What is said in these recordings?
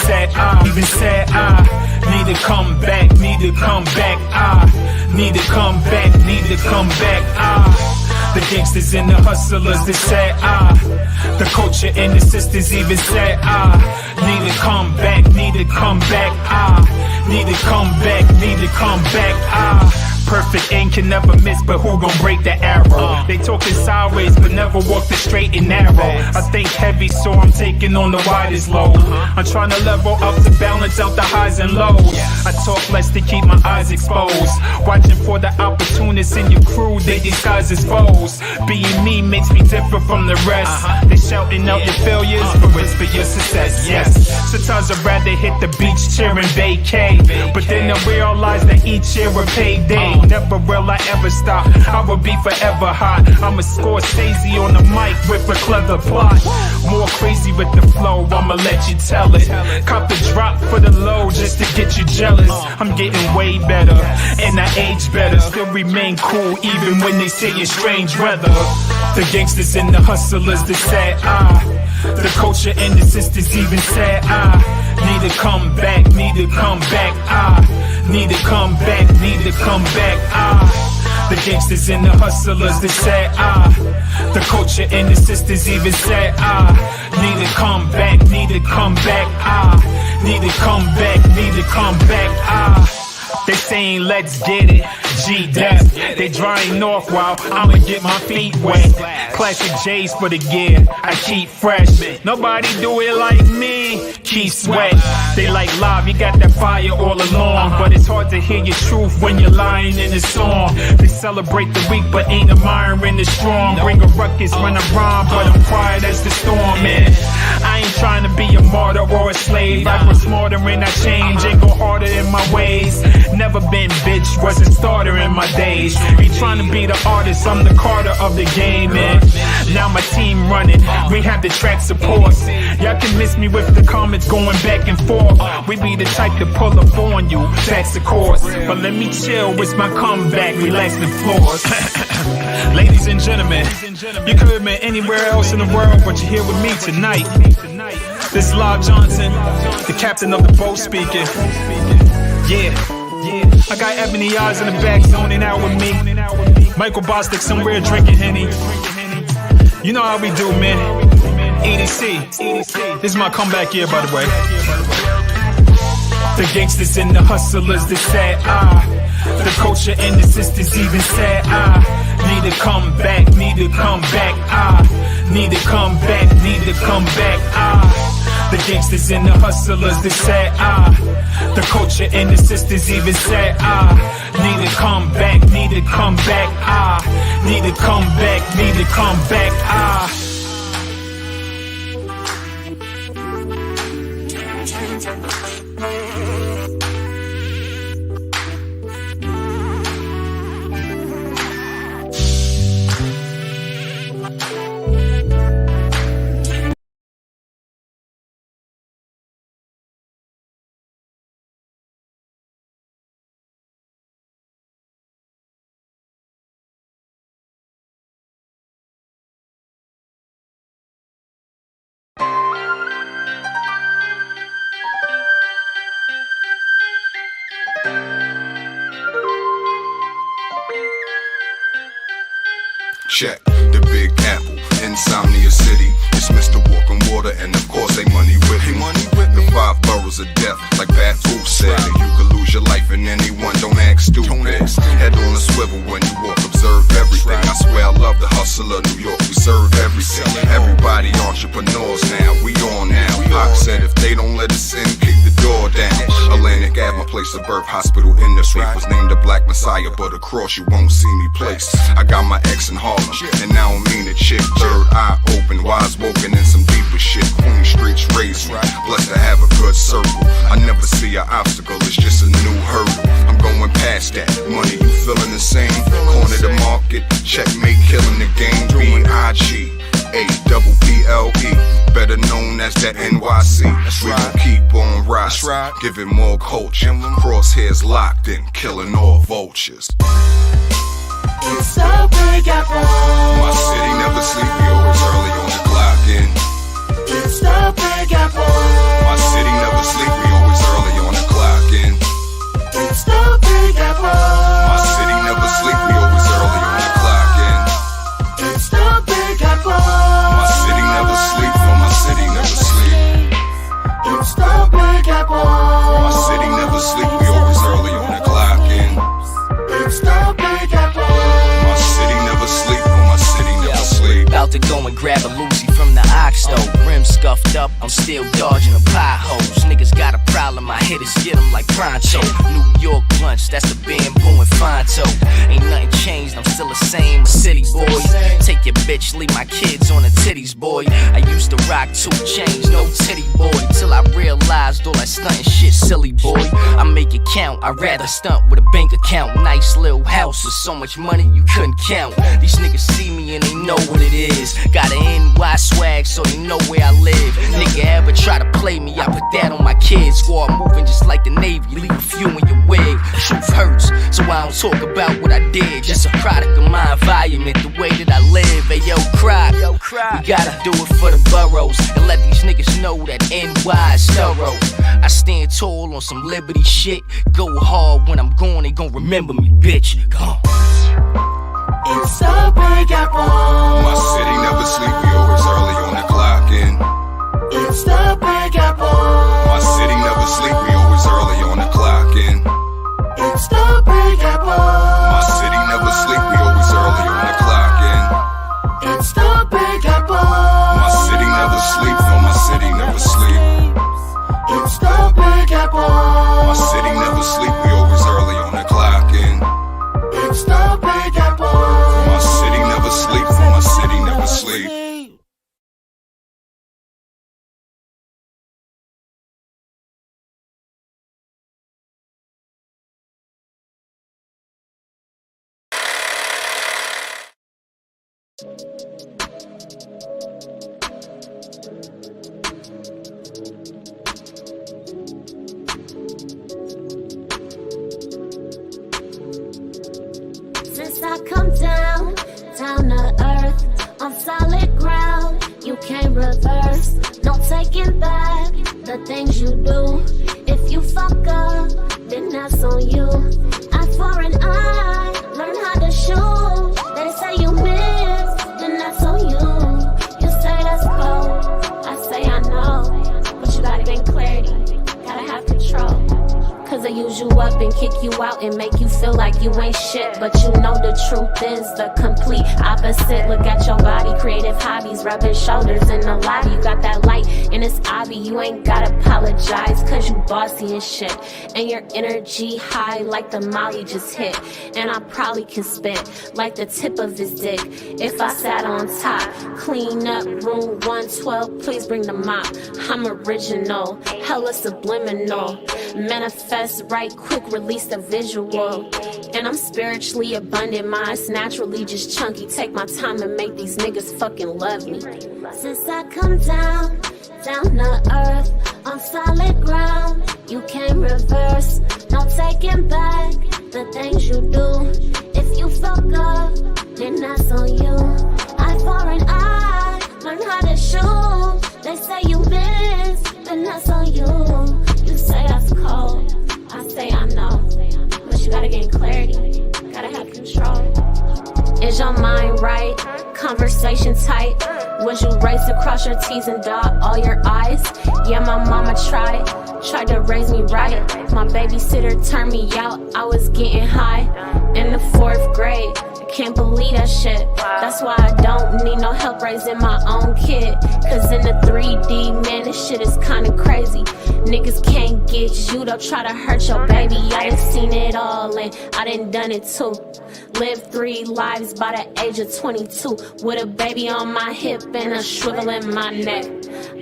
said I need to come back, need to come back, I need to come back, need to come back, the gangsters and the hustlers, they said the culture and the sisters even said need to come back, need to come back, need to come back, need to come back, perfect aim can never miss, but who gon' break the arrow? They talking sideways, but never walk the straight and narrow. I think heavy, so I'm taking on the widest load. I'm trying to level up to balance out the highs and lows. I talk less to keep my eyes exposed, watching for the opportunists in your crew, they disguise as foes. Being me makes me different from the rest. They shouting out your failures, but whisper your success. Yes, sometimes I'd rather hit the beach cheering vacay, but then I realize that each year a payday. Never will I ever stop, I will be forever hot. I'm a Scorsese on the mic with a clever plot. More crazy with the flow, I'ma let you tell it. Cop the drop for the low just to get you jealous. I'm getting way better, and I age better. Still remain cool even when they say it's strange weather. The gangsters and the hustlers, they said the culture and the sisters even said need to come back, need to come back, need to come back, need to come back, the gangsters and the hustlers, they said the culture and the sisters even said need to come back, need to come back, need to come back, need to come back, they saying let's get it, G-Dep. They drying off while I'ma get my feet wet. Classic J's for the gear, I keep fresh. Nobody do it like me, keep sweat. They like live, you got that fire all along, but it's hard to hear your truth when you're lying in a song. They celebrate the weak but ain't admiring the strong. Bring a ruckus when I rhyme, but I'm quiet as the storm, man. I ain't trying to be a martyr or a slave. I was smarter and I change and go harder in my ways. Never been bitch, wasn't starter in my days. Ain't trying to be the artist, I'm the Carter of the game, man. Now my team running, we have the track support. Y'all can miss me with the comments going back and forth. We be the type to pull up on you, that's the course. But let me chill, it's my comeback, relax the floors. Ladies and gentlemen, you could have been anywhere else in the world, but you're here with me tonight. This is Live Johnson, the captain of the boat speaking. Yeah, I got Ebony Eyes in the back zoning out with me. Michael Bostic somewhere drinking Henny. You know how we do, man. EDC. This is my comeback year, by the way. The gangsters and the hustlers, they said the culture and the sisters even said need to come back, need to come back, need to come back, need to come back, the gangsters and the hustlers, they said the culture and the sisters even said need to come back, need to come back, need to come back, need to come back, Check the Big Apple, Insomnia City. It's Mr. Walking Water, and of course, ain't money with me. The 5 boroughs of death, like Bad Food said. You could lose your life in anyone, don't act stupid. Head on a swivel when you walk, observe everything. I swear I love the hustle of New York, we serve everything. Everybody entrepreneurs now, we on now. Pac said if they don't let us in, kick the door down. Atlantic Ave, my place of birth, hospital in the street. Was named the Black Messiah, but across you won't see me placed. I got my ex in Harlem, and now I mean a chick. Third eye open, wise woken, and some deeper shit. Queen Street's raised me, blessed to have a good circle. I never see an obstacle, it's just a new hurdle. I'm going past that, money you feeling the same. Corner the market, checkmate, killing the game. B-I-G A-double-P-L-E, better known as that NYC. We gon' keep on rising, giving more culture. Crosshairs locked in, killing all vultures. It's the Big Apple. My city never sleep, we always early on the clock in. It's the Big Apple. My city never sleep. It's the Big Apple. My city never sleep, we always early on the clock in. It's the Big Apple. My city never sleep, no, my city never sleep. About to go and grab a Lucy from the ox stove. Rim scuffed up, I'm still dodging the potholes. Niggas got a problem, I hit it, get them like pronto. New York blunts, that's the bamboo and Fonto. Ain't nothing changed, I'm still the same, a city boy. Take your bitch, leave my kids on the titties, boy. I used to rock 2 chains, no titty boy. Till I realized all that stunting shit silly, boy. I make it count, I'd rather stunt with a bank account. Nice little house with so much money you couldn't count. These niggas see me and they know what it is. Got an NY swag so they know where I live. Nigga ever try to play me, I put that on my kids. Squad moving just like the Navy, leave a few in your wig. Truth hurts, so I don't talk about what I did. Just a product of my environment, the way that I live. Hey yo, cry, we gotta do it for the boroughs and let these niggas know that NY is thorough. I stand tall on some liberty shit. Go hard when I'm gone, they gon' remember me, bitch. Come on. It's the Big Apple. My city never sleep, we always early on the clock in. It's the Big Apple. My city never sleep, we always early on the clock in. It's the Big Apple. My city never sleep, we always early on the clock in. It's the Big Apple. My city never sleep, no, my city never sleep. It's the Big Apple. My city never sleep, we always early on the clock in. It's the Big Apple. My city never sleep, no, my city never sleep. Since I come down to earth, on solid ground, you can't reverse, no taking back the things you do. If you fuck up, then that's on you. Eye for an eye, learn how to shoot. They say you miss, then that's on you. You say that's cold, I say I know, but you gotta gain clarity, gotta have control. Cause I use you up and kick you out and make you feel like you ain't shit. But you know the truth is the complete opposite. Look at your body, creative hobbies, rubbing shoulders in the lobby. You got that light and it's obvious. You ain't gotta apologize cause you bossy and shit. And your energy high like the Molly just hit. And I probably can spit like the tip of his dick if I sat on top. Clean up room 112, please bring the mop. I'm original, hella subliminal. Manifest right quick, release the visual. And I'm spiritually abundant, mine's naturally just chunky. Take my time and make these niggas fucking love me. Since I come down to earth, on solid ground, you can't reverse, no taking back the things you do. If you fuck up, then that's on you. Eye for an eye, learn how to shoot. They say you miss, then that's on you. You say that's cold, I say I know, but you gotta gain clarity, gotta have control. Is your mind right? Conversation tight? Was you raised to cross your T's and dot all your I's? Yeah, my mama tried to raise me right. My babysitter turned me out, I was getting high in the 4th grade. Can't believe that shit. That's why I don't need no help raising my own kid. Cause in the 3D, man, this shit is kinda crazy. Niggas can't get you, they'll try to hurt your baby. I done seen it all and I done done it too. Lived 3 lives by the age of 22. With a baby on my hip and a shrivel in my neck.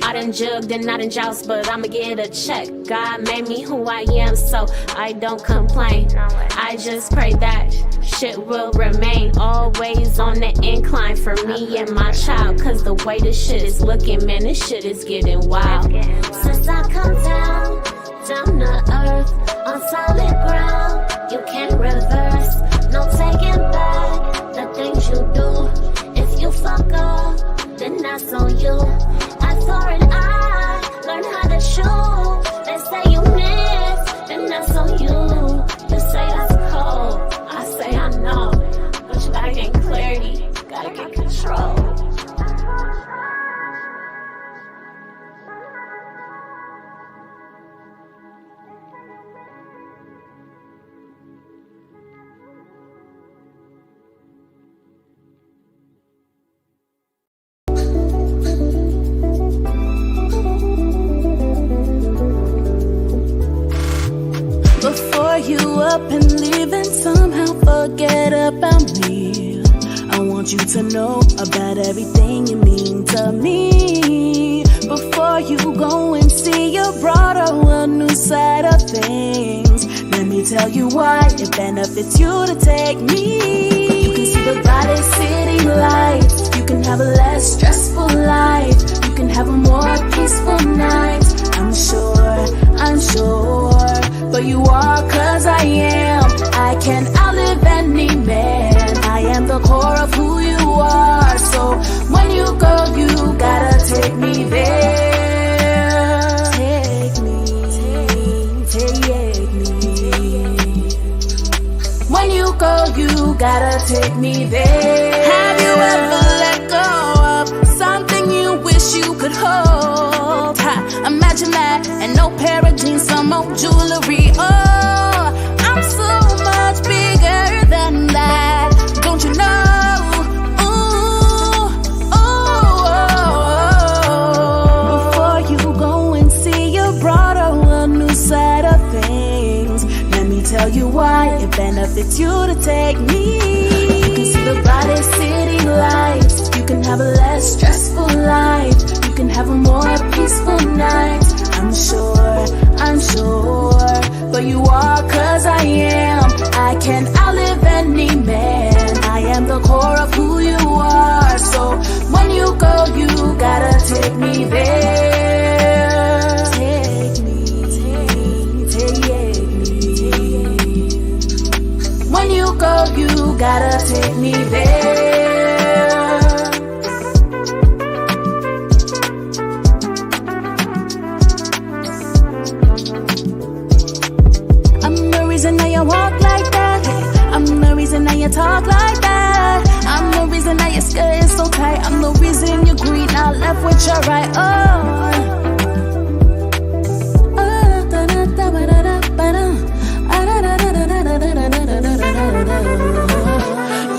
I done jugged and I done joust, but I'ma get a check. God made me who I am, so I don't complain. I just pray that shit will remain always on the incline for me and my child. Cause the way this shit is looking, man, this shit is getting wild. Since I come down to earth, on solid ground, you can't reverse, no taking back the things you do. If you fuck up, then that's on you. Eye for an eye, learn how to shoot. They say you miss, then that's on you. You say that's cold, I say I know, but you gotta gain clarity, gotta get control. Before you up and leave and somehow forget about me, I want you to know about everything you mean to me. Before you go and see your broader world, new side of things, let me tell you why it benefits you to take me. You can see the brightest city lights. You can have a less stressful life. You can have a more peaceful night. I'm sure, but you are, cause I am. I can outlive any man. I am the core of who you are. So when you go, you gotta take me there. Take me. When you go, you gotta take me there. Have you ever let go of something you wish you could hold? Imagine that, and no pair of jeans, some old jewelry. Oh, I'm so much bigger than that. Don't you know? Before you go and see your broader world, new side of things, let me tell you why it benefits you to take me. You can see the brightest city lights. You can have a less stressful life. You can have a more peaceful night. I'm sure, but you are, cause I am. I can outlive any man. I am the core of who you are. So when you go, you gotta take me there. Take me. When you go, you gotta take me there. Now you walk like that. I'm the reason that you talk like that. I'm the reason that your skirt is so tight. I'm the reason you're green, not left with your right.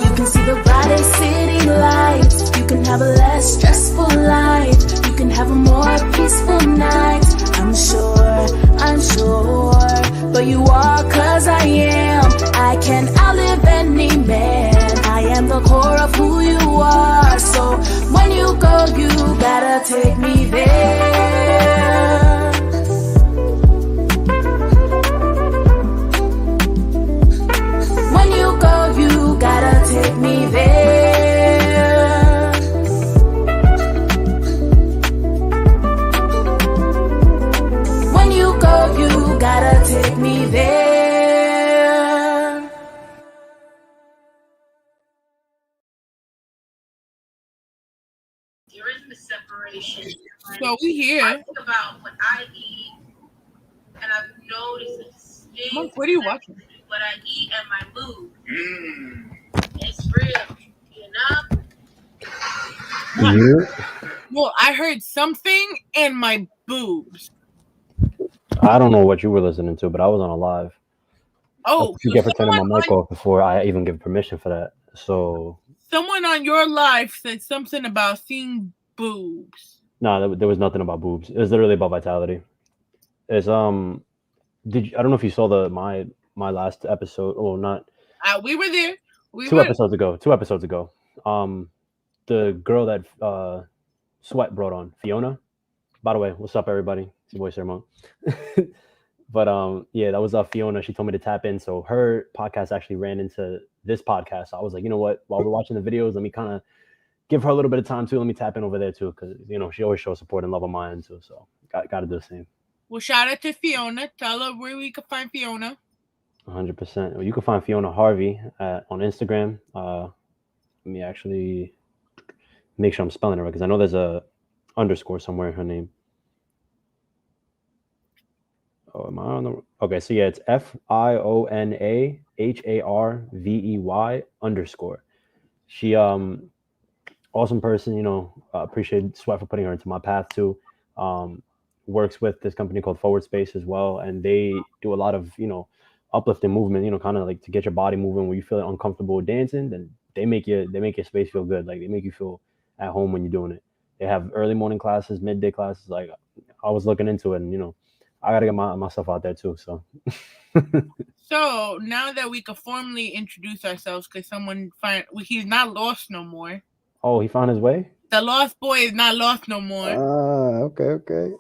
You can see the brightest city lights. You can have a less stressful life. You can have a more peaceful night. I'm sure, but you are, cause I am. I can outlive any man. I am the core of who you are. So when you go, you gotta take me there. When you go, you gotta take me there. When you go, you gotta take me there. There is the separation. So we here. I think about what I eat, and I've noticed a distinct Monk, what are you watching? between what I eat and my mood. It's real, you know? Well, I heard something in my boobs. I don't know what you were listening to, but I was on a live. Oh, You get for turning my mic off before I even give permission for that. So someone on your live said something about seeing boobs. no, there was nothing about boobs. It was literally about vitality. It's I don't know if you saw my last episode. Well, not. We were there. Two episodes ago. The girl that Sweat brought on, Fiona. By the way, what's up, everybody? It's your boy Sermon. But yeah, that was Fiona. She told me to tap in, so her podcast actually ran into this podcast. So I was like, you know what? While we're watching the videos, let me kind of give her a little bit of time too. Let me tap in over there too, because she always shows support and love on my end too. So got to do the same. Well, shout out to Fiona. Tell her where we can find Fiona. 100%. Well, you can find Fiona Harvey on Instagram. Let me actually make sure I'm spelling it right, because I know there's a underscore somewhere in her name. Oh, am I on the? Okay, so yeah, it's FIONAHARVEY _ She awesome person. Appreciate Sweat for putting her into my path too. Works with this company called Forward Space as well, and they do a lot of uplifting movement. Kind of like to get your body moving when you feel uncomfortable dancing. Then they make your space feel good. Like they make you feel at home when you're doing it. They have early morning classes, midday classes. Like I was looking into it, and I gotta get myself out there too. So So now that we can formally introduce ourselves, because he's not lost no more. Oh, he found his way? The lost boy is not lost no more. Okay.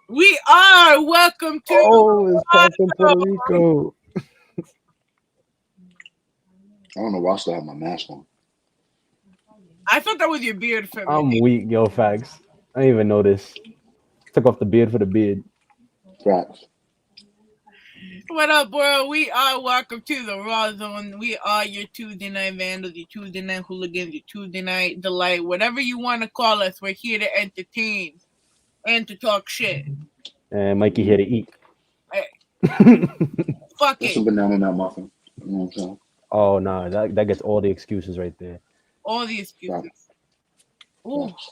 We are welcome to. Oh, it's Paul from Puerto Rico. I don't know why I still have my mask on. I thought that was your beard for me. I'm weak, yo, facts. I didn't even notice. Took off the beard for the beard. Facts. What up, world? We are welcome to the Rawrrzone. We are your Tuesday night vandals, your Tuesday night hooligans, your Tuesday night delight, whatever you want to call us. We're here to entertain and to talk shit. And Mikey here to eat. Fuck There's it. some banana nut muffin. You know what I'm saying? Oh no, that gets all the excuses right there. All the excuses. Facts. Ooh. Facts.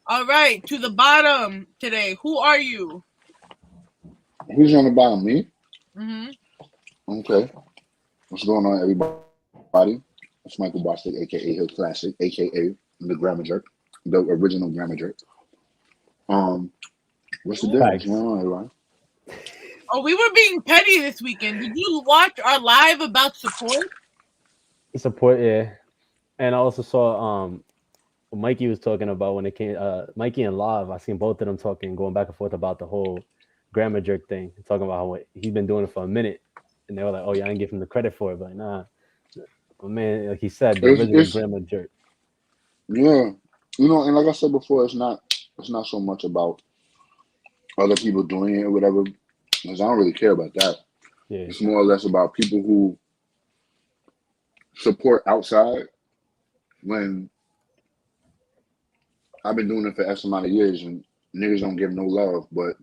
All right, to the bottom today. Who are you? Who's on the bottom? Me? Mm-hmm. Okay. What's going on, everybody? It's Michael Bostic, aka Hill Classic, aka the Grammar Jerk, the original Grammar Jerk. What's the deal? What's going on, everybody? Oh, we were being petty this weekend. Did you watch our live about support? Support, yeah. And I also saw what Mikey was talking about when it came Mikey and Lav. I seen both of them going back and forth about the whole Grammar Jerk thing, talking about how he's been doing it for a minute, and they were like, "Oh yeah, I didn't give him the credit for it," but like, nah, but man, like he said, the original Grammar Jerk. Yeah, you know, and like I said before, it's not so much about other people doing it or whatever, because I don't really care about that. Yeah, it's more or less about people who support outside. When I've been doing it for X amount of years and niggas don't give no love, but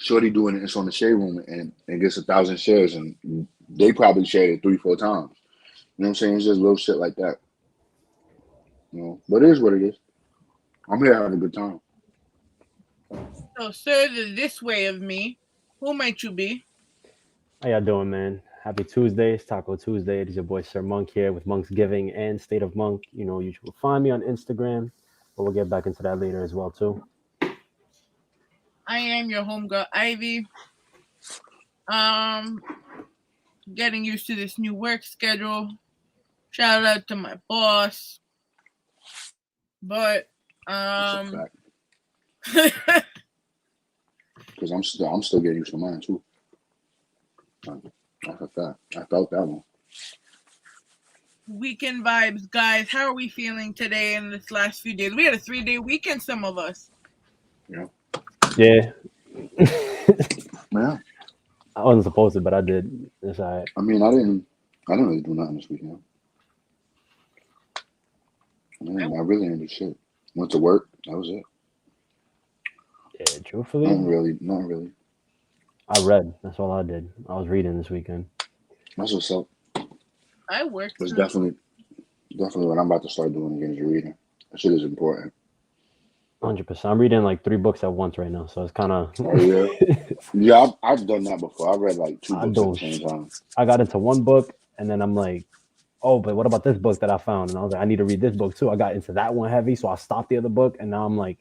Shorty doing it, it's on the shade room and gets 1,000 shares, and they probably shared it 3-4 times. You know what I'm saying? It's just little shit like that. You know, but it is what it is. I'm here having a good time. So, sir, this way of me, who might you be? How y'all doing, man? Happy Tuesday. It's Taco Tuesday. It is your boy Sir Monk here with Monk's Giving and State of Monk. You know, you will find me on Instagram, but we'll get back into that later as well too. I am your homegirl Ivy. Getting used to this new work schedule. Shout out to my boss. But That's a fact. Because I'm still getting used to mine too. That's a fact. I felt that one. Weekend vibes, guys. How are we feeling today in this last few days? We had a 3-day weekend, some of us. Yeah. Yeah. Yeah. I wasn't supposed to, but I did. That's all right. I mean, I didn't really do nothing this weekend. I really didn't do shit. Went to work. That was it. Yeah, truthfully. Not really. I read. That's all I did. I was reading this weekend. That's what's up. I worked. It's definitely what I'm about to start doing again is reading. That shit is important. 100%. I'm reading like 3 books at once right now, so it's kind of. Oh yeah. Yeah, I've done that before. I've read like 2 books at the same time. I got into one book, and then I'm like, oh, but what about this book that I found? And I was like, I need to read this book too. I got into that one heavy, so I stopped the other book, and now I'm like,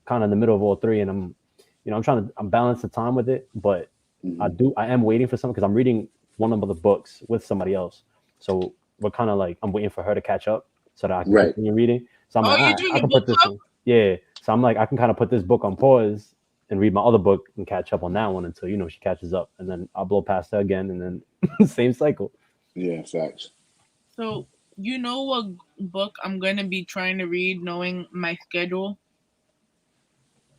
kind of in the middle of all 3, and I'm balancing the time with it, but I am waiting for something because I'm reading one of the books with somebody else, so we're kind of like I'm waiting for her to catch up so that I can continue reading. So I'm like, I can put this on. Yeah. So I'm like, I can kind of put this book on pause and read my other book and catch up on that one until she catches up, and then I'll blow past her again, and then same cycle. Yeah, facts. So you know what book I'm gonna be trying to read, knowing my schedule?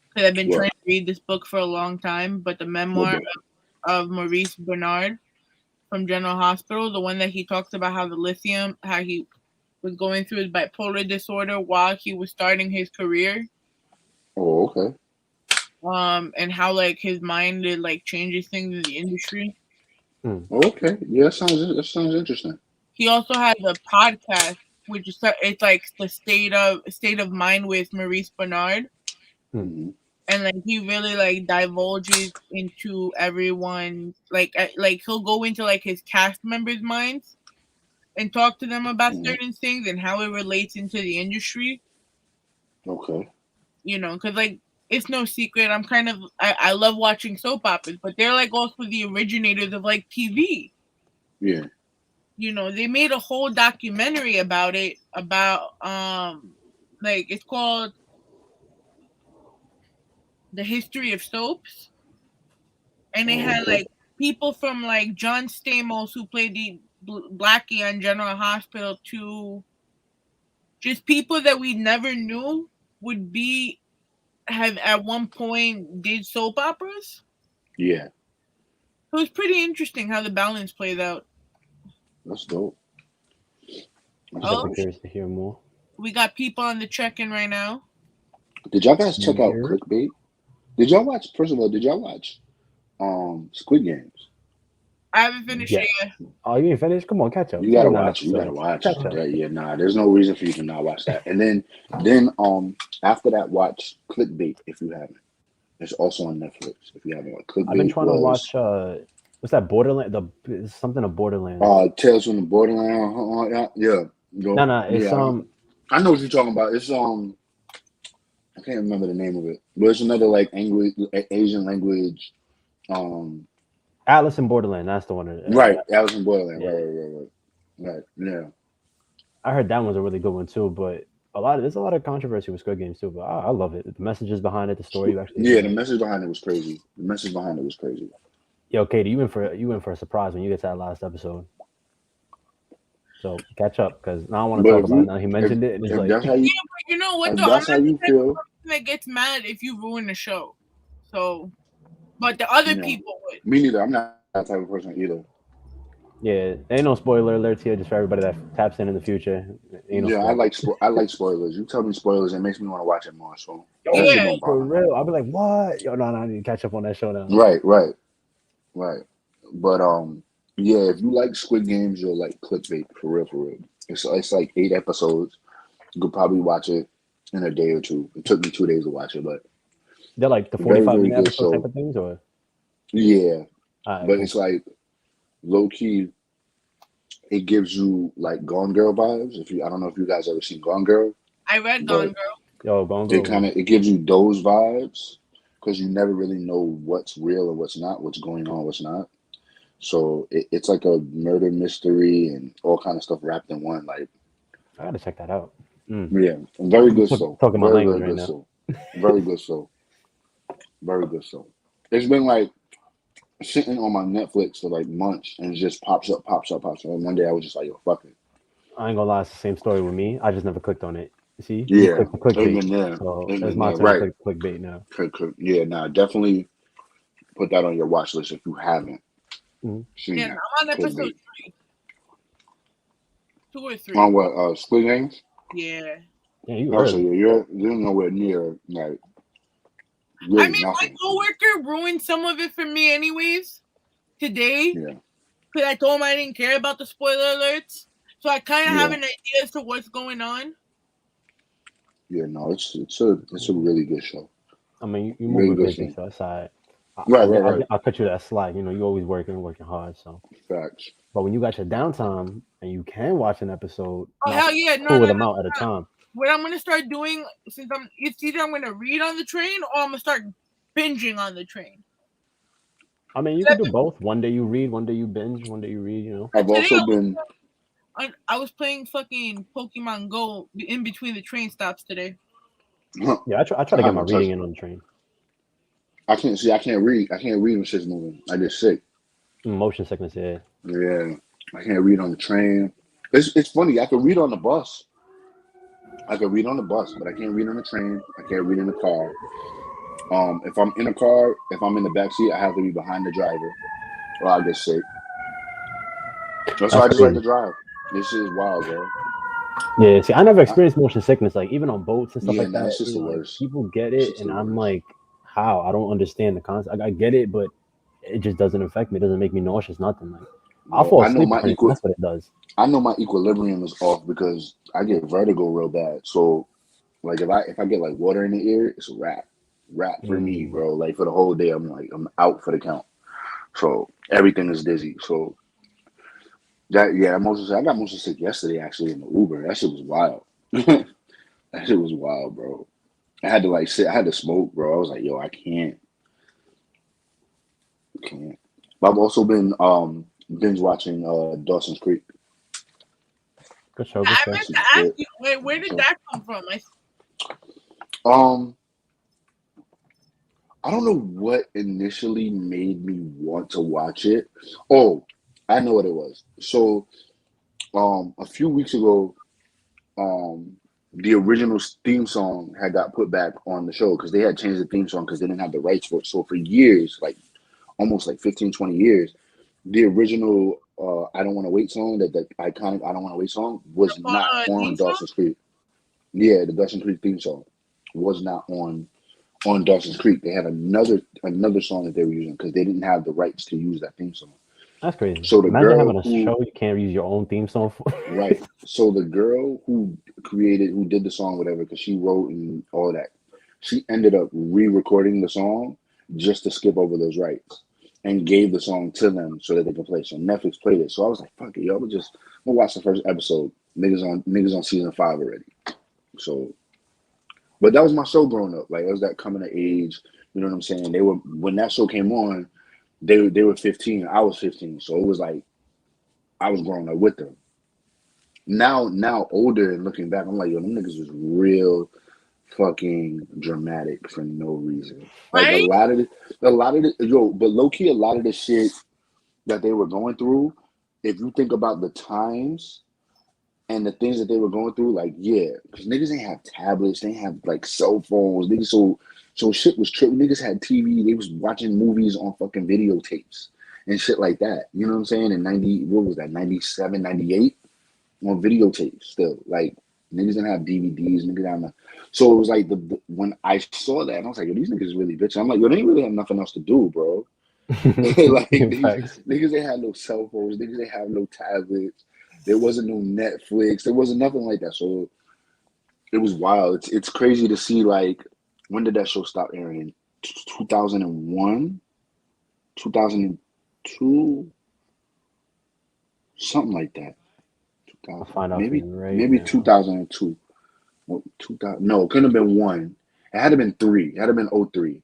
Because I've been trying to read this book for a long time, but the memoir of Maurice Bernard from General Hospital, the one that he talks about how he was going through his bipolar disorder while he was starting his career. Oh, okay. And how like his mind changes things in the industry. Okay, yeah, that sounds interesting. He also has a podcast, which is it's like the state of mind with Maurice Bernard, Mm-hmm. and he really divulges into everyone. Like he'll go into his cast members' minds and talk to them about certain things and how it relates into the industry. Okay. Because it's no secret. I love watching soap operas, but they're like also the originators of like TV. Yeah. You know, they made a whole documentary about it, about like it's called The History of Soaps. And they had like people from like John Stamos, who played the Blackie on General Hospital, to just people that we never knew would have at one point did soap operas. Yeah. So it's pretty interesting how the balance played out. That's dope. I'm curious to hear more. We got people on the check-in right now. Did y'all guys check out Clickbait? Did y'all watch? First of all, did y'all watch Squid Games? I haven't finished it yet. Oh, you ain't finished? Come on, catch up. You gotta watch. You gotta watch. Yeah, nah. There's no reason for you to not watch that. And then after that, watch Clickbait if you haven't. It's also on Netflix if you haven't. Clickbait. I've been trying to watch. What's that? Borderland? Something of Borderland. Tales from the Borderland. Yeah. No. It's I know what you're talking about. It's I can't remember the name of it, but it's another like Asian language. Alice in Borderland. That's the one. Right, Alice in Borderland. Yeah. Right. Yeah. I heard that one's a really good one too, but there's a lot of controversy with Squid Games too. But I love it. The messages behind it, the story you actually. Yeah, the message behind it was crazy. Yo, Katie, you in for a surprise when you get to that last episode. So catch up, because now I want to talk about it. Now he mentioned it, and it's like, that's how you, but you know what? Though, that's how you feel. That gets mad if you ruin the show. So, but the other people would. Me neither. I'm not that type of person either. Yeah, ain't no spoiler alerts here, just for everybody that taps in the future. I like spoilers. You tell me spoilers, it makes me want to watch it more. So for real, I'll be like, what? Yo, no, I need to catch up on that show now. Right. But yeah, if you like Squid Games, you'll like Clickbait for real. It's like 8 episodes. You could probably watch it in a day or two. It took me 2 days to watch it, but they're like the 45-minute episode type of things, or yeah, but it's like low key. It gives you like Gone Girl vibes. I don't know if you guys ever seen Gone Girl. I read Gone Girl. Yo, Gone Girl. It gives you those vibes because you never really know what's real or what's not, what's going on, what's not. So it's like a murder mystery and all kind of stuff wrapped in one. Like, I gotta check that out. Yeah, very good show. Talking my language right now. Very good show. Very good show. It's been like sitting on my Netflix for like months, and it just pops up. And one day I was just like, yo, fuck it. I ain't gonna lie, it's the same story with me. I just never clicked on it. See? Yeah. Clickbait. So it's my turn to click clickbait now. Yeah, definitely put that on your watch list if you haven't. Yeah, I'm on episode 3. 2 or 3. On what? Squid Games? Yeah. Yeah, you're nowhere near like. Really nothing. My coworker ruined some of it for me, anyways. Today, because I told him I didn't care about the spoiler alerts, so I kind of have an idea as to what's going on. Yeah, no, it's a really good show. I mean, you move really busy, so that's all right. Right. I'll cut you that slack. You know, you always working hard. So facts. But when you got your downtime and you can watch an episode, hell yeah, pull them out at a time. What I'm gonna start doing, it's either I'm gonna read on the train or I'm gonna start binging on the train. I mean, you can do both. One day you read, one day you binge, one day you read. You know. I've also been. I was playing fucking Pokemon Go in between the train stops today. Yeah, I try to get my reading in on the train. I can't read. I can't read when shit's moving. I get sick. Motion sickness, yeah. Yeah, I can't read on the train. It's funny. I can read on the bus. But I can't read on the train. I can't read in the car. If I'm in a car, if I'm in the back seat, I have to be behind the driver, or I'll get sick. That's why I just like to drive. This shit is wild, bro. Yeah, see, I never experienced motion sickness, like even on boats and stuff like that. It's just the worst. People get it, and I'm like, how? I don't understand the concept. I get it, but it just doesn't affect me. It doesn't make me nauseous. Nothing. Like I'll fall asleep. That's what it does. I know my equilibrium is off because I get vertigo real bad. So, like if I get like water in the ear, it's a wrap for me, bro. Like for the whole day, I'm out for the count. So everything is dizzy. So I got motion sick yesterday actually in the Uber. That shit was wild. That shit was wild, bro. I had to like sit. I had to smoke, bro. I was like, yo, I can't. But I've also been binge watching Dawson's Creek. Good show. Good I show. meant to ask you, where did that come from? I don't know what initially made me want to watch it. Oh, I know what it was. So, a few weeks ago, the original theme song had got put back on the show because they had changed the theme song because they didn't have the rights for it. So for years, like almost like 15, 20 years, the original I Don't Want to Wait song, that the iconic I Don't Want to Wait song was not on Dawson's Creek. Yeah, the Dawson's Creek theme song was not on Dawson's Creek. They had another song that they were using because they didn't have the rights to use that theme song. That's crazy. So the Imagine girl having a show you can't use your own theme song for. Right. So the girl who did the song, whatever, because she wrote and all that, she ended up re-recording the song just to skip over those rights and gave the song to them so that they could play. So Netflix played it. So I was like, fuck it, yo, we'll watch the first episode. Niggas on season 5 already. So, but that was my show growing up. Like, it was that coming of age. You know what I'm saying? When that show came on, they were 15. I was 15. So it was like I was growing up with them. Now older and looking back, I'm like, yo, them niggas was real fucking dramatic for no reason. Like Right? a lot of the but low key, a lot of the shit that they were going through, if you think about the times and the things that they were going through, like, yeah, because niggas ain't have tablets, they ain't have like cell phones, niggas, so shit was tripping. Niggas had TV, they was watching movies on fucking videotapes and shit like that. You know what I'm saying? In 97, 98 on videotapes still. Like, niggas didn't have DVDs, niggas didn't have so it was like when I saw that, and I was like, yo, these niggas really bitch. I'm like, yo, they ain't really have nothing else to do, bro. Like, niggas ain't have no cell phones, niggas ain't have no tablets. There wasn't no Netflix. There wasn't nothing like that. So it was wild. It's crazy to see, like, when did that show stop airing? 2001? 2002? Something like that. I'll find out maybe now. 2002. Well, 2000. No, it couldn't have been 1. It had to have been 3. It had to have been 03.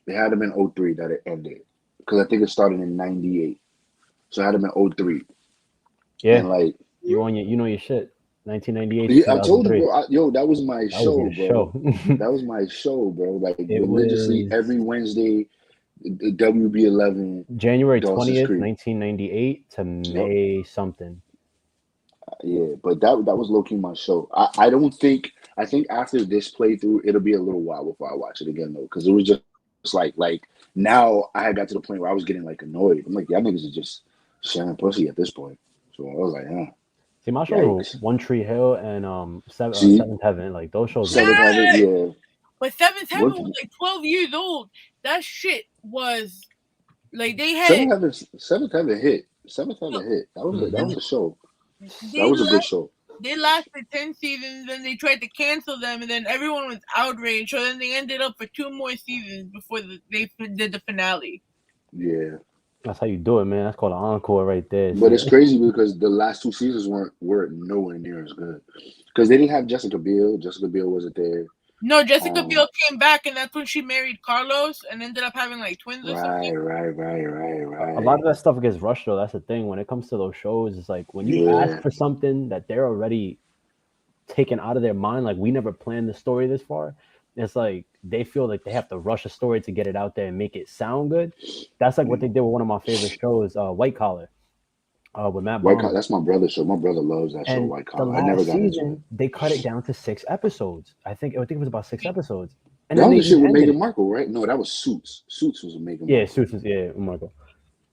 It had to have been 03 that it ended. Because I think it started in 98. So it had to have been 03. Yeah. And like, you know your shit. 1998. Yeah, I told you, bro. That was my show, bro. Show. That was my show, bro. Like, It religiously was every Wednesday, WB11. January Dawson's 20th, Creek. 1998 to May something. Yeah, but that was low key my show. I think after this playthrough, it'll be a little while before I watch it again though, because it was just like now I got to the point where I was getting like annoyed. I'm like, y'all niggas are just sharing pussy at this point. So I was like, huh. See, my show was One Tree Hill and Seventh Heaven. Like, those shows. Seventh Heaven, yeah. But Seventh Heaven was like 12 years old. That shit was like they had Seventh Heaven hit. Seventh Heaven hit. That was a show. That was a good show. They lasted 10 seasons, then they tried to cancel them, and then everyone was outraged. So then they ended up for 2 more seasons before they did the finale. Yeah. That's how you do it, man. That's called an encore right there. But it's crazy because the last 2 seasons weren't nowhere near as good. Because they didn't have Jessica Biel. Jessica Biel wasn't there. No, Jessica Biel came back, and that's when she married Carlos and ended up having like twins or something. Right. A lot of that stuff gets rushed, though. That's the thing. When it comes to those shows, it's like when you ask for something that they're already taken out of their mind, like we never planned the story this far. It's like they feel like they have to rush a story to get it out there and make it sound good. That's like what they did with one of my favorite shows, White Collar. With Matt White Baum. Collar, that's my brother's show. My brother loves that show, White Collar. The I never last got into season, it. they cut it down to 6 episodes. I think it was about 6 episodes. And that then was the shit with ended Meghan Markle, right? No, that was Suits. Suits was Meghan Markle. Yeah, Suits was Markle.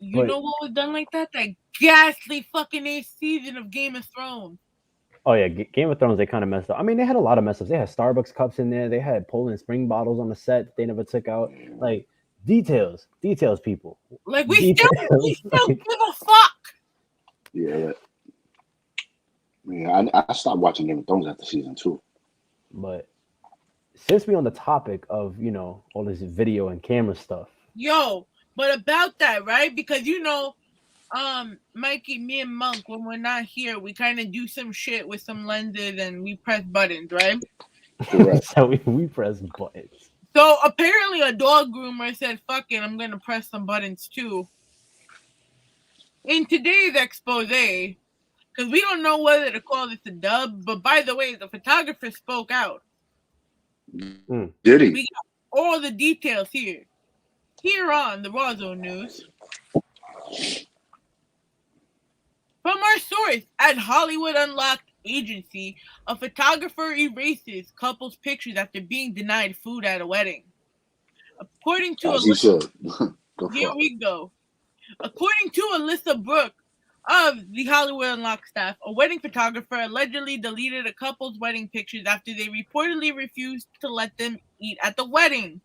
You know what was done like that? That ghastly fucking 8th season of Game of Thrones. Oh yeah, Game of Thrones, they kind of messed up. I mean, they had a lot of mess ups. They had Starbucks cups in there. They had Poland Spring bottles on the set that they never took out. Like, details, people. Like, we still give a fuck. Yeah, I stopped watching Game of Thrones after season 2. But since we're on the topic of, all this video and camera stuff. Yo, but about that, right? Because, Mikey, me and Monk, when we're not here, we kind of do some shit with some lenses and we press buttons, right? Correct. So we press buttons. So apparently a dog groomer said, fuck it, I'm gonna press some buttons too. In today's expose, because we don't know whether to call this a dub, but by the way, the photographer spoke out. Did he? We got all the details here. Here on the Rawrrzone news. From our source at Hollywood Unlocked Agency, a photographer erases couple's pictures after being denied food at a wedding. According to As he should. here we go. According to Alyssa Brooke of the Hollywood Unlocked staff, a wedding photographer allegedly deleted a couple's wedding pictures after they reportedly refused to let them eat at the wedding.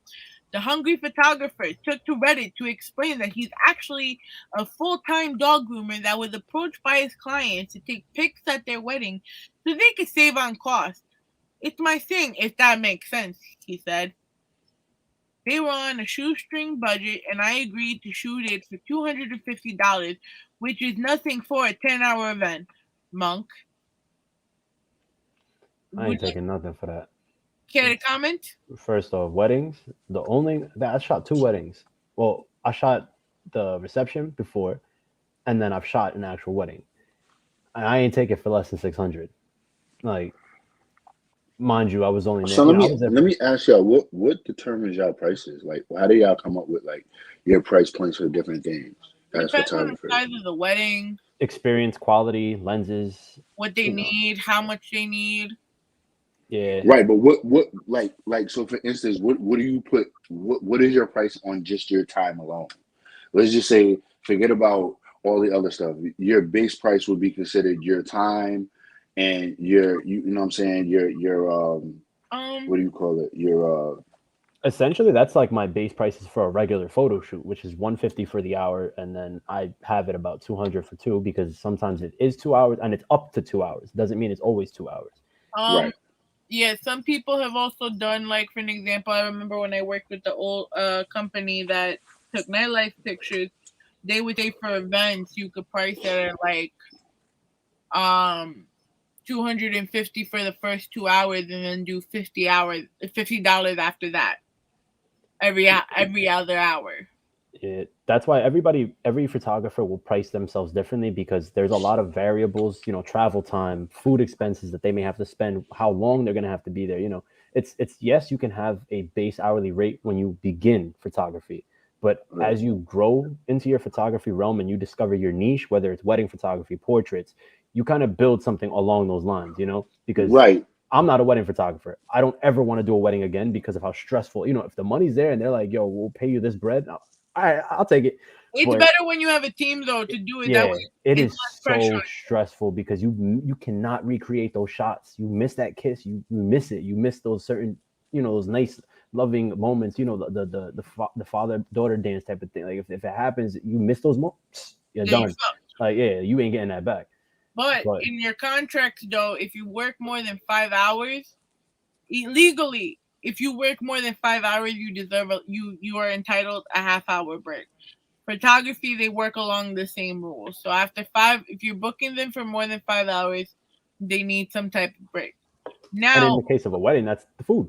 The hungry photographer took to Reddit to explain that he's actually a full-time dog groomer that was approached by his clients to take pics at their wedding so they could save on costs. It's my thing, if that makes sense, he said. They were on a shoestring budget, and I agreed to shoot it for $250, which is nothing for a 10-hour event. Monk. I ain't taking nothing for that. Care to comment? First off, weddings. The only that I shot 2 weddings. Well, I shot the reception before, and then I've shot an actual wedding. And I ain't take it for less than 600. Like, mind you, I was only. So let me ask y'all, what determines y'all prices? Like, how do y'all come up with like your price points for different things as Depends on the photographers? size of the wedding, experience, quality, lenses. what they need, how much they need. Yeah. Right, but what like so for instance, what do you put what is your price on just your time alone? Let's just say forget about all the other stuff. Your base price would be considered your time and your you know what I'm saying, your what do you call it? Your essentially that's like my base prices for a regular photo shoot, which is $150 for the hour, and then I have it about $200 for 2 because sometimes it is 2 hours and it's up to 2 hours. Doesn't mean it's always 2 hours. right. Yeah, some people have also done, like, for an example, I remember when I worked with the old company that took nightlife pictures, they would say for events, you could price it at, like, $250 for the first 2 hours and then do $50 after that. Every other hour. That's why every photographer will price themselves differently because there's a lot of variables, travel time, food expenses that they may have to spend, how long they're going to have to be there. It's yes, you can have a base hourly rate when you begin photography, but as you grow into your photography realm and you discover your niche, whether it's wedding photography, portraits, you kind of build something along those lines, because I'm not a wedding photographer. I don't ever want to do a wedding again because of how stressful, if the money's there and they're like, yo, we'll pay you this bread. I'll take it. It's better when you have a team though to do it that way. It is so stressful because you cannot recreate those shots. You miss that kiss, you miss it. You miss those certain, those nice loving moments, the father-daughter dance type of thing. Like if it happens, you miss those moments, you're done. You ain't getting that back. But in your contract though, if you work more than 5 hours, legally, if you work more than 5 hours, you deserve you are entitled a half-hour break. Photography, they work along the same rules. So after 5, if you're booking them for more than 5 hours, they need some type of break. Now, and in the case of a wedding, that's the food.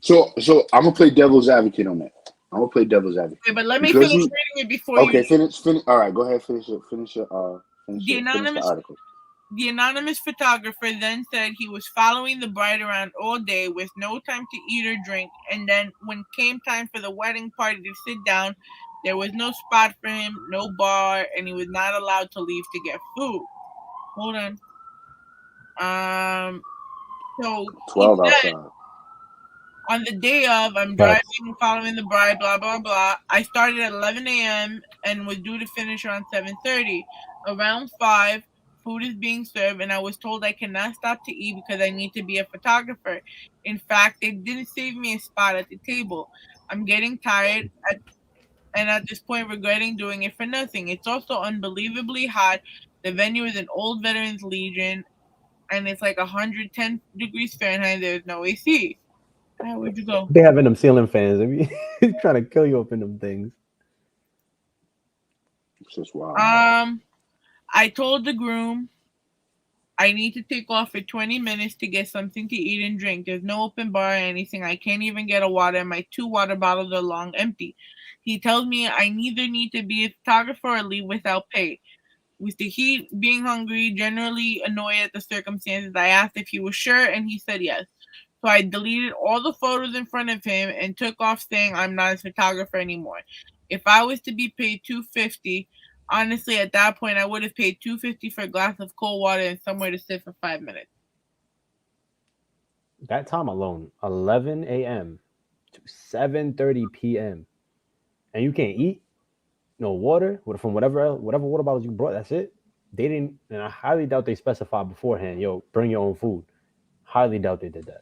So I'm gonna play devil's advocate on that. I'm gonna play devil's advocate. Okay, but let me finish reading it before you. Okay, finish. All right, go ahead. Finish the article. The anonymous photographer then said he was following the bride around all day with no time to eat or drink, and then when came time for the wedding party to sit down, there was no spot for him, no bar, and he was not allowed to leave to get food. Hold on. So 12 outside. On the day of, I'm driving, following the bride, blah, blah, blah. I started at 11 a.m. and was due to finish around 7:30. Around 5, food is being served, and I was told I cannot stop to eat because I need to be a photographer. In fact, they didn't save me a spot at the table. I'm getting tired and at this point regretting doing it for nothing. It's also unbelievably hot. The venue is an old Veterans Legion, and it's like 110 degrees Fahrenheit. There's no AC. Where'd you go? They having them ceiling fans. He's trying to kill you up in them things. It's just wild. I told the groom I need to take off for 20 minutes to get something to eat and drink. There's no open bar or anything. I can't even get a water, and my 2 water bottles are long empty. He tells me I neither need to be a photographer or leave without pay. With the heat, being hungry, generally annoyed at the circumstances, I asked if he was sure, and he said yes. So I deleted all the photos in front of him and took off saying I'm not a photographer anymore. If I was to be paid $250, honestly, at that point, I would have paid $250 for a glass of cold water and somewhere to sit for 5 minutes. That time alone, 11 a.m. to 7:30 p.m. and you can't eat, no water from whatever water bottles you brought. That's it. They didn't, and I highly doubt they specified beforehand. Yo, bring your own food. Highly doubt they did that.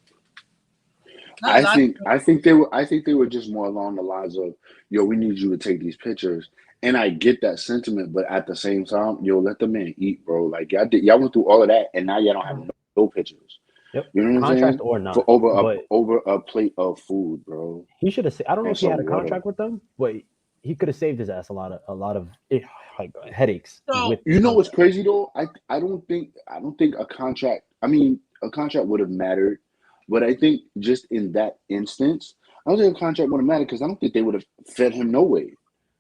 I think they were just more along the lines of, yo, we need you to take these pictures. And I get that sentiment, but at the same time, yo, let the man eat, bro. Like y'all went through all of that, and now y'all don't have no pictures. Yep. You know what I'm Contract saying? or not, For over a plate of food, bro. He should have. I don't know And if he had a some water. contract with them, but he could have saved his ass a lot of like headaches. So- with You know what's crazy though? I don't think a contract. I mean, a contract would have mattered, but I think just in that instance, I don't think a contract would have mattered because I don't think they would have fed him no way.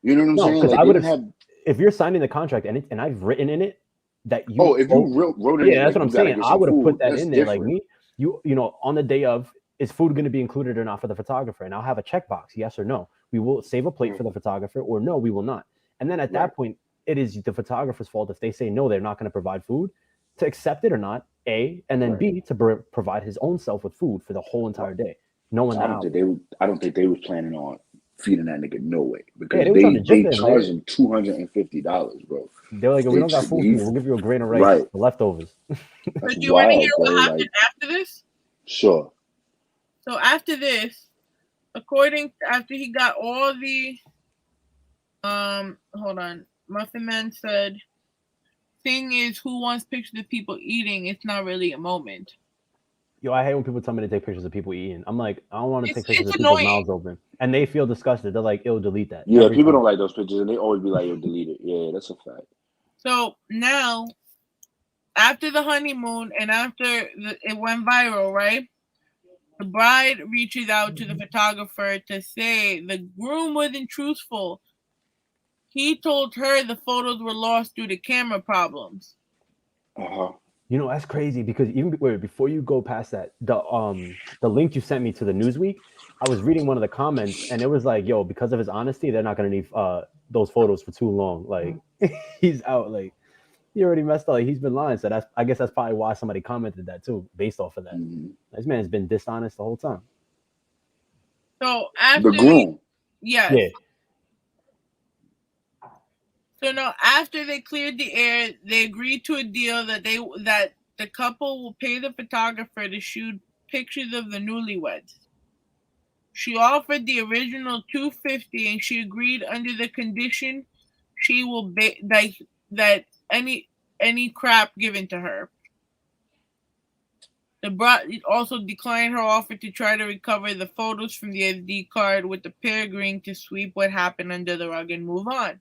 You know what I'm No, saying? because Like, I they would didn't have. If you're signing the contract and I've written in it that you. Oh, if you wrote it, yeah, that's what I'm saying. I would have put that that's in there. different. Like me, you know, on the day of, is food going to be included or not for the photographer? And I'll have a checkbox, yes or no. We will save a plate for the photographer, or no, we will not. And then at that point, it is the photographer's fault if they say no, they're not going to provide food, to accept it or not. A, and then B, to provide his own self with food for the whole entire day. No one. I don't think they was planning on feeding that nigga no way because Yeah, they were trying to they jip him. charged him $250, bro. They're like, we don't got food for you. We'll give you a grain of rice, Right. the leftovers. That's But do you want to wild, hear bro. what happened Like, after this? sure. So after this, after he got all the hold on. Muffin Man said, thing is, who wants pictures of people eating? It's not really a moment. Yo, I hate when people tell me to take pictures of people eating. I'm like, I don't want to take pictures it's of people's annoying. mouths open. And they feel disgusted. They're like, delete that. Yeah, Every people time. don't like those pictures, and they always be like, "Yo, delete it." Yeah, that's a fact. So now, after the honeymoon and after it went viral, right? The bride reaches out to the photographer to say the groom wasn't truthful. He told her the photos were lost due to camera problems. You know, that's crazy because even before you go past that, the link you sent me to the Newsweek, I was reading one of the comments and it was like, yo, because of his honesty, they're not gonna need those photos for too long. Like he's out, like he already messed up. Like, he's been lying. So I guess that's probably why somebody commented that too, based off of that. This man's been dishonest the whole time. So after the groom, yes. Yeah. So now, after they cleared the air, they agreed to a deal that the couple will pay the photographer to shoot pictures of the newlyweds. She offered the original $250, and she agreed under the condition she will that any crap given to her. The bride also declined her offer to try to recover the photos from the SD card, with the pair agreeing to sweep what happened under the rug and move on.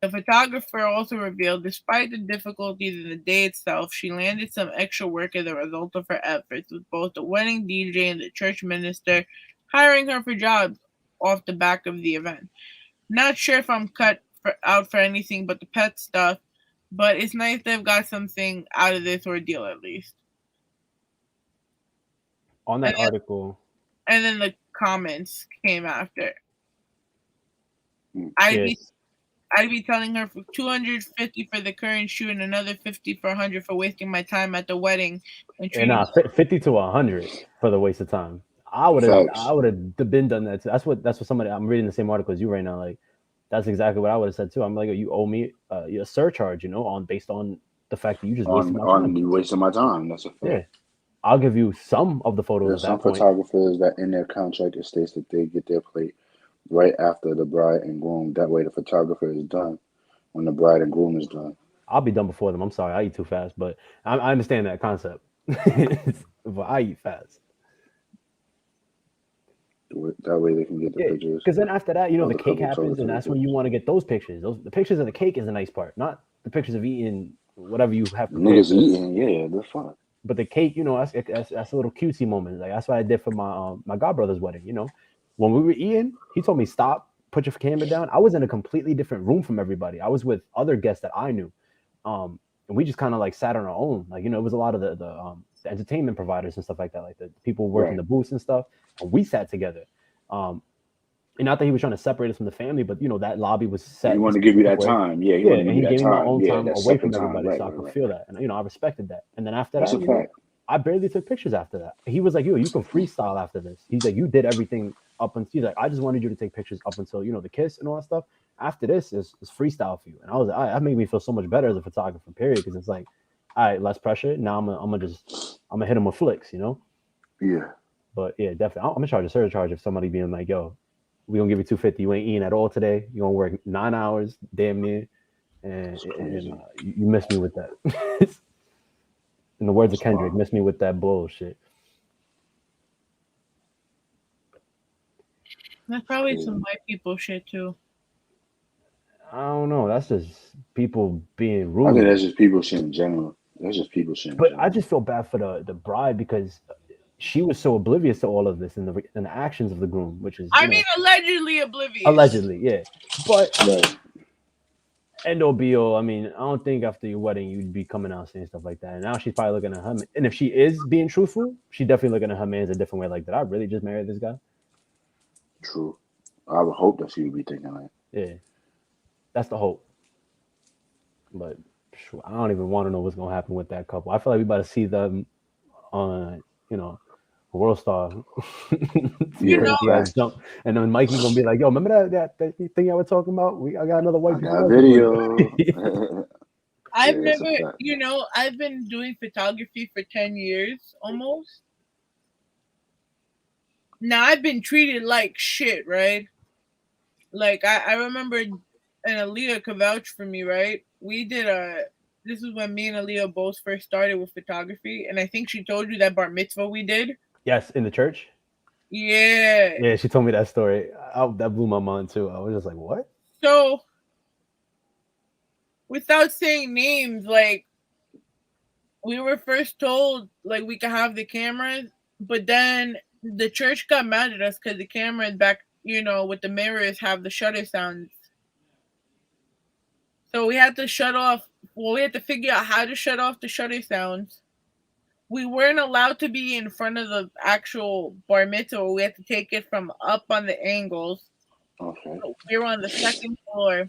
The photographer also revealed, despite the difficulties in the day itself, she landed some extra work as a result of her efforts, with both the wedding DJ and the church minister hiring her for jobs off the back of the event. Not sure if I'm cut out for anything but the pet stuff, but it's nice they've got something out of this ordeal at least. On that article. And then the comments came after. I'd be telling her for $250 for the current shoot and another $50 for $100 for wasting my time at the wedding. And 50 to 100 for the waste of time. I would have been done that too. That's what somebody. I'm reading the same article as you right now. Like, that's exactly what I would have said too. I'm like, you owe me a surcharge, based on the fact that you just wasted my time. You wasted my time. That's a fact. Yeah, I'll give you some of the photos. There's at some that point. photographers that in their contract it states that they get their plate right after the bride and groom. That way the photographer is done when the bride and groom is done. I'll be done before them. I'm sorry, I eat too fast, but I understand that concept. But I eat fast. That way they can get the pictures. Because then after that, the cake happens, and that's when you want to get those pictures. The pictures of the cake is the nice part, not the pictures of eating whatever you have prepared. Niggas eating, yeah, the fuck. But the cake, that's a little cutesy moment. Like that's what I did for my godbrother's wedding. When we were eating, he told me stop, put your camera down. I was in a completely different room from everybody. I was with other guests that I knew, and we just kind of like sat on our own. Like it was a lot of the entertainment providers and stuff like that, like the people working the booths and stuff. And we sat together. And not that he was trying to separate us from the family, but that lobby was set. He wanted to give you that time, yeah. And he gave me my own time away from everybody, so I could feel that, and I respected that. And then after that, I barely took pictures after that. He was like, "Yo, you can freestyle after this." He's like, "You did everything up until." He's like, "I just wanted you to take pictures up until the kiss and all that stuff. After this is freestyle for you." And I was like, "All right, that made me feel so much better as a photographer." Period, because it's like, all right, less pressure. Now I'm gonna hit him with flicks, Yeah. But yeah, definitely, I'm gonna charge a surcharge if somebody being like, "Yo, we gonna give you $250. You ain't eating at all today. You gonna work 9 hours, damn near, and you miss me with that." In the words of Kendrick, miss me with that bullshit. That's probably some white people shit too. I don't know. That's just people being rude. I think that's just people shit in general. But I just feel bad for the bride because she was so oblivious to all of this in the actions of the groom, which is allegedly oblivious. Allegedly, yeah. But end all be all. I mean, I don't think after your wedding you'd be coming out saying stuff like that. And now she's probably looking at her, and if she is being truthful, she definitely looking at her man's a different way. Like, did I really just marry this guy? True. I would hope that she would be thinking like. Yeah, that's the hope. But I don't even want to know what's gonna happen with that couple. I feel like we about to see them on, World Star. Jump. And then Mikey's gonna be like, "Yo, remember that thing I was talking about? I got another white people video." I've I've been doing photography for 10 years almost. Now I've been treated like shit, right? Like I remember, and Aaliyah could vouch for me, right? We did this is when me and Aaliyah both first started with photography, and I think she told you that bar mitzvah we did. Yes, in the church. Yeah. Yeah, she told me that story. That blew my mind too. I was just like, "What?" So, without saying names, like we were first told like we could have the cameras, but then the church got mad at us because the cameras back, with the mirrors have the shutter sounds. So we had to shut off. Well, we had to figure out how to shut off the shutter sounds. We weren't allowed to be in front of the actual bar mitzvah. We had to take it from up on the angles. Okay. So we were on the second floor.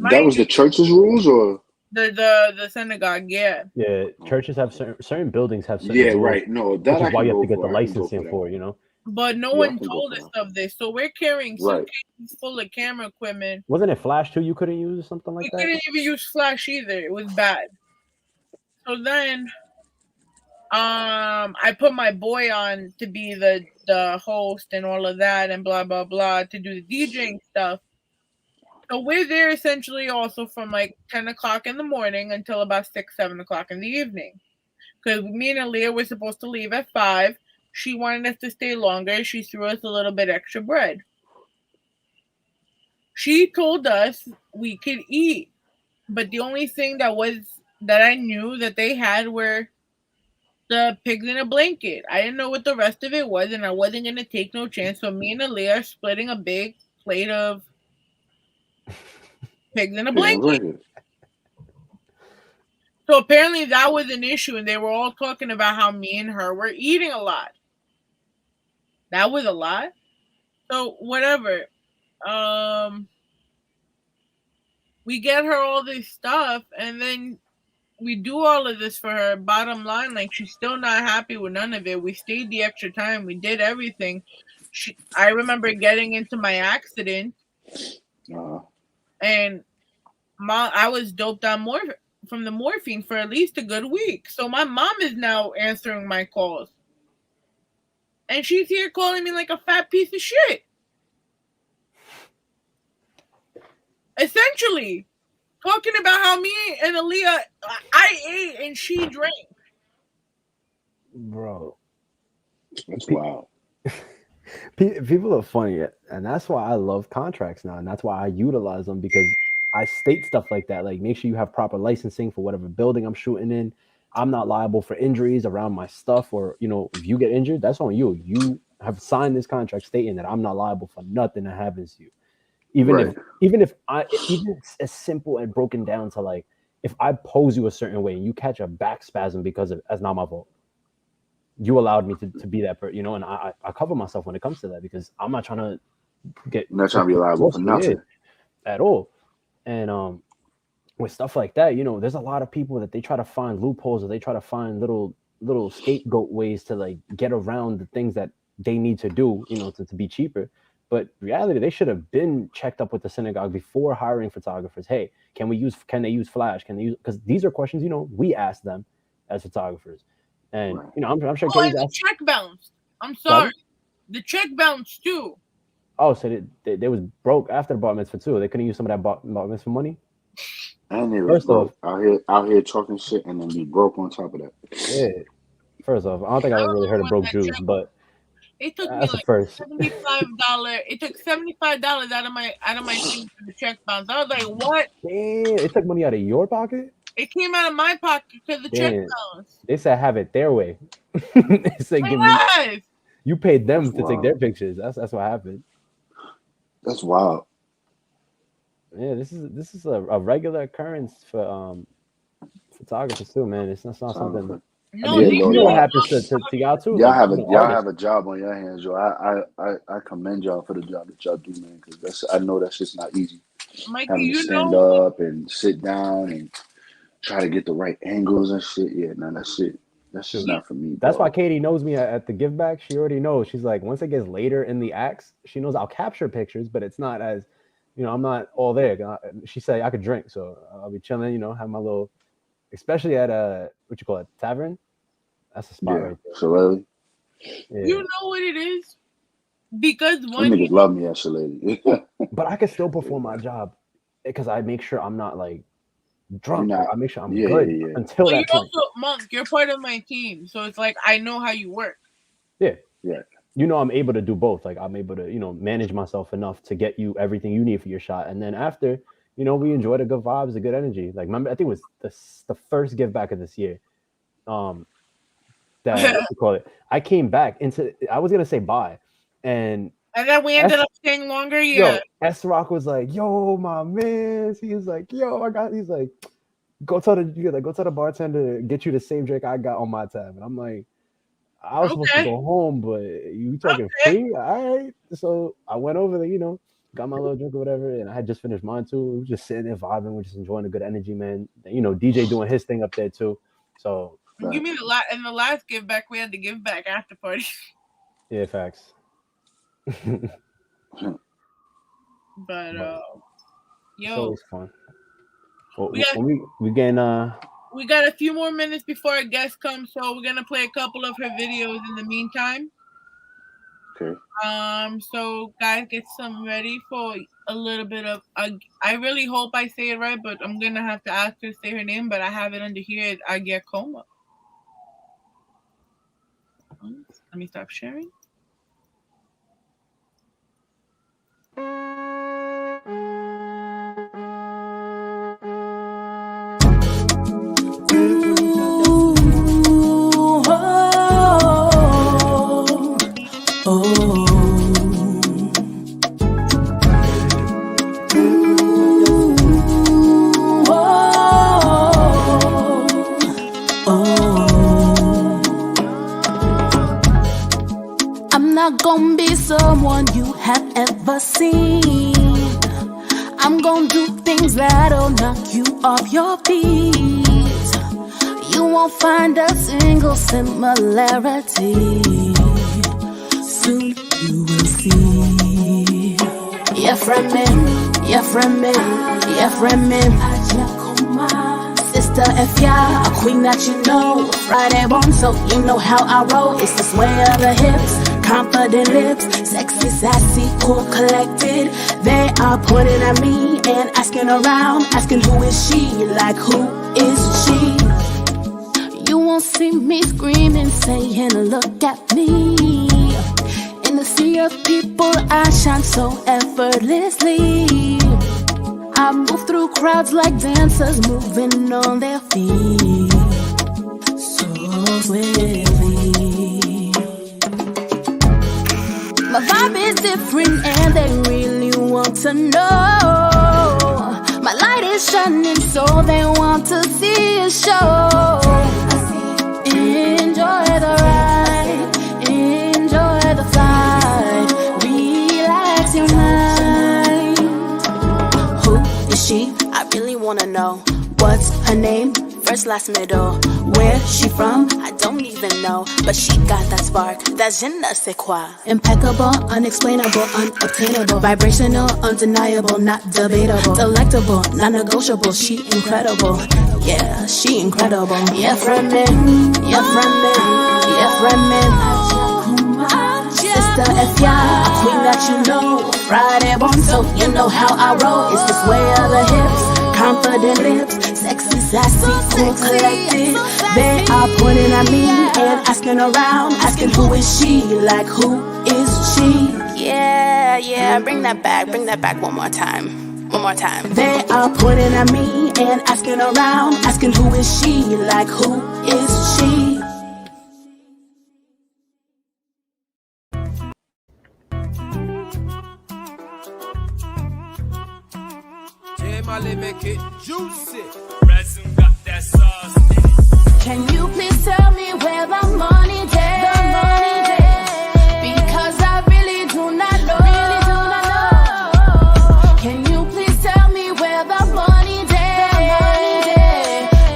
That was the church's rules, or the synagogue? Yeah. Yeah, churches have certain buildings have certain rules, right. No, that which is why you have to get the for. licensing for. But no one told us of this, so we're carrying suitcases full of camera equipment. Wasn't it flash too? You couldn't use or something like that. We couldn't even use flash either. It was bad. So then, I put my boy on to be the host and all of that and blah blah blah to do the DJing stuff. So we're there essentially also from like 10 o'clock in the morning until about 6-7 o'clock in the evening. Because me and Aaliyah were supposed to leave at 5. She wanted us to stay longer. She threw us a little bit extra bread. She told us we could eat, but the only thing that I knew that they had were the pigs in a blanket. I didn't know what the rest of it was, and I wasn't gonna take no chance. So me and Aaliyah are splitting a big plate of pigs in a blanket. So apparently that was an issue, and they were all talking about how me and her were eating a lot. That was a lot. So whatever. We get her all this stuff, and then we do all of this for her. Bottom line, like, she's still not happy with none of it. We stayed the extra time. We did everything. I remember getting into my accident, and I was doped on from the morphine for at least a good week. So my mom is now answering my calls. And she's here calling me like a fat piece of shit. Essentially, talking about how me and Aaliyah, I ate and she drank. Bro. That's wild. People are funny, and that's why I love contracts now, and that's why I utilize them, because I state stuff like that. Like, make sure you have proper licensing for whatever building I'm shooting in. I'm not liable for injuries around my stuff, or, you know, if you get injured, that's on you. You have signed this contract stating that I'm not liable for nothing that happens to you. Even if as simple and broken down to, like, if I pose you a certain way and you catch a back spasm because of, that's not my fault. You allowed me to be that person, you know, and I cover myself when it comes to that, because I'm not trying to be liable for nothing at all. And with stuff like that, you know, there's a lot of people that they try to find loopholes, or they try to find little scapegoat ways to, like, get around the things that they need to do, you know, to be cheaper. But reality, they should have been checked up with the synagogue before hiring photographers. Hey, can they use flash? Because these are questions, you know, we ask them as photographers. And, you know, I'm sure Katie's the check bounced. I'm sorry. The check bounced too. Oh, so they was broke after the bar mitzvah too. They couldn't use some of that bar mitzvah money? And they was broke. Out here talking shit and then be broke on top of that. Yeah. First off, I don't think I ever really heard of broke Jews, but it took me that's like first. $75. It took $75 out of my thing for the check bounce. I was like, what? Damn, it took money out of your pocket? It came out of my pocket because the check bounce. They said have it their way. They said you paid them to take their pictures. That's what happened. That's wild. Yeah, this is a regular occurrence for photographers too, man. It's not something. No, you know what happens to y'all too. Y'all have a job on your hands, yo. I commend y'all for the job that y'all do, man. Because I know that's just not easy. Mikey, having to stand up and sit down and try to get the right angles and shit. Yeah, no, that's shit. That's just not for me. That's why Katie knows me at the give back. She already knows. She's like, once it gets later in the acts, she knows I'll capture pictures, but it's not as, you know, I'm not all there. She said I could drink, so I'll be chilling, you know, have my little, especially at what you call it, tavern. That's a spot right there. Shillelagh. Yeah. You know what it is? Because one niggas love me at Shillelagh. But I can still perform my job because I make sure I'm not like drunk. I make sure I'm good until that point. Also, Monk, you're part of my team, so it's like I know how you work. Yeah. You know, I'm able to do both. Like, I'm able to, you know, manage myself enough to get you everything you need for your shot, and then after, you know, we enjoy the good vibes, the good energy. Like, remember, I think it was the first give back of this year. That what you call it. I came back I was gonna say bye, and then we ended up staying longer. Yeah. Yo, S-Rock was like, "Yo, my man." He was like, "Yo, He's like, go tell the bartender to get you the same drink I got on my tab." And I'm like, I was supposed to go home, but you talking free? All right. So I went over there, you know, got my little drink or whatever, and I had just finished mine too. We were just sitting there vibing, we're just enjoying the good energy, man. You know, DJ doing his thing up there too. So give me the last give back, we had the give back after party. Yeah, facts. But it's always fun. Well, we got a few more minutes before our guest comes, so we're gonna play a couple of her videos in the meantime. Okay. So guys, get some ready for a little bit of. I really hope I say it right, but I'm gonna have to ask her to say her name. But I have it under here. It's Agyakomah. Let me stop sharing. I'm not gonna be someone you have ever seen. I'm gonna do things that'll knock you off your feet. You won't find a single similarity. Soon you will see. Agyakomah. Sister Efya, a queen that you know. Friday born, so you know how I roll. It's the sway of the hips. Confident lips, sexy, sassy, cool, collected. They are pointing at me and asking around, asking who is she? Like, who is she? You won't see me screaming, saying, look at me. In the sea of people, I shine so effortlessly. I move through crowds like dancers moving on their feet, so swiftly. My vibe is different and they really want to know. My light is shining so they want to see a show. Enjoy the ride, enjoy the flight, relax your mind. Who is she? I really wanna know. What's her name? First, last, middle. Where she from? I don't even know. But she got that spark, that je ne sais quoi. Impeccable, unexplainable, unobtainable. Vibrational, undeniable, not debatable. Delectable, non-negotiable, she incredible. Yeah, she incredible. Yeah, friend, yeah, friend, yeah, friend. Sister F.Y., a queen that you know. Friday born, so you know how I roll. It's this way of the hips, confident lips, sexy, sassy, cool, collected. They are pointing at me and asking around, asking who is she, like who is she? Yeah, bring that back one more time. One more time. They are pointing at me and asking around, asking who is she, like who is she? Make it juicy. Rawrrzone got that sauce. Can you please tell me where the money is? Because I really do not know. Can you please tell me where the money is?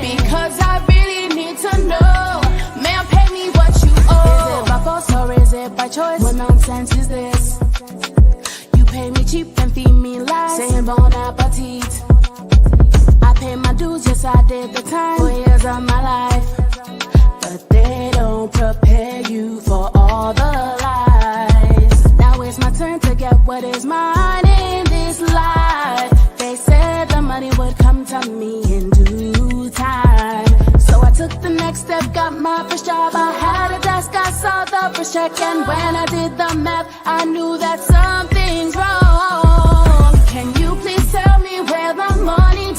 Because I really need to know. Man, pay me what you owe. Is it by force or is it by choice? What nonsense is this? You pay me cheap and feed me lies, saying bon appetit. Pay my dues, yes I did the time. 4 years of my life, but they don't prepare you for all the lies. Now it's my turn to get what is mine in this life. They said the money would come to me in due time, so I took the next step, got my first job. I had a desk, I saw the first check, and when I did the math, I knew that something's wrong. Can you please tell me where the money is?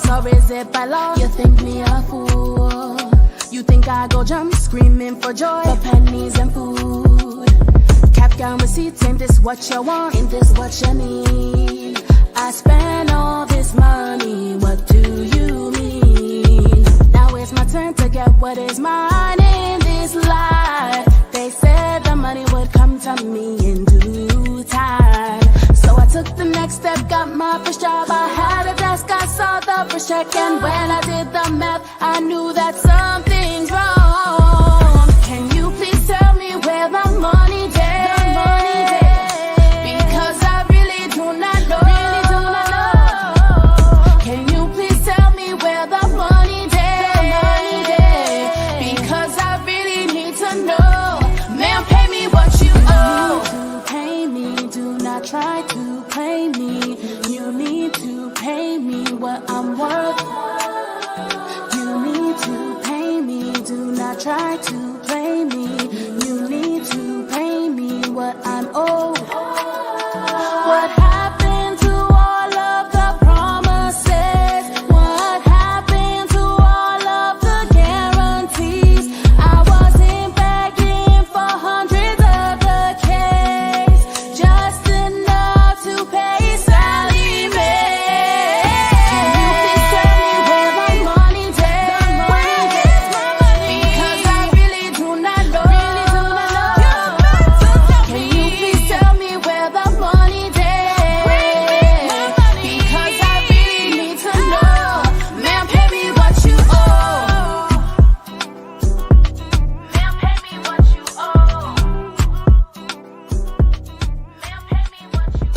Or is it by law? You think me a fool? You think I go jump screaming for joy for pennies and food? Cap gown receipts, ain't this what you want? Ain't this what you need? I spend all this money, what do you mean? Now it's my turn to get what is mine in this life. They said the money would come to me in due time, so I took the next step, got my first job. I had a desk, I saw the first check, and when I did the math, I knew that something's wrong. Can you please tell me where the money is? Because I really do not know. Can you please tell me where the money is? Because I really need to know. Man, pay me what you owe. Pay me, do not try to play me. You need to pay me what I'm worth. You need to pay me, do not try to play me. You need to pay me what I'm owed. What happened to all of the promises? What happened to all of the guarantees? I wasn't begging for hundreds of the K's, just enough to pay Sally Mae. Can you please tell me where the money's at? Because I really do not know. Can you please tell me where the money's at? Because I really need to know. Man, pay me what you owe. Man, pay me what you owe. Man, pay me what you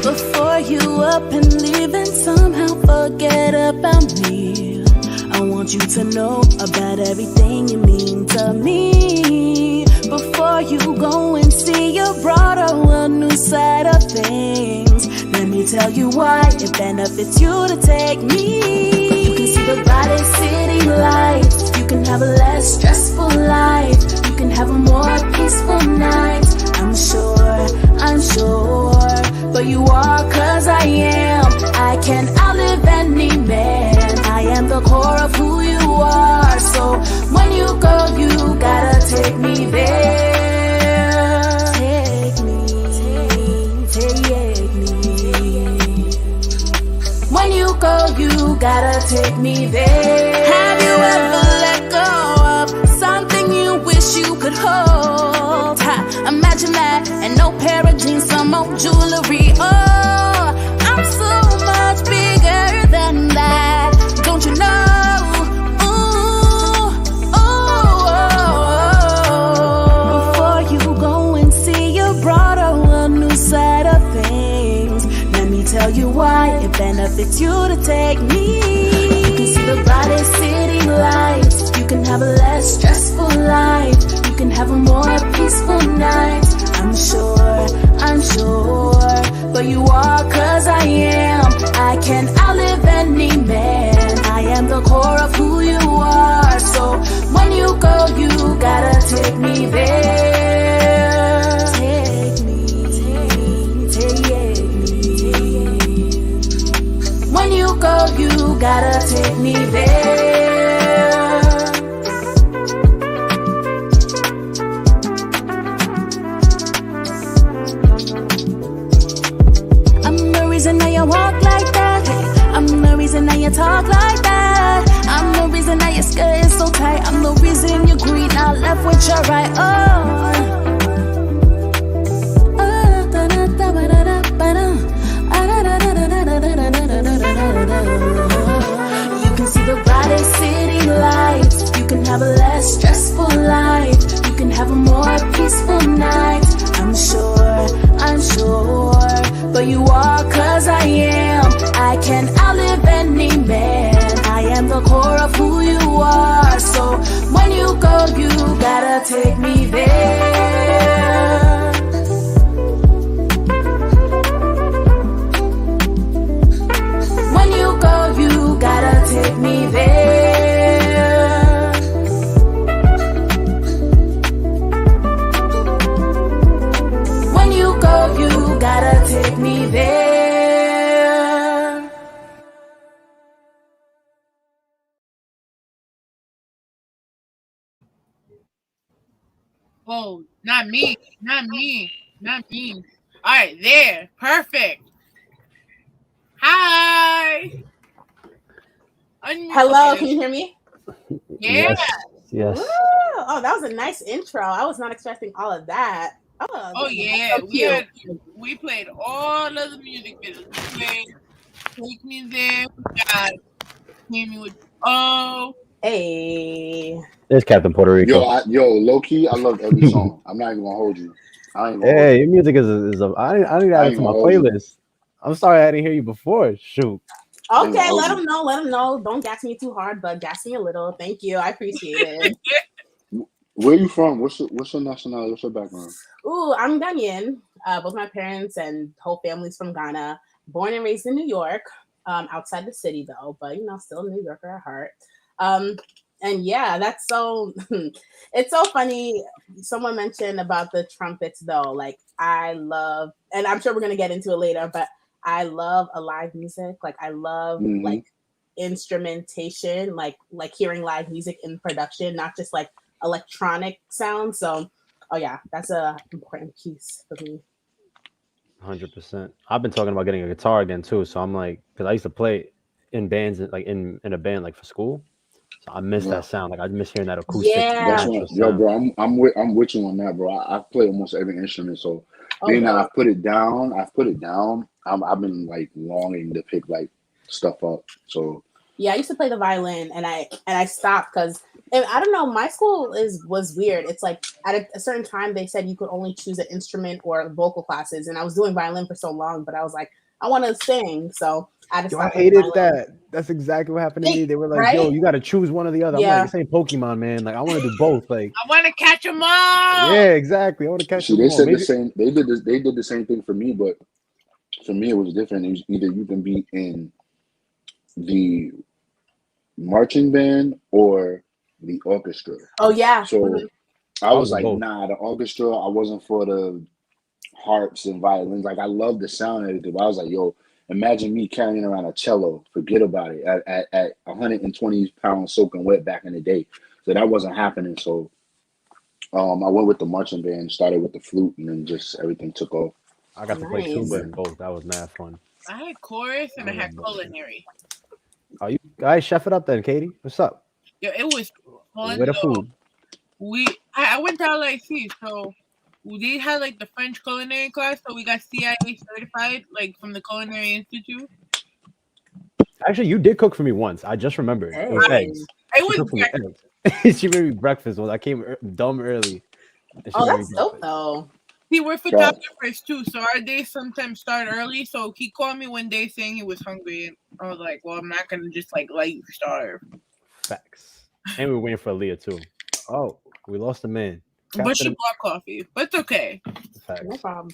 Before you up and leaving, somehow forget about me. I want you to know about everything you mean to me. Before you go and see your broader a new side of things, let me tell you why it benefits you to take me. You can see the brightest city lights. You can have a less stressful life. You can have a more peaceful night. I'm sure, but you are, 'cause I am. I can outlive any man. I am the core of who you are. So when you go, you gotta take me there. Take me. When you go, you gotta take me there. Have you ever let go of something you wish you could hold? Imagine that, and no pair of jeans, some old jewelry. Oh, I'm so much bigger than that. Don't you know? Ooh, before you go and see your broader a new side of things, let me tell you why it benefits you to take me. You can see the brightest city lights. You can have a less stressful life. You can have a more peaceful night. I'm sure, but you are, 'cause I am. I can outlive any man. I am the core of who you are. So when you go, you gotta take me there. Take me. When you go, you gotta take me there. Now you walk like that. I'm the reason that you talk like that. I'm the reason that your skirt is so tight. I'm the reason you're green, not left with your right. You can see the brightest city lights. You can have a less stressful life. You can have a more peaceful night. I'm sure, but you are, 'cause I am. I can outlive any man. I am the core of who you are. So when you go, you gotta take me there. When you go, you gotta take me there. You gotta take me there. Oh, not me. All right, there. Perfect. Hi. Hello, can you hear me? Yeah. Yes. Oh, that was a nice intro. I was not expecting all of that. Oh yeah, so we played all of the music videos. We played Take Me There. We got Tammy with Hey. There's Captain Puerto Rico. Yo, low key, I loved every song. I'm not even gonna hold you. Hey, your music is a I didn't add it to my playlist. I'm sorry I didn't hear you before. Shoot. Okay, let them know. Don't gas me too hard, but gas me a little. Thank you. I appreciate it. Where you from? What's your nationality? What's your background? Ooh, I'm Ghanaian. Both my parents and whole family's from Ghana. Born and raised in New York, outside the city though, but still a New Yorker at heart. And yeah, that's so it's so funny. Someone mentioned about the trumpets though. Like I love, and I'm sure we're gonna get into it later, but I love a live music. Like I love like instrumentation, like hearing live music in production, not just like electronic sound. So oh yeah, that's a important piece for me. 100%. I've been talking about getting a guitar again too. So I'm like, because I used to play in bands, like in a band, like for school. So I miss that sound. Like I miss hearing that acoustic. Yeah. Yo, bro, I'm with you on that, bro. I play almost every instrument. So being that I've put it down. I've been like longing to pick like stuff up. So yeah, I used to play the violin, and I stopped because I don't know. My school was weird. It's like at a certain time they said you could only choose an instrument or vocal classes, and I was doing violin for so long, but I was like, I want to sing, so I just. I hated that. That's exactly what happened to me. They were like, Right? "Yo, you got to choose one or the other." I'm Yeah. like, "This ain't Pokemon, man. Like, I want to do both." Like, I want to catch them all. yeah, exactly. I want to catch See, them they all. said Maybe the same. They did this. They did the same thing for me, but for me it was different. It was either you can be in the marching band or the orchestra. Oh yeah. So I I was was in like, both. nah, the orchestra. I wasn't for the harps and violins. Like I love the sound and everything, but I was like, yo, imagine me carrying around a cello. Forget about it. At 120 pounds soaking wet back in the day. So that wasn't happening. So I went with the marching band, started with the flute, and then just everything took off. I got to play Nice. tuba in both. That was mad fun. I had chorus and I had both. culinary. Oh, you guys, chef it up then, Katie. What's up? Yo, it was fun. Where the though. food? I went to LIC, so they had like the French culinary class, so we got CIA certified, like from the Culinary Institute. Actually, you did cook for me once. I just remembered. It was Hey. eggs. It She was cooked for me breakfast. eggs. She made me breakfast when I came dumb early. And she Oh, made me that's dope breakfast. though. See, we're God. photographers too, so our days sometimes start early. So he called me one day saying he was hungry, and I was like, "Well, I'm not gonna just like let you starve." Facts. And we were waiting for Aaliyah too. Oh, we lost a man. But she Captain bought coffee, but it's okay. Facts. No problem.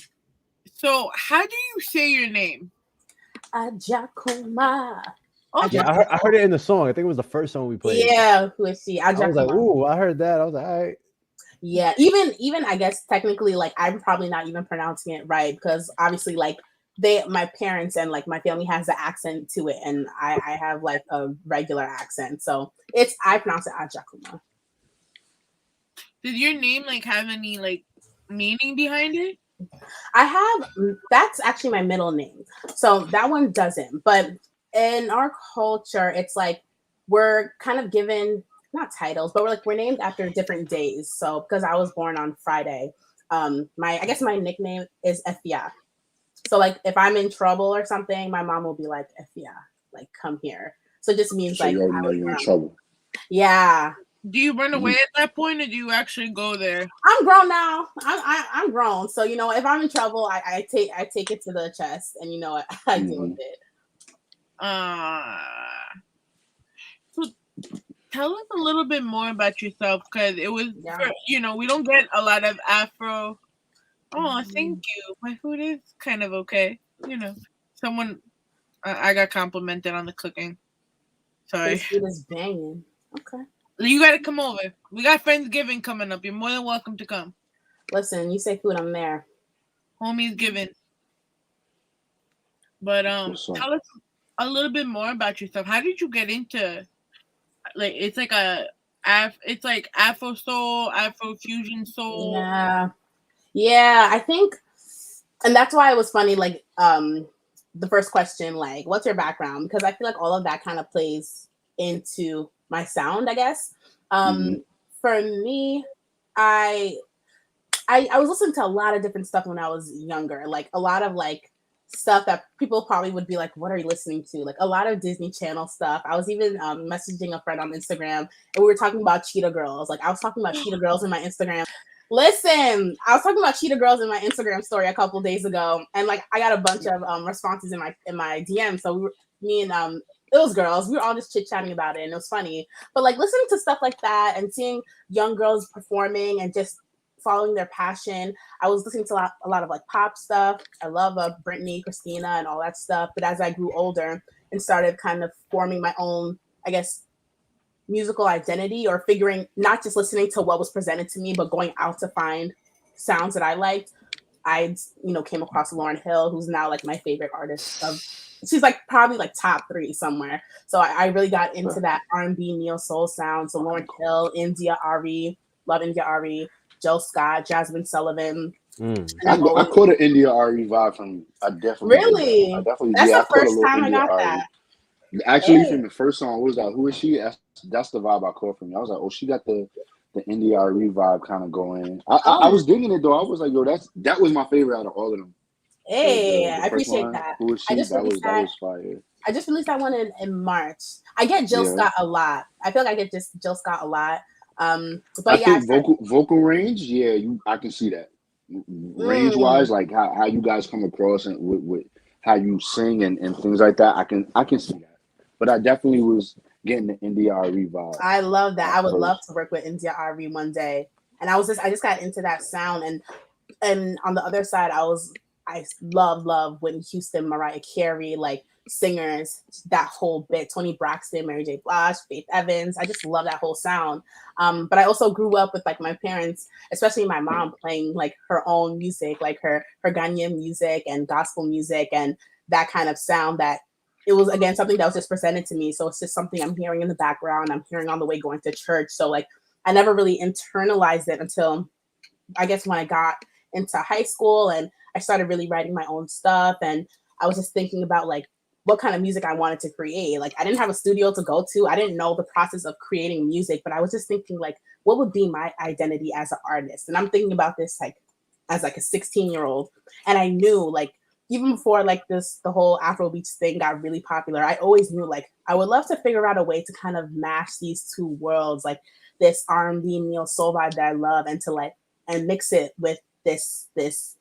So, how do you say your name? Agyakomah. Oh, Yeah, I heard it in the song. I think it was the first song we played. Yeah, who is she? I was like, Agyakomah. ooh, I heard that. I was like, all right. Yeah, even I guess technically, like I'm probably not even pronouncing it right because obviously, like my parents and like my family has the accent to it, and I have like a regular accent, so I pronounce it Agyakomah. Did your name like have any like meaning behind it? I have that's actually my middle name, so that one doesn't. But in our culture, it's like we're kind of given not titles, but we're named after different days. So because I was born on Friday, I guess my nickname is Efia. So like if I'm in trouble or something, my mom will be like, Efia, like come here. So it just means So like you already know you're in trouble. Yeah. Do you run away at that point, or do you actually go there? I'm grown now. I'm grown. So you know, if I'm in trouble, I take it to the chest, and you know what I deal with it. So tell us a little bit more about yourself, because it was, we don't get a lot of Afro. Oh, thank you. My food is kind of okay. Someone, I got complimented on the cooking. Sorry. This food is banging. Okay. You got to come over. We got Friendsgiving coming up. You're more than welcome to come. Listen, you say food, I'm there. Homie's giving. But tell us a little bit more about yourself. How did you get into it's like Afro soul, Afrofusion soul? Yeah, I think, and that's why it was funny. Like the first question, like, what's your background? Because I feel like all of that kind of plays into my sound, I guess. For me, I was listening to a lot of different stuff when I was younger, like a lot of like stuff that people probably would be like, what are you listening to? Like a lot of Disney Channel stuff. I was even messaging a friend on Instagram, and we were talking about Cheetah Girls. Like I was talking about Cheetah Girls in my Instagram. Listen, I was talking about Cheetah Girls in my Instagram story a couple days ago, and like I got a bunch of responses in my DM. So me and those girls, we were all just chit-chatting about it, and it was funny. But like listening to stuff like that and seeing young girls performing and just following their passion, I was listening to a lot of like pop stuff. I love Britney, Christina, and all that stuff. But as I grew older and started kind of forming my own, I guess, musical identity, or figuring, not just listening to what was presented to me, but going out to find sounds that I liked, I came across Lauryn Hill, who's now like my favorite artist she's like probably like top 3 somewhere. So I really got into that R&B neo soul sound. So Lauryn Hill, India Ari, love India Ari, Jill Scott, Jasmine Sullivan. I caught an India Ari vibe from. I definitely really. I definitely That's I the first time India I got Ari. that. Actually, from the first song, what was that? Who is she? That's the vibe I caught from you. I was like, oh, she got the India Ari vibe kind of going. I was digging it though. I was like, yo, that was my favorite out of all of them. Hey, the I appreciate one, that. Who is she? That was fire. I just released that one in March. I get Jill Scott a lot. I feel like I get just Jill Scott a lot. But I think vocal range, I can see that. Range wise, like how you guys come across and with how you sing and things like that, I can see that. but I definitely was getting the NDRE vibe. I love that. I would first. love to work with India Ari one day. And I just got into that sound, and on the other side, I love Whitney Houston, Mariah Carey, like singers, that whole bit, Toni Braxton, Mary J. Blige, Faith Evans. I just love that whole sound. But I also grew up with like my parents, especially my mom, playing like her own music, like her Ghanaian music and gospel music and that kind of sound that it was, again, something that was just presented to me. So it's just something I'm hearing in the background. I'm hearing on the way going to church. So like I never really internalized it until I guess when I got into high school and I started really writing my own stuff. And I was just thinking about like what kind of music I wanted to create. Like I didn't have a studio to go to. I didn't know the process of creating music, but I was just thinking like, what would be my identity as an artist? And I'm thinking about this like as like a 16-year-old. And I knew like, even before like the whole Afrobeats thing got really popular, I always knew like I would love to figure out a way to kind of mash these two worlds, like this R&B neo soul vibe that I love, and to like and mix it with this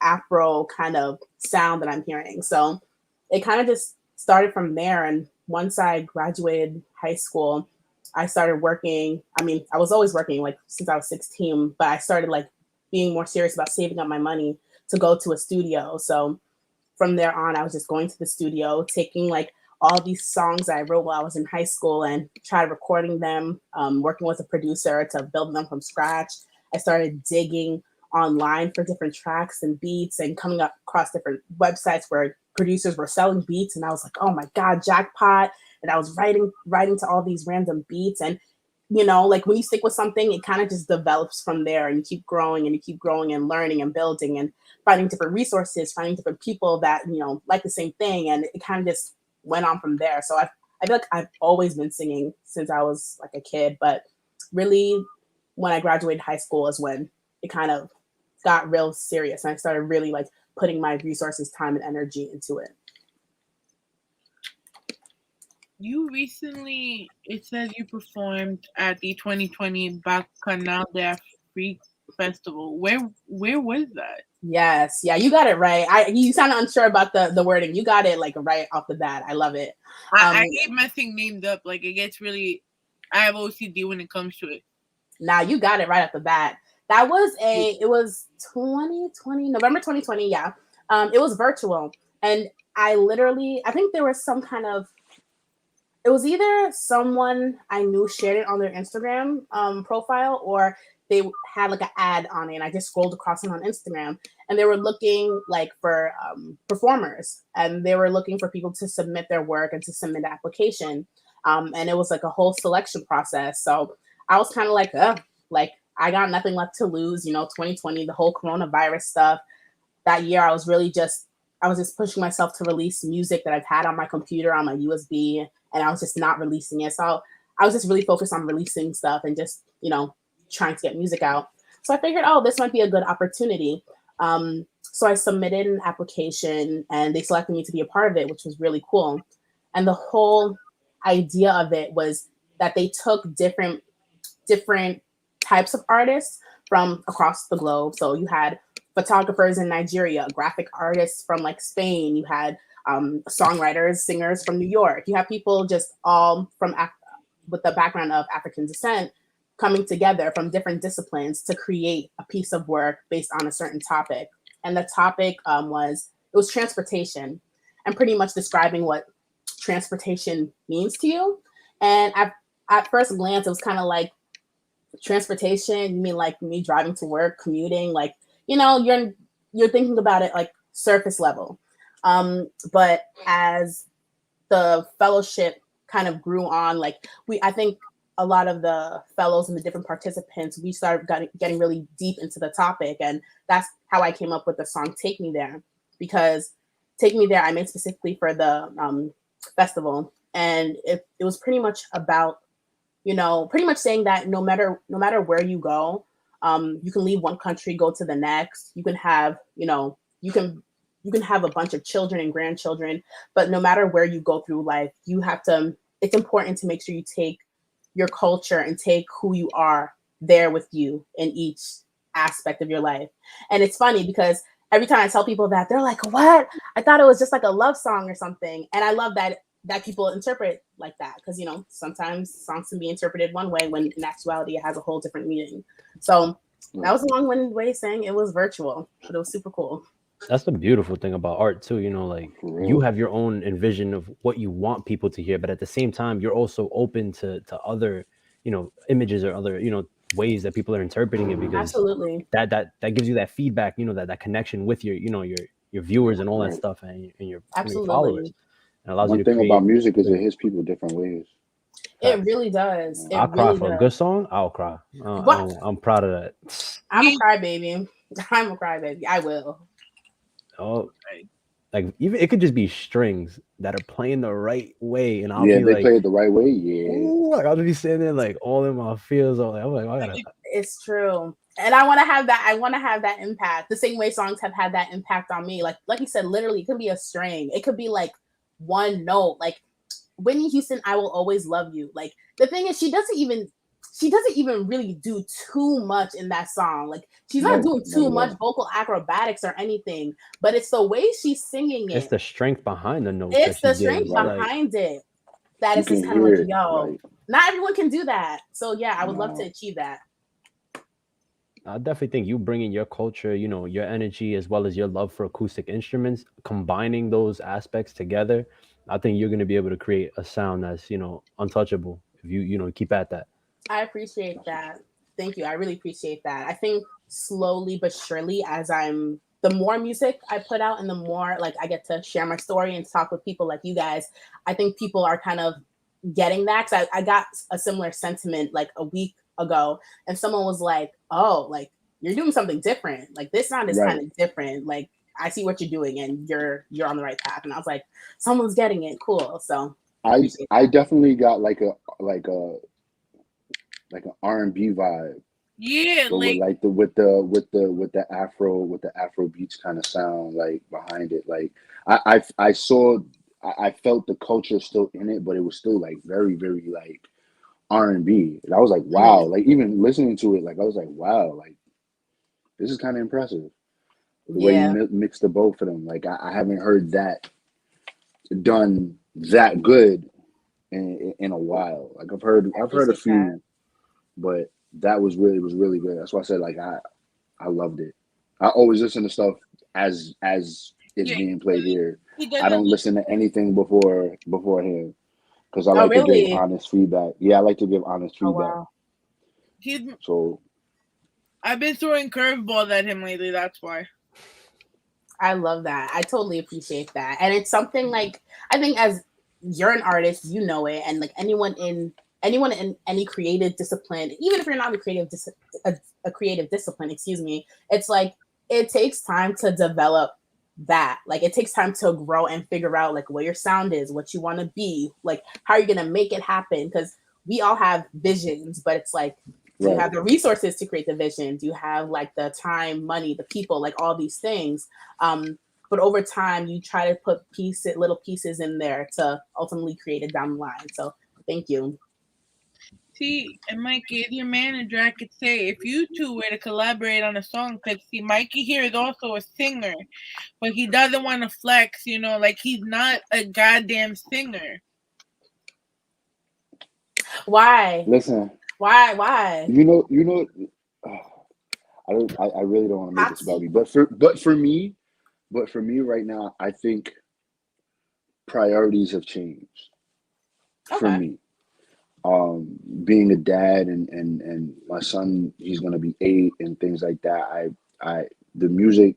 Afro kind of sound that I'm hearing. So it kind of just started from there. And once I graduated high school, I started working. I mean, I was always working like since I was 16, but I started like being more serious about saving up my money to go to a studio. So from there on, I was just going to the studio, taking like all these songs that I wrote while I was in high school and tried recording them, working with a producer to build them from scratch. I started digging online for different tracks and beats and coming up across different websites where producers were selling beats. And I was like, oh my God, jackpot. And I was writing to all these random beats. And, you know, like when you stick with something, it kind of just develops from there, and you keep growing and learning and building and finding different resources, finding different people that, you know, like the same thing. And it kind of just went on from there. So I feel like I've always been singing since I was like a kid, but really when I graduated high school is when it kind of got real serious. And I started really like putting my resources, time and energy into it. You recently, it says you performed at the 2020 Bacchanal de Afrique Festival. Where was that? Yes. Yeah, you got it right. You sound unsure about the wording. You got it like right off the bat. I love it. I hate messing names up. Like it gets really, I have OCD when it comes to it. Nah, you got it right off the bat. That was it was 2020, November 2020. Yeah. It was virtual. And I think there was some kind of, it was either someone I knew shared it on their Instagram profile, or they had like an ad on it, and I just scrolled across it on Instagram, and they were looking like for performers, and they were looking for people to submit their work and to submit an application. And it was like a whole selection process. So I was kind of like, I got nothing left to lose, you know, 2020, the whole coronavirus stuff. That year, I was just pushing myself to release music that I've had on my computer, on my USB, and I was just not releasing it. So I was just really focused on releasing stuff and just, you know, trying to get music out. So I figured, this might be a good opportunity. So I submitted an application and they selected me to be a part of it, which was really cool. And the whole idea of it was that they took different types of artists from across the globe. So you had photographers in Nigeria, graphic artists from like Spain. You had songwriters, singers from New York. You have people just all from with the background of African descent coming together from different disciplines to create a piece of work based on a certain topic. And the topic was transportation, and pretty much describing what transportation means to you. And at first glance, it was kind of like, transportation, you mean like me driving to work, commuting, like, you know, you're thinking about it like surface level. But as the fellowship kind of grew on, like I think a lot of the fellows and the different participants, we started getting really deep into the topic. And that's how I came up with the song Take Me There, because Take Me There I made specifically for the festival. And it was pretty much about, you know, pretty much saying that no matter where you go, you can leave one country, go to the next. You can have, you know, you can have a bunch of children and grandchildren, but no matter where you go through life, it's important to make sure you take your culture and take who you are there with you in each aspect of your life. And it's funny because every time I tell people that, they're like, what? I thought it was just like a love song or something. And I love that that people interpret like that, because you know sometimes songs can be interpreted one way when in actuality it has a whole different meaning. So that was a long-winded way of saying it was virtual, but it was super cool. That's the beautiful thing about art too, you know, like you have your own envision of what you want people to hear, but at the same time you're also open to other, you know, images or other, you know, ways that people are interpreting it, because Absolutely. that gives you that feedback, you know, that connection with your, you know, your viewers and all that stuff, and your followers, Absolutely. and allows you One to thing create. about music is it hits people different ways. It really does. It I'll cry really for a does. good song. I'll cry. What? I'm proud of that. I'm a crybaby. I'm a crybaby. I will. Oh, like even it could just be strings that are playing the right way, and I'll Yeah, be they like, play it the right way. Yeah, ooh, like I'll be sitting there like all in my feels. I'm like, I gotta. It's true. And I want to have that. I want to have that impact the same way songs have had that impact on me. Like you said, literally, it could be a string. It could be like one note. Like Whitney Houston, "I Will Always Love You." Like the thing is, she doesn't even really do too much in that song. Like she's not doing too much vocal acrobatics or anything, but it's the way she's singing it. It's the strength behind the notes. It's that the she's getting, strength like, behind it that You is just can kind of like, hear it, yo, like- not everyone can do that. So yeah, I would love to achieve that. I definitely think you bringing your culture, you know, your energy, as well as your love for acoustic instruments, combining those aspects together, I think you're going to be able to create a sound that's, you know, untouchable if you know, keep at that. I appreciate that. Thank you. I really appreciate that. I think slowly but surely, as the more music I put out and the more like I get to share my story and talk with people like you guys, I think people are kind of getting that. Cause I got a similar sentiment like a week ago, and someone was like, "Oh, like you're doing something different. Like this sound is kind of different. Like I see what you're doing, and you're on the right path." And I was like, "Someone's getting it. Cool." So I definitely got like an R&B vibe. Yeah, but like with the Afro beats kind of sound like behind it. Like I saw, I felt the culture still in it, but it was still like very, very like R&B. And I was like, wow. Like even listening to it, like I was like, wow, like this is kind of impressive. The way you mix the both of them. Like I haven't heard that done that good in a while. Like I've heard a few, but that was really good. That's why I said like I loved it. I always listen to stuff as it's being played here. I don't listen to anything beforehand because I like to give honest feedback. Yeah, I like to give honest feedback. Wow. So I've been throwing curveballs at him lately. That's why. I love that. I totally appreciate that. And it's something like I think as you're an artist, you know it, and like anyone in any creative discipline, even if you're not a creative discipline, excuse me, it's like it takes time to develop that. Like it takes time to grow and figure out like what your sound is, what you want to be, like how you're gonna make it happen. Because we all have visions, but it's like, do you have the resources to create the vision? Do you have like the time, money, the people, like all these things? But over time, you try to put little pieces in there to ultimately create it down the line. So thank you. See, and Mikey, as your manager, I could say if you two were to collaborate on a song, because see, Mikey here is also a singer, but he doesn't want to flex, you know, like he's not a goddamn singer. Why? Listen. Why? You know. I really don't want to make this about me, but for me right now, I think priorities have changed for me. Being a dad and my son, he's gonna be 8 and things like that. The music,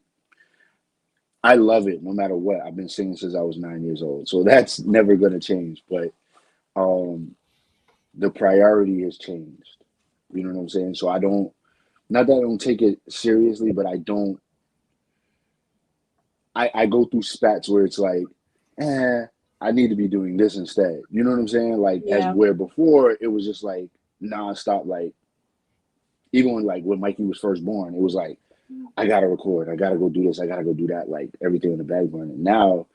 I love it no matter what. I've been singing since I was 9 years old, so that's never gonna change. But the priority has changed. You know what I'm saying? So not that I don't take it seriously, but I go through spats where it's like, I need to be doing this instead. You know what I'm saying? Like as where before it was just like nonstop. Like even when Mikey was first born, it was like, I gotta record, I gotta go do this, I gotta go do that, like everything in the back burner. Now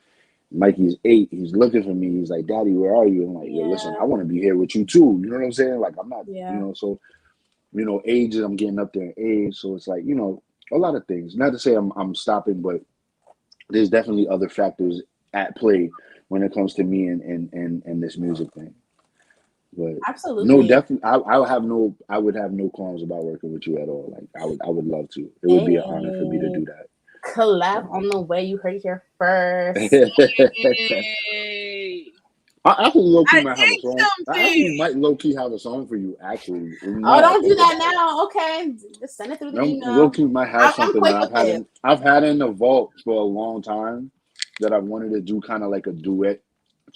Mikey's 8, he's looking for me. He's like, Daddy, where are you? I'm like, yo, listen, I want to be here with you too. You know what I'm saying? Like I'm not, so age, I'm getting up there in age. So it's like, a lot of things. Not to say I'm stopping, but there's definitely other factors at play when it comes to me and this music thing. But Absolutely. no, definitely, I would have no qualms about working with you at all. Like I would love to. It would be an honor for me to do that. Collab on the way. You heard it here first. Hey. I actually low key I might have a think song. I actually something. might low key have a song for you. Actually, Oh, don't do that now. Okay, just send it through the email. Low key might have I'm something quick that with it. I've had in the vault for a long time that I wanted to do kind of like a duet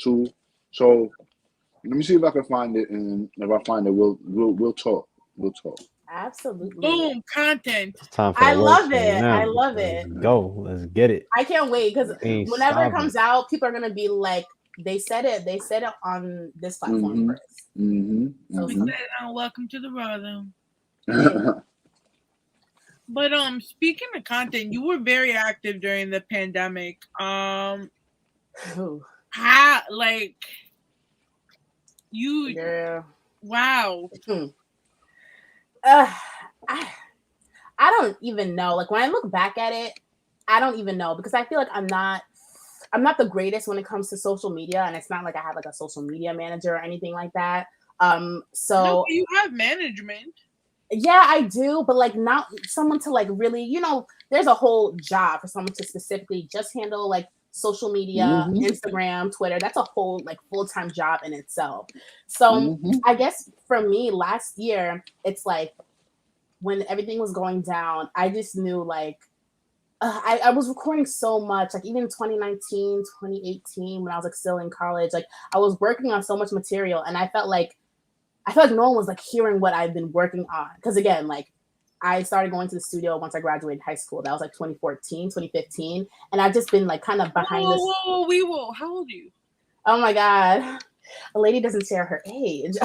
to. So let me see if I can find it, and if I find it, we'll talk. We'll talk. Absolutely. Boom, content. It's time for I the love work it. now. I love Let's it. go. Let's get it. I can't wait because Ain't whenever it stopping. comes out, people are gonna be like, they said it on this platform first. So We fuck said, welcome to the Rawrdzone. it. But speaking of content, you were very active during the pandemic. Ooh, How like you? yeah. Wow. I don't even know. Like when I look back at it, I don't even know because I feel like I'm not the greatest when it comes to social media, and it's not like I have like a social media manager or anything like that. So No, but you have management. yeah, I do, but like not someone to like really, there's a whole job for someone to specifically just handle like social media, Instagram, Twitter. That's a whole like full-time job in itself. So I guess for me last year, it's like when everything was going down, I just knew like I was recording so much, like even 2019, 2018, when I was like still in college, like I was working on so much material, and I felt like no one was like hearing what I've been working on. Because again, like I started going to the studio once I graduated high school. That was like 2014, 2015, and I've just been like kind of behind this. How old are you? Oh my god. A lady doesn't share her age.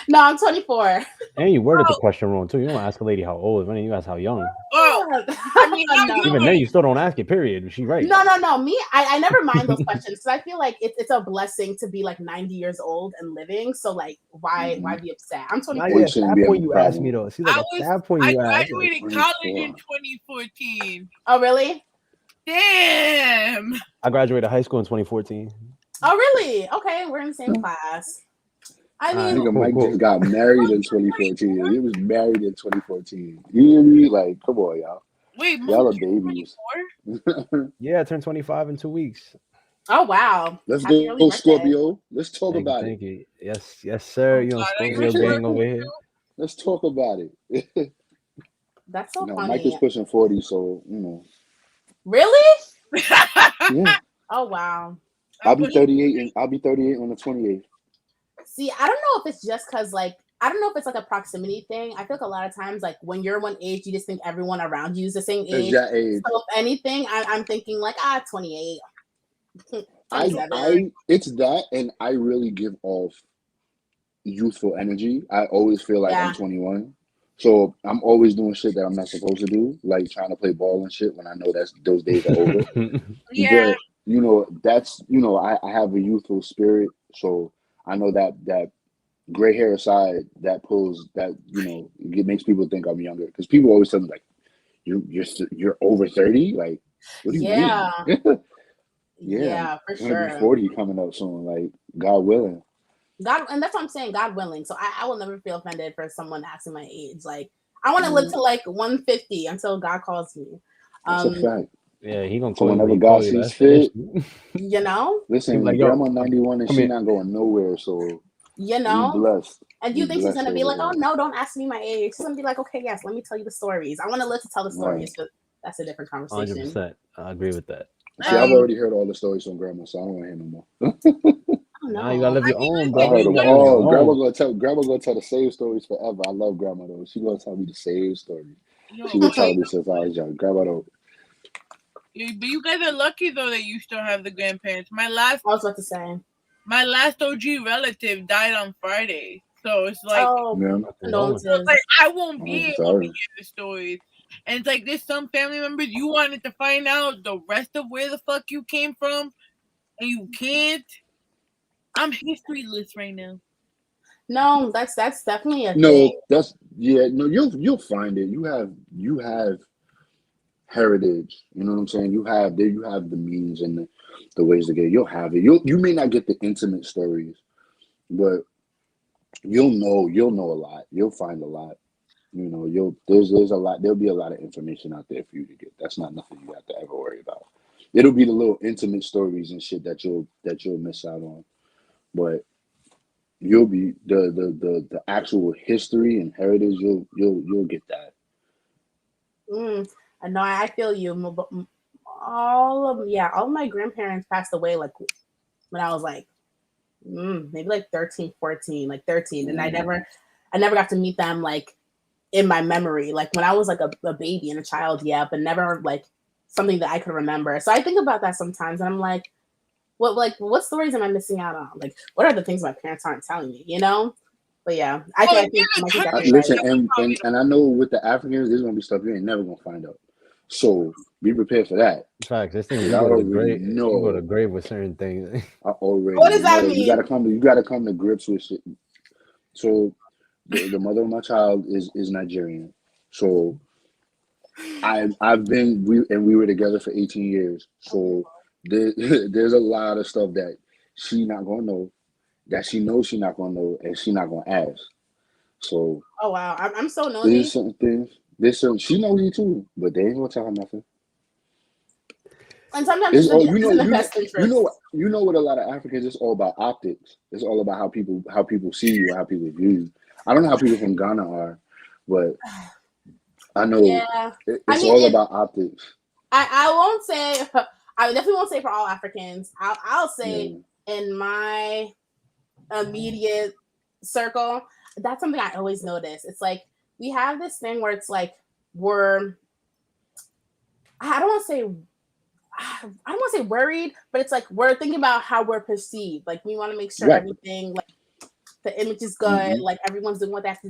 No, I'm 24. And you worded the question wrong too. You don't ask a lady how old, you ask how young. Oh, I mean, Even then, you still don't ask it. Period. She right. No. Me, I never mind those questions because I feel like it's a blessing to be like 90 years old and living. So like, why be upset? I'm 24. At that point, you asked me though. See, like at that point, you I asked. graduated college in 2014. Oh really? Damn. I graduated high school in 2014. Oh really? Okay, we're in the same class. I mean, nigga Mike just got married in 2014. He was married in 2014. You hear me? Like, come on, y'all. Wait, y'all are babies. Yeah, I turned 25 in 2 weeks. Oh wow. Let's go, Scorpio. Let's talk about it. Thank you. Yes, sir. You know, Scorpio gang over here. Let's talk about it. That's so funny. Mike is pushing 40, so Really? Yeah. Oh wow. I'll be 38 and I'll be 38 on the 28th. See, I don't know if it's just because like I don't know if it's like a proximity thing. I feel like a lot of times, like when you're one age, you just think everyone around you is the same age. That age. So if anything, I'm thinking like 28. It's that, and I really give off youthful energy. I always feel like I'm 21, so I'm always doing shit that I'm not supposed to do, like trying to play ball and shit when I know those days are over. Yeah, but, that's I have a youthful spirit, so I know that gray hair aside, that pulls that it makes people think I'm younger because people always tell me like you're over 30, like what do you mean? Yeah, for I'm gonna sure. be 40 coming up soon, like God willing. And that's what I'm saying, God willing. So I will never feel offended for someone asking my age. Like I want to live to like 150 until God calls me. That's a fact. Yeah, he gonna so call whenever you. God sees fit. Listen, like, Grandma 91 and she not going nowhere, so be blessed. And you think she's gonna be like, oh no, don't ask me my age. She's gonna be like, okay, yes, let me tell you the stories. I want to live to tell the stories, but that's a different conversation. 100%. I agree with that. See, I've already heard all the stories from Grandma, so I don't want to hear no more. Now you gotta live your own, bro. I heard them all. Grandma gonna tell the same stories forever. I love Grandma though. She gonna tell me the same story. She been telling me since I was young. Grandma though. But you guys are lucky though that you still have the grandparents. I was about to say. My last OG relative died on Friday, so it's like, like I won't be able to hear the stories. And it's like there's some family members you wanted to find out the rest of where the fuck you came from, and you can't. I'm historyless right now. No, that's definitely a thing. You'll find it. You have heritage. You know what I'm saying? You have the means and the ways to get it. You'll have it. You may not get the intimate stories, but you'll know a lot. You'll find a lot. You know, there's a lot. There'll be a lot of information out there for you to get. That's not nothing you have to ever worry about. It'll be the little intimate stories and shit that you'll miss out on, but you'll be the actual history and heritage. You'll get that. I know. I feel you. All of my grandparents passed away like when I was like maybe like 13, 14, like 13, and I never got to meet them like in my memory, like when I was like a baby and a child, but never like something that I could remember. So I think about that sometimes, and I'm like, what stories am I missing out on? Like, what are the things my parents aren't telling me? You know? But yeah, I think listen, and I know with the Africans, there's gonna be stuff you ain't never gonna find out. So be prepared for that. Facts. This thing, you go to the grave with certain things. I already. What does that mean? You gotta come to grips with shit. So the mother of my child is Nigerian. So we were together for 18 years. So there's a lot of stuff that she not gonna know, that she knows she not gonna know, and she not gonna ask. So oh wow, I'm so nosy. There's certain things. She knows you too, but they ain't gonna tell her nothing. And sometimes it's in the best interest. You know what a lot of Africans, it's all about optics. It's all about how people see you, how people view you. I don't know how people from Ghana are, but I know it's all about optics. I won't say. I definitely won't say for all Africans. I'll say in my immediate circle, that's something I always notice. It's like we have this thing where it's like I don't want to say worried, but it's like we're thinking about how we're perceived. Like we want to make sure everything, like the image is good, like everyone's doing what they have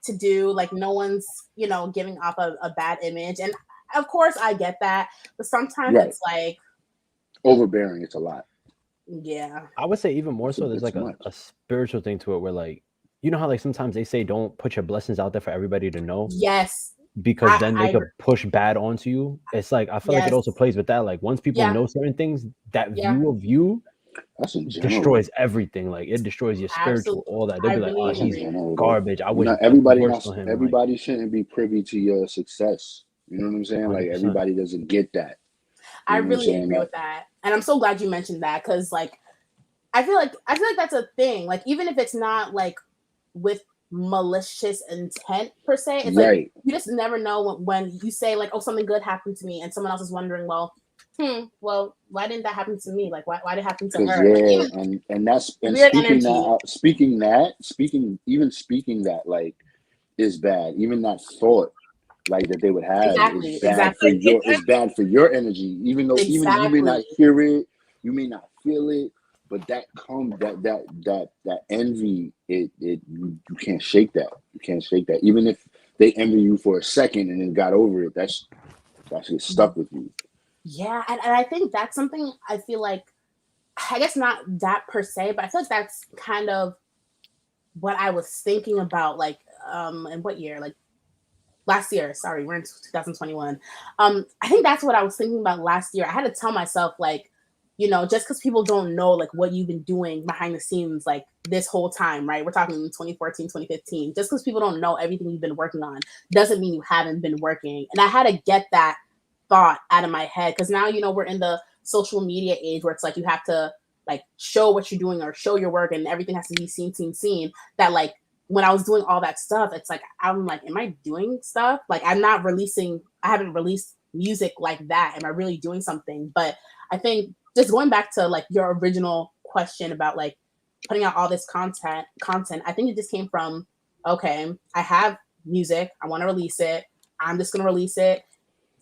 to do, like no one's, giving off a bad image. And of course I get that, but sometimes it's like overbearing. It's a lot. Yeah. I would say even more so there's like a spiritual thing to it where like, you know how like sometimes they say don't put your blessings out there for everybody to know? Yes. Because then they could push bad onto you. It's like I feel like it also plays with that. Like once people know certain things, that view of you destroys everything. Like it destroys your spiritual, all that. They'll be like, "Oh, he's garbage." I wish everybody shouldn't be privy to your success. You know what I'm saying? 100%. Like everybody doesn't get that. I really agree with that, and I'm so glad you mentioned that because, like, I feel like that's a thing. Like even if it's not like with malicious intent per se, it's like you just never know when you say like, oh, something good happened to me, and someone else is wondering, well, why didn't that happen to me? Like why did it happen to her? And that's speaking that like is bad. Even that thought like that they would have is bad for your energy. Even though even you may not hear it, you may not feel it, but that envy, you can't shake that. You can't shake that. Even if they envy you for a second and then got over it, that's stuck with you. Yeah, and I think that's something I feel like, I guess not that per se, but I feel like that's kind of what I was thinking about, like, in what year? Like last year. Sorry, we're in 2021. I think that's what I was thinking about last year. I had to tell myself, like, just because people don't know like what you've been doing behind the scenes like this whole time, right? We're talking 2014, 2015. Just because people don't know everything you've been working on doesn't mean you haven't been working. And I had to get that thought out of my head because now, we're in the social media age where it's like you have to like show what you're doing or show your work and everything has to be seen. That like when I was doing all that stuff, it's like, I'm like, am I doing stuff? Like I haven't released music like that. Am I really doing something? But I think just going back to like your original question about like putting out all this content, I think it just came from, okay, I have music. I want to release it. I'm just going to release it.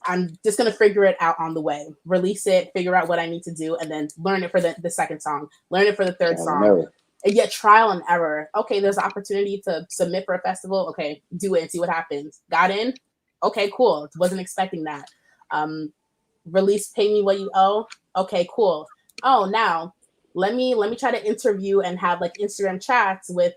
I'm just going to figure it out on the way, release it, figure out what I need to do, and then learn it for the second song, learn it for the third song. And yet trial and error. Okay, there's an opportunity to submit for a festival. Okay, do it and see what happens. Got in? Okay, cool. Wasn't expecting that. Release, pay me what you owe. Okay, cool. Oh, now let me try to interview and have like Instagram chats with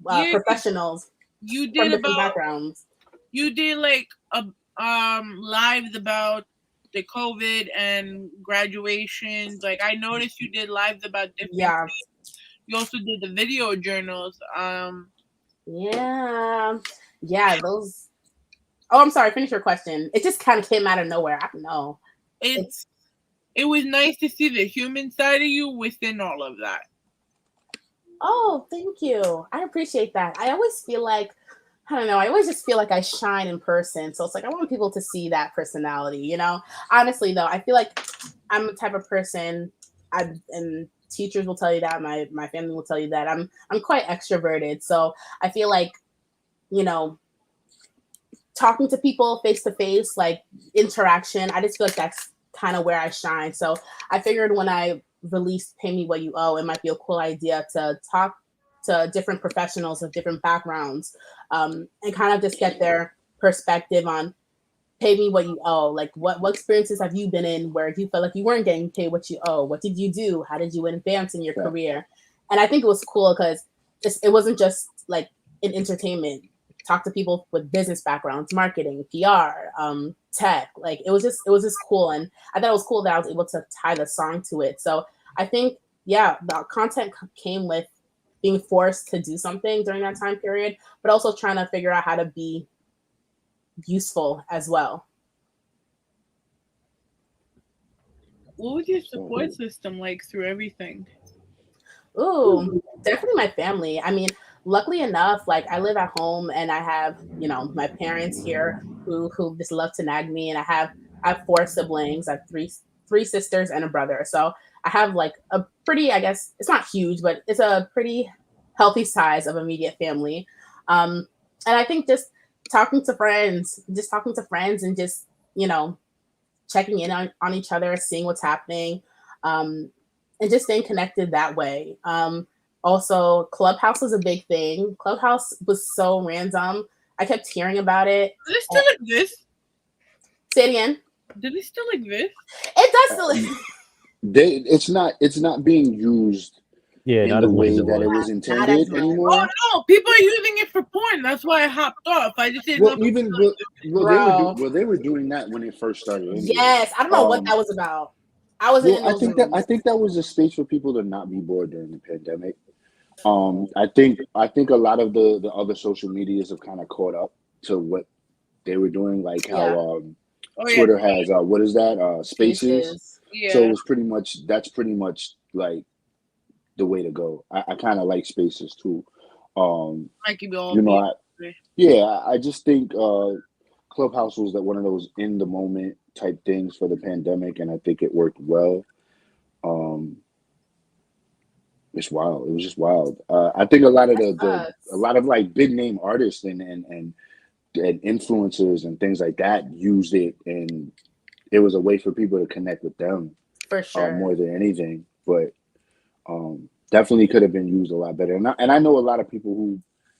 professionals from different backgrounds. You did like a lives about the COVID and graduations. Like I noticed you did lives about different Yeah. things. You also did the video journals. Yeah, those. Oh, I'm sorry. Finish your question. It just kind of came out of nowhere. I don't know. It was nice to see the human side of you within all of that. Oh, thank you. I appreciate that. I always feel like, I don't know, I always just feel like I shine in person. So it's like I want people to see that personality, you know? Honestly, though, I feel like I'm the type of person, and teachers will tell you that, my family will tell you that. I'm quite extroverted. So I feel like, you know, talking to people face to face, like interaction, I just feel like that's kind of where I shine. So I figured when I released Pay Me What You Owe, it might be a cool idea to talk to different professionals of different backgrounds, and kind of just get their perspective on pay me what you owe. Like what experiences have you been in where you felt like you weren't getting paid what you owe? What did you do? How did you advance in your career? And I think it was cool because it wasn't just like in entertainment. Talk to people with business backgrounds, marketing, PR, tech. Like it was just cool, and I thought it was cool that I was able to tie the song to it. So I think, yeah, the content came with being forced to do something during that time period, but also trying to figure out how to be useful as well. What was your support system like through everything? Ooh, definitely my family. I mean, luckily enough, like I live at home and I have, you know, my parents here who just love to nag me, and I have 4 siblings. I have three sisters and a brother. So I have like a pretty, I guess it's not huge, but it's a pretty healthy size of immediate family. And I think just talking to friends and just, you know, checking in on each other, seeing what's happening, and just staying connected that way. Also, Clubhouse was a big thing. Clubhouse was so random. I kept hearing about it. Does it still exist? Say it again. Did it still exist? It does still exist. It's not being used in the way that it was intended anymore. Oh no, people are using it for porn. That's why I hopped off. I just didn't know. They were doing that when it first started. Anyway. Yes, I don't know what that was about. I think that was a space for people to not be bored during the pandemic. I think a lot of the other social medias have kind of caught up to what they were doing, like how Twitter has what is that Spaces. Yeah. So it's that's pretty much like the way to go. I kind of like Spaces too. I just think Clubhouse was one of those in the moment type things for the pandemic, and I think it worked well. It's wild. It was just wild. I think a lot of like big name artists and influencers and things like that used it, and it was a way for people to connect with them for sure more than anything. But definitely could have been used a lot better. And I know a lot of people who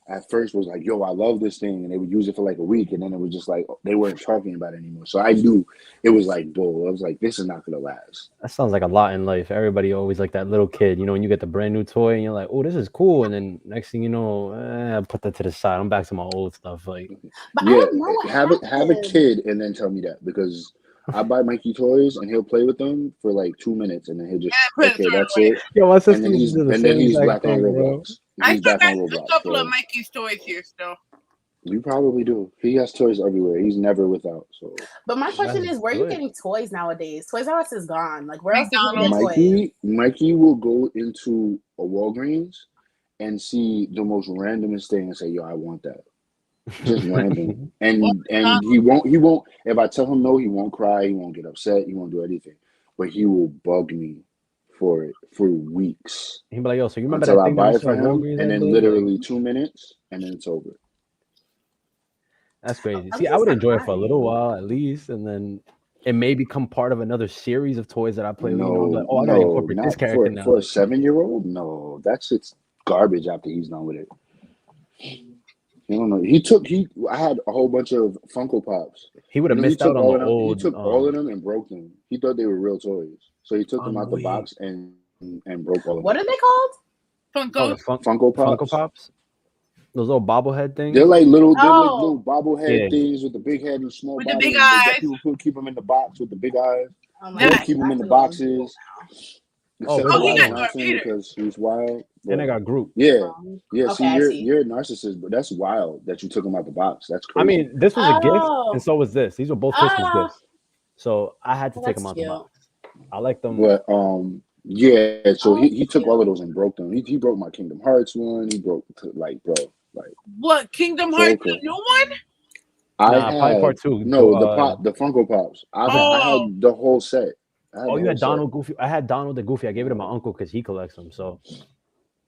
at first was like, yo, I love this thing, and they would use it for like a week, and then it was just like they weren't talking about it anymore. So I knew it was like bull. I was like, this is not gonna last. That sounds like a lot in life. Everybody always like that little kid, you know, when you get the brand new toy and you're like, oh, this is cool, and then next thing you know, I put that to the side. I'm back to my old stuff. Like, have a kid and then tell me that, because I buy Mikey toys and he'll play with them for like 2 minutes, and then he'll just okay, that's it. Yo, my sister and then he's back on Roblox. I still got a couple of Mikey's toys here still. You probably do. He has toys everywhere. He's never without. So, but my question is, where are you getting toys nowadays? Toys R Us is gone. Like, where else do you get toys? Mikey will go into a Walgreens and see the most randomest thing and say, "Yo, I want that." Just random. And he won't. If I tell him no, he won't cry. He won't get upset. He won't do anything. But he will bug me for it for weeks. He'll be like, "Yo, so you remember until that I thing buy that it for him?" And then literally 2 minutes, and then it's over. That's crazy. See, I would enjoy it for a little while at least, and then it may become part of another series of toys that I play. No, you know, like, I gotta incorporate this character now. For a 7-year-old, no, that shit's garbage after he's done with it. You don't know. I had a whole bunch of Funko Pops. He would have missed out on the old. He took all of them and broke them. He thought they were real toys, so he took them out the box and broke all of them. What are they called? Funko Funko Pops. Funko Pops. Those little bobblehead things. They're like little Oh. bobblehead Yeah. things with the big head and small With the body. big and they eyes. get people keep them in the box with the big eyes. Oh They my don't Nice. God, keep them in the that's a little boxes. cool Oh, Except where's for Oh, he the Michael got other one? Darth Johnson Vader. because he's wild. And I But got Groot. yeah, now. yeah. Okay, See, I see. you're a narcissist, but that's wild that you took him out the box. That's I crazy. mean, this was a gift, Oh. and so was this. These were both Christmas Ah, gifts, so I had to well, take that's them out the cute. box. I like them. But yeah. So Oh, he took all cute. of those and broke them. He broke my Kingdom Hearts one. He broke like What, Kingdom so Hearts, okay. the new one? I Nah, probably had part two. no the Funko Pops. I Oh, had the whole set. I had Oh, the you whole had set. Donald Goofy. I had Donald the Goofy. I gave it to my uncle because he collects them. So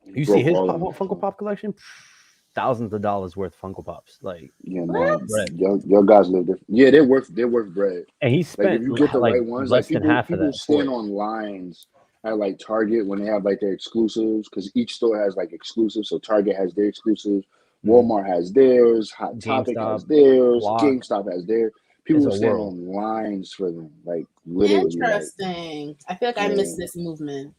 you see Broke his all of them. Funko Pop collection, thousands of dollars worth Funko Pops. Like, Yeah, What? man. bread. Your guys live different. Yeah, they're worth bread. And he Like if spent you get the like right ones, less like than half of people that for stand it. on lines at like Target when they have like their exclusives because each store has like exclusives. So Target has their exclusives, Walmart has theirs, Hot Topic has GameStop, theirs, Block. GameStop has theirs. It's People a will stand world. on lines for them, like literally. Like, Interesting. I feel like I missed this movement.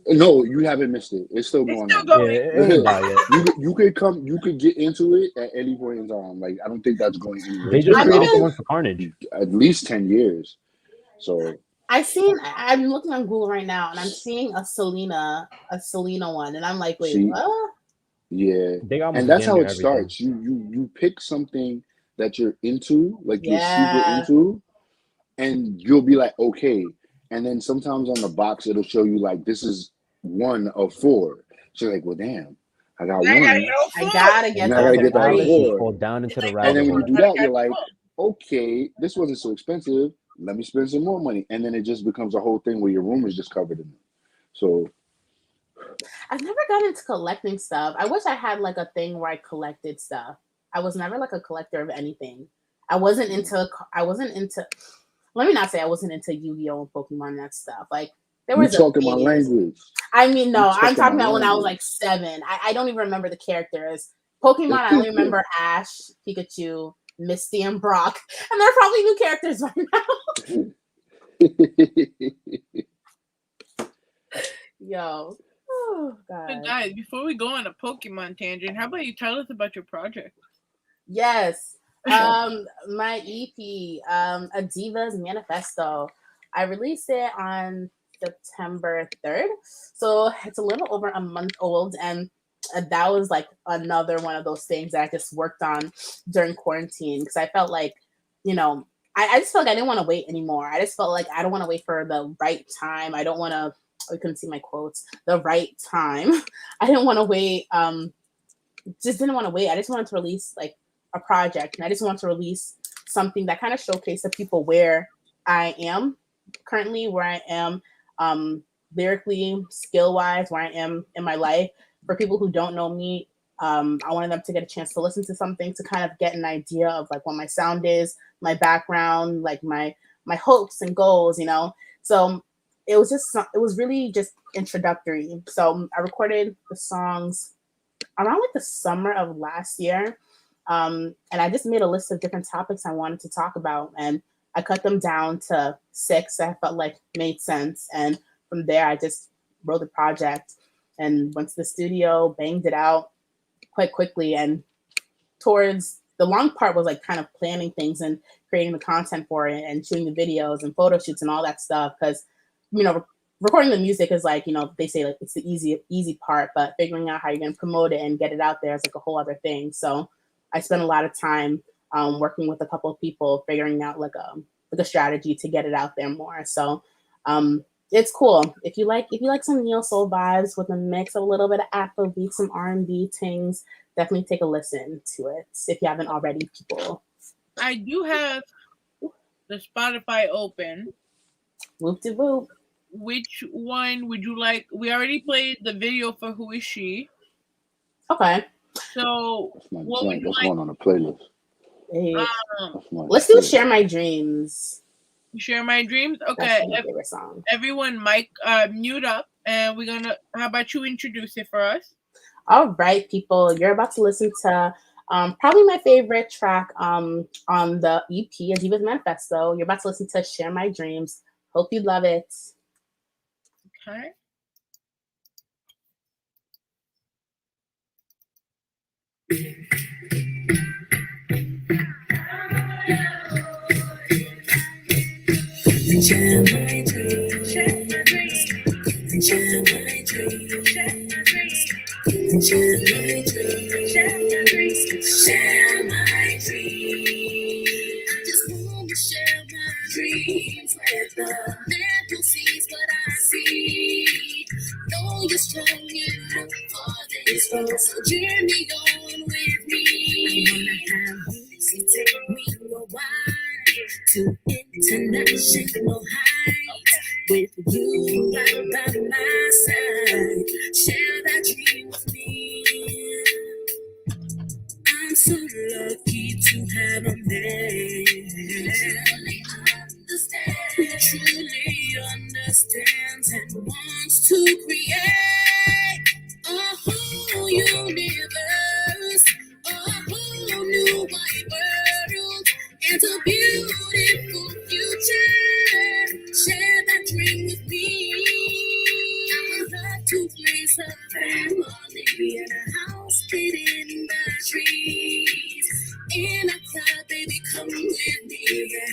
no, you haven't missed it. It's still it's going still on. Yeah, going. it ain't die yet. You could get into it at any point in time. Like I don't think that's going anywhere. They It's just been I'm created around the even. one for Carnage. for at least 10 years. So I'm looking on Google right now, and I'm seeing a Selena one, and I'm like, wait, see, what? yeah, They got almost and that's damn how near it everything. starts. You pick something that you're into, like you're super Yeah. into, and you'll be like, okay. And then sometimes on the box it'll show you like this is one of four. So you're like, well, damn, I got I gotta one. get all I four. gotta And get Now I down gotta the get the other rabbit, you three. four. fall down into It's the like And rabbit then when you hole. do gotta that, catch you're like, up. okay, this wasn't so expensive. Let me spend some more money. And then it just becomes a whole thing where your room is just covered in it. So I've never gotten into collecting stuff. I wish I had like a thing where I collected stuff. I was never like a collector of anything. I wasn't into. Let me not say I wasn't into Yu-Gi-Oh and Pokemon and that stuff. Like there you was a talking my phase. language. I mean, no, You I'm talking my talking about when I was language. like 7. I don't even remember the characters. Pokemon, I only remember Ash, Pikachu, Misty, and Brock. And they're probably new characters right now. Yo. Oh, So God. guys, before we go on a Pokemon tangent, how about you tell us about your project? Yes. My EP, A Diva's Manifesto. I released it on September 3rd. So it's a little over a month old. And that was like another one of those things that I just worked on during quarantine because I felt like, I just felt like I didn't want to wait anymore. I just felt like I don't want to wait for the right time. I don't want to, you couldn't see my quotes, the right time. I didn't want to wait. Just didn't want to wait. I just wanted to release like a project, and I just wanted to release something that kind of showcased to people where I am currently, where I am lyrically, skill wise, where I am in my life. For people who don't know me, I wanted them to get a chance to listen to something to kind of get an idea of like what my sound is, my background, like my hopes and goals, So it was really just introductory. So I recorded the songs around like the summer of last year. And I just made a list of different topics I wanted to talk about. And I cut them down to 6 that I felt like made sense. And from there, I just wrote the project and went to the studio, banged it out quite quickly. And towards the long part was like kind of planning things and creating the content for it and shooting the videos and photo shoots and all that stuff. Because, recording the music is like, they say like it's the easy part, but figuring out how you're going to promote it and get it out there is like a whole other thing. So I spent a lot of time working with a couple of people, figuring out like a strategy to get it out there more. So it's cool. If you like some neo soul vibes with a mix of a little bit of Afrobeat, some R&B things, definitely take a listen to it if you haven't already, people. I do have the Spotify open. Whoop de whoop. Which one would you like? We already played the video for Who Is She? Okay. So That's my what would joint. you That's like? going on a playlist. Hey, That's my let's do shit. Share My Dreams. Share My Dreams? That's Okay. my favorite song. Everyone, mic mute up, and we're gonna. How about you introduce it for us? All right, people, you're about to listen to probably my favorite track on the EP, A Diva's Manifesto. You're about to listen to Share My Dreams. Hope you love it. Okay. Share my dreams. Share my dreams. Share my dreams. Share my dreams. Share my dreams. Share my dreams. I just want to share my dreams with the man who sees what I see. Know you're strong enough for this road, so journey on with me. I wanna have you take me a while to international heights with you right by my side. Share that dream with me. I'm so lucky to have a man who truly understands and wants to create a whole universe, a whole new wide world, and a beautiful future. Share that dream with me. I would love to raise a family in a house hidden by trees. In a cloud, baby, come with me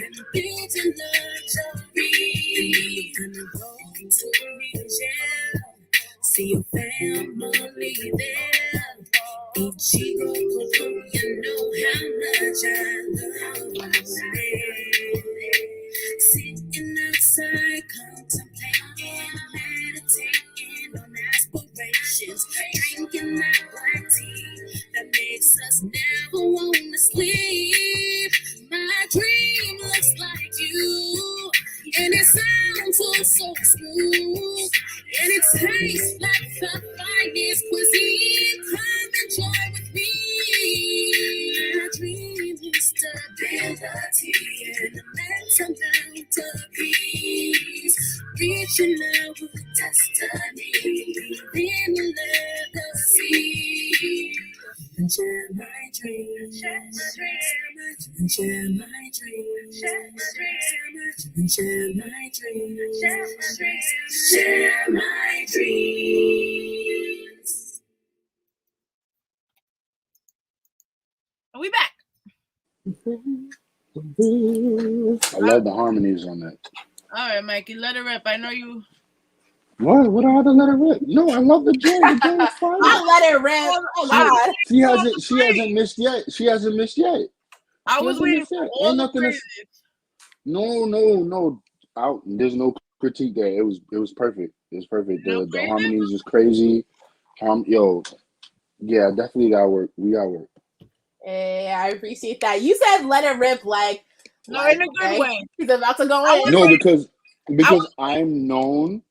and build a luxury. Gonna go to Niger, see your family there. Ichigo, you know how much I love you. Sitting outside, contemplating, meditating on aspirations, drinking that black tea that makes us never want to sleep. My dream looks like you, and it sounds so smooth, and it tastes like the finest cuisine. Come enjoy with me. My dream is stability and immense amount of peace. Reaching out with destiny, in the legacy. Share my dreams. Share my dreams. Share my dreams. Share my dreams. Share my dreams. Share my dreams. Are we back? I love the harmonies on that. All right, Mikey, let it rip. I know you. What? What do I have to let her rip? No, I love the joint. The joint is fire. I let it rip. Oh God. She hasn't missed yet. She hasn't missed yet. I was waiting for all the praises. No. There's no critique there. It was perfect. It was perfect. The harmonies was crazy. Yeah, definitely got work. We got work. Hey, I appreciate that. You said let it rip like in a good way. He's about to go in. No, because I'm known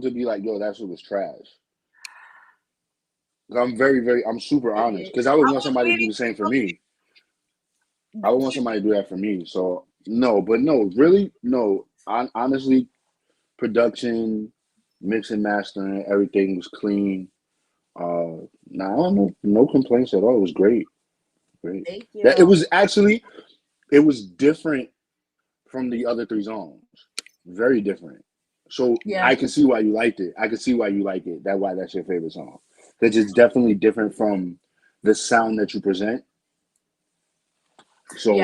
to be like, yo, that shit was trash. I'm super honest because I would want somebody to do the same for me. I would want somebody to do that for me. So honestly, production, mix and mastering, everything was clean. I don't know, no complaints at all. It was great. Thank you. It was different from the other three songs. Very different. So yeah. I can see why you liked it. I can see why you like it. That's why that's your favorite song. Because it's definitely different from the sound that you present. So,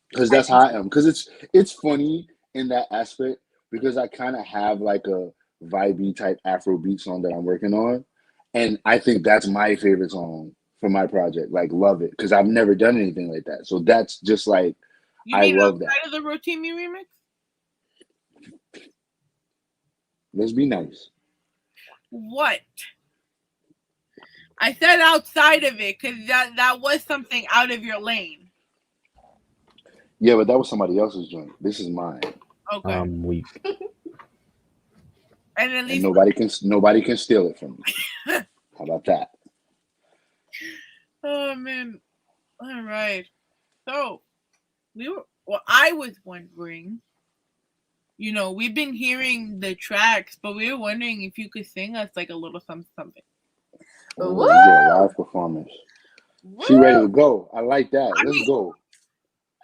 because that's how I am. Because it's funny in that aspect because I kind of have like a vibey type Afrobeat song that I'm working on. And I think that's my favorite song for my project. Like, love it. Because I've never done anything like that. So that's just like, I love that. Outside of the Rotimi remix? Let's be nice. What? I said outside of it because that was something out of your lane. Yeah, but that was somebody else's joint. This is mine. Okay. I'm weak. And at least nobody can steal it from me. How about that? Oh man. All right. So I was wondering, we've been hearing the tracks, but we were wondering if you could sing us like a little something. Oh, yeah, live performance. Woo! She ready to go. I like that. Let's go.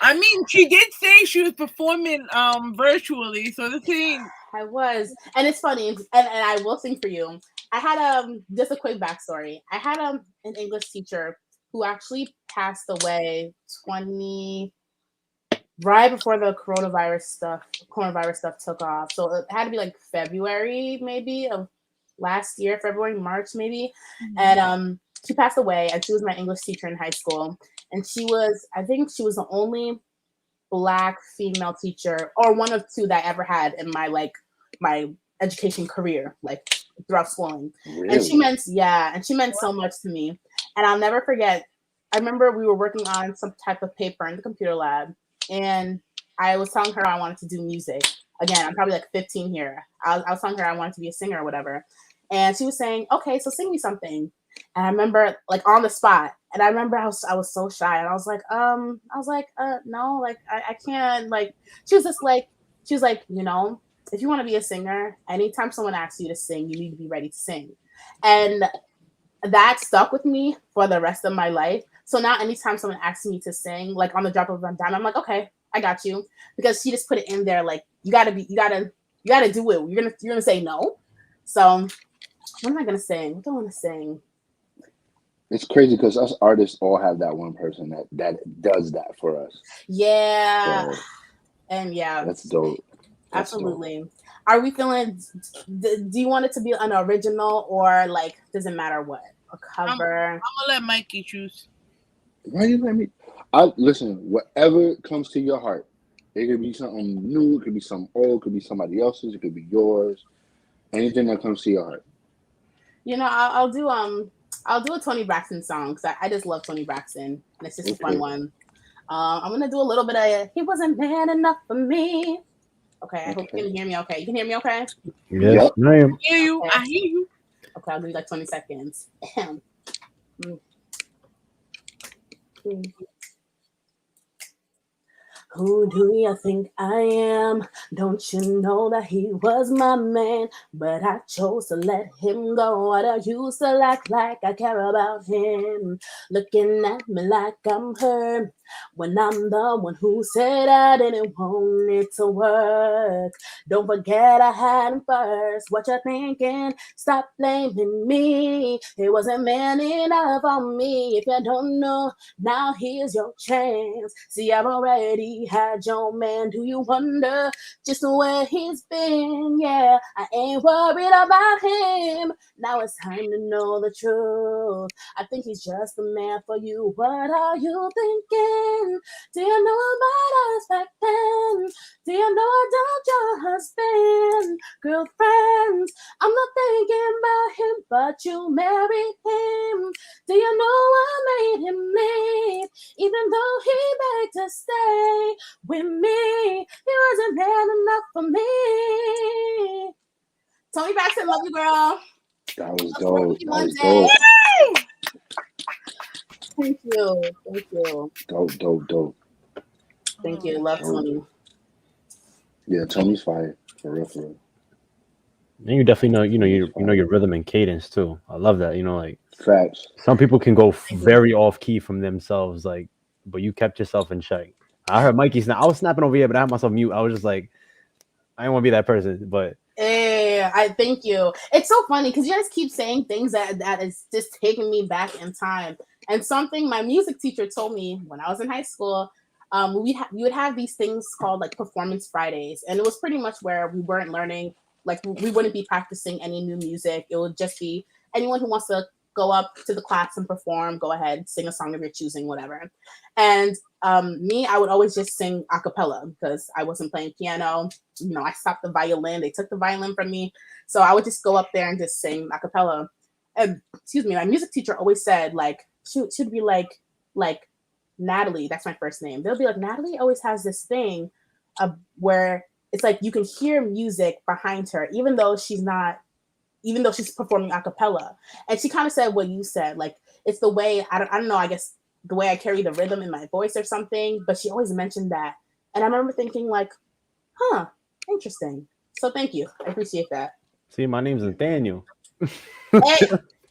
I mean, she did say she was performing virtually, so this thing I was, and it's funny, and I will sing for you. I had just a quick backstory. I had an English teacher who actually passed away right before the coronavirus stuff took off. So it had to be like February maybe of last year, February, March maybe. And she passed away, and she was my English teacher in high school. And I think she was the only Black female teacher, or one of two that I ever had in my education career, like throughout schooling. Really? And she meant so much to me. And I'll never forget, I remember we were working on some type of paper in the computer lab, and I was telling her I wanted to do music. Again, I'm probably like 15 here. I was telling her I wanted to be a singer or whatever. And she was saying, okay, so sing me something. And I remember like on the spot. And I remember I was so shy. And I was like, no, like I can't. Like she was like, you know, if you want to be a singer, anytime someone asks you to sing, you need to be ready to sing. And that stuck with me for the rest of my life. So now anytime someone asks me to sing, like on the drop of a dime, I'm like, okay, I got you. Because she just put it in there, like you gotta do it. You're gonna say no. So what am I gonna sing? What do I want to sing? It's crazy because us artists all have that one person that does that for us. Yeah. So, and yeah. That's dope. Absolutely. Are we feeling, do you want it to be an original, or like, does it matter what? A cover? I'm gonna let Mikey choose. Why you let me? Listen, whatever comes to your heart. It could be something new, it could be something old, it could be somebody else's, it could be yours. Anything that comes to your heart. You know, I'll do a Toni Braxton song, because I just love Toni Braxton, and it's just a fun one. I'm gonna do a little bit of "He Wasn't Man Enough for Me." Okay, I hope you can hear me. Okay, you can hear me. Okay. Yes, I am. I hear you. Okay. I hear you. Okay, I'll give you like 20 seconds. Who do you think I am? Don't you know that he was my man? But I chose to let him go. What I used to act like I care about him. Looking at me like I'm hurt, when I'm the one who said I didn't want it to work. Don't forget I had him first. What you thinking? Stop blaming me. It wasn't man enough on me. If you don't know, now here's your chance. See, I've already had your man. Do you wonder just where he's been? Yeah, I ain't worried about him. Now it's time to know the truth. I think he's just the man for you. What are you thinking? Do you know about us back then? Do you know about your husband, girlfriends? I'm not thinking about him, but you married him. Do you know I made him leave, even though he begged to stay with me? He wasn't man enough for me. Toni Braxton, love you, girl. That was dope. That was dope. Thank you. Thank you. Dope. Thank you. Love Toni. Yeah, Toni's fire. For real. And you definitely know, you know your rhythm and cadence too. I love that. You know, like facts. Some people can go very off key from themselves, like, but you kept yourself in check. I heard Mikey snap. I was snapping over here, but I had myself mute. I was just like, I didn't want to be that person, but. Hey, I thank you. It's so funny because you guys keep saying things that is just taking me back in time. And something my music teacher told me when I was in high school, we would have these things called like Performance Fridays, and it was pretty much where we weren't learning, like we wouldn't be practicing any new music. It would just be anyone who wants to go up to the class and perform, go ahead, sing a song of your choosing, whatever. And me, I would always just sing a cappella because I wasn't playing piano. You know, I stopped the violin. They took the violin from me. So I would just go up there and just sing a cappella. And excuse me, my music teacher always said, like, should be like Natalie, that's my first name. They'll be like, Natalie always has this thing where it's like you can hear music behind her, even though she's performing a cappella. And she kind of said what you said, like it's the way, I don't know, I guess the way I carry the rhythm in my voice or something, but she always mentioned that. And I remember thinking like, huh, interesting. So thank you. I appreciate that. See, my name's Nathaniel. Hey,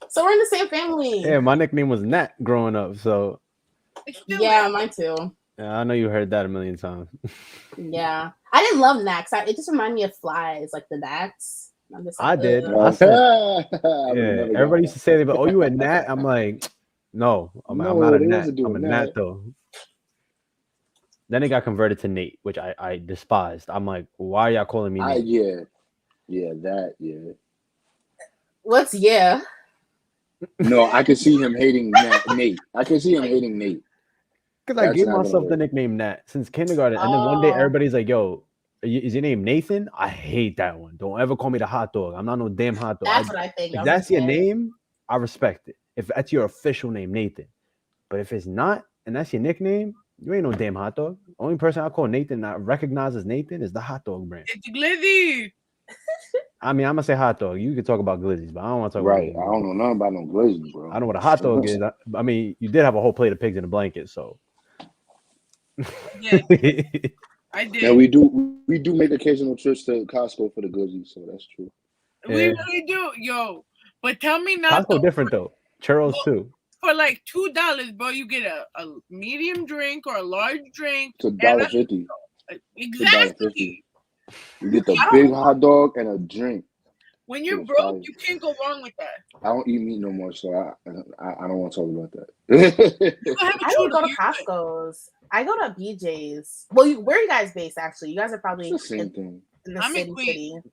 so we're in the same family. Yeah, my nickname was Nat growing up, so. Yeah, mine too. I know you heard that a million times. Yeah, I didn't love gnats. It just reminded me of flies, like the gnats. I'm just like, I did. ugh. I said, I would've yeah. never got Everybody used that. to say, "But oh, you a gnat?" I'm like, no, I'm No, not a they gnat. wasn't I'm a doing gnat that. though. Then it got converted to Nate, which I despised. I'm like, why are y'all calling me Nate? Yeah. What's yeah? No, I could see him hating Nate. I could see him hating Nate. Because I That's gave not gonna myself the work. nickname Nat since kindergarten, and then one day Oh, everybody's like, "Yo, is your name Nathan?" I hate that one. Don't ever call me the hot dog. I'm not no damn hot dog. that's what I think. If I was that's gonna your say. name, I respect it. If that's your official name, Nathan. But if it's not, and that's your nickname, you ain't no damn hot dog. Only person I call Nathan, I recognize as Nathan, is the hot dog brand. It's Glizzy. I mean, I'm gonna say hot dog. You can talk about glizzies, but I don't want to talk Right. about I glizzies. don't know nothing about no glizzy, bro. I know what a hot dog is. I mean, you did have a whole plate of pigs in a blanket, so. Yeah, I did. And we do make occasional trips to Costco for the glizzy, so that's true. We Yeah. really do, yo. But tell me not Costco different though. Churros Well, too. for like $2, bro. You get a medium drink or a large drink. It's And $1.50. exactly. You get the I big don't- hot dog and a drink. When you're It's broke, fire. you can't go wrong with that. I don't eat meat no more, so I don't want to talk about that. You can have a I don't go to Chulo. Costco's. I go to BJ's. Well, where are you guys based? Actually, you guys are probably It's the same thing. in the I'm in city. Queens.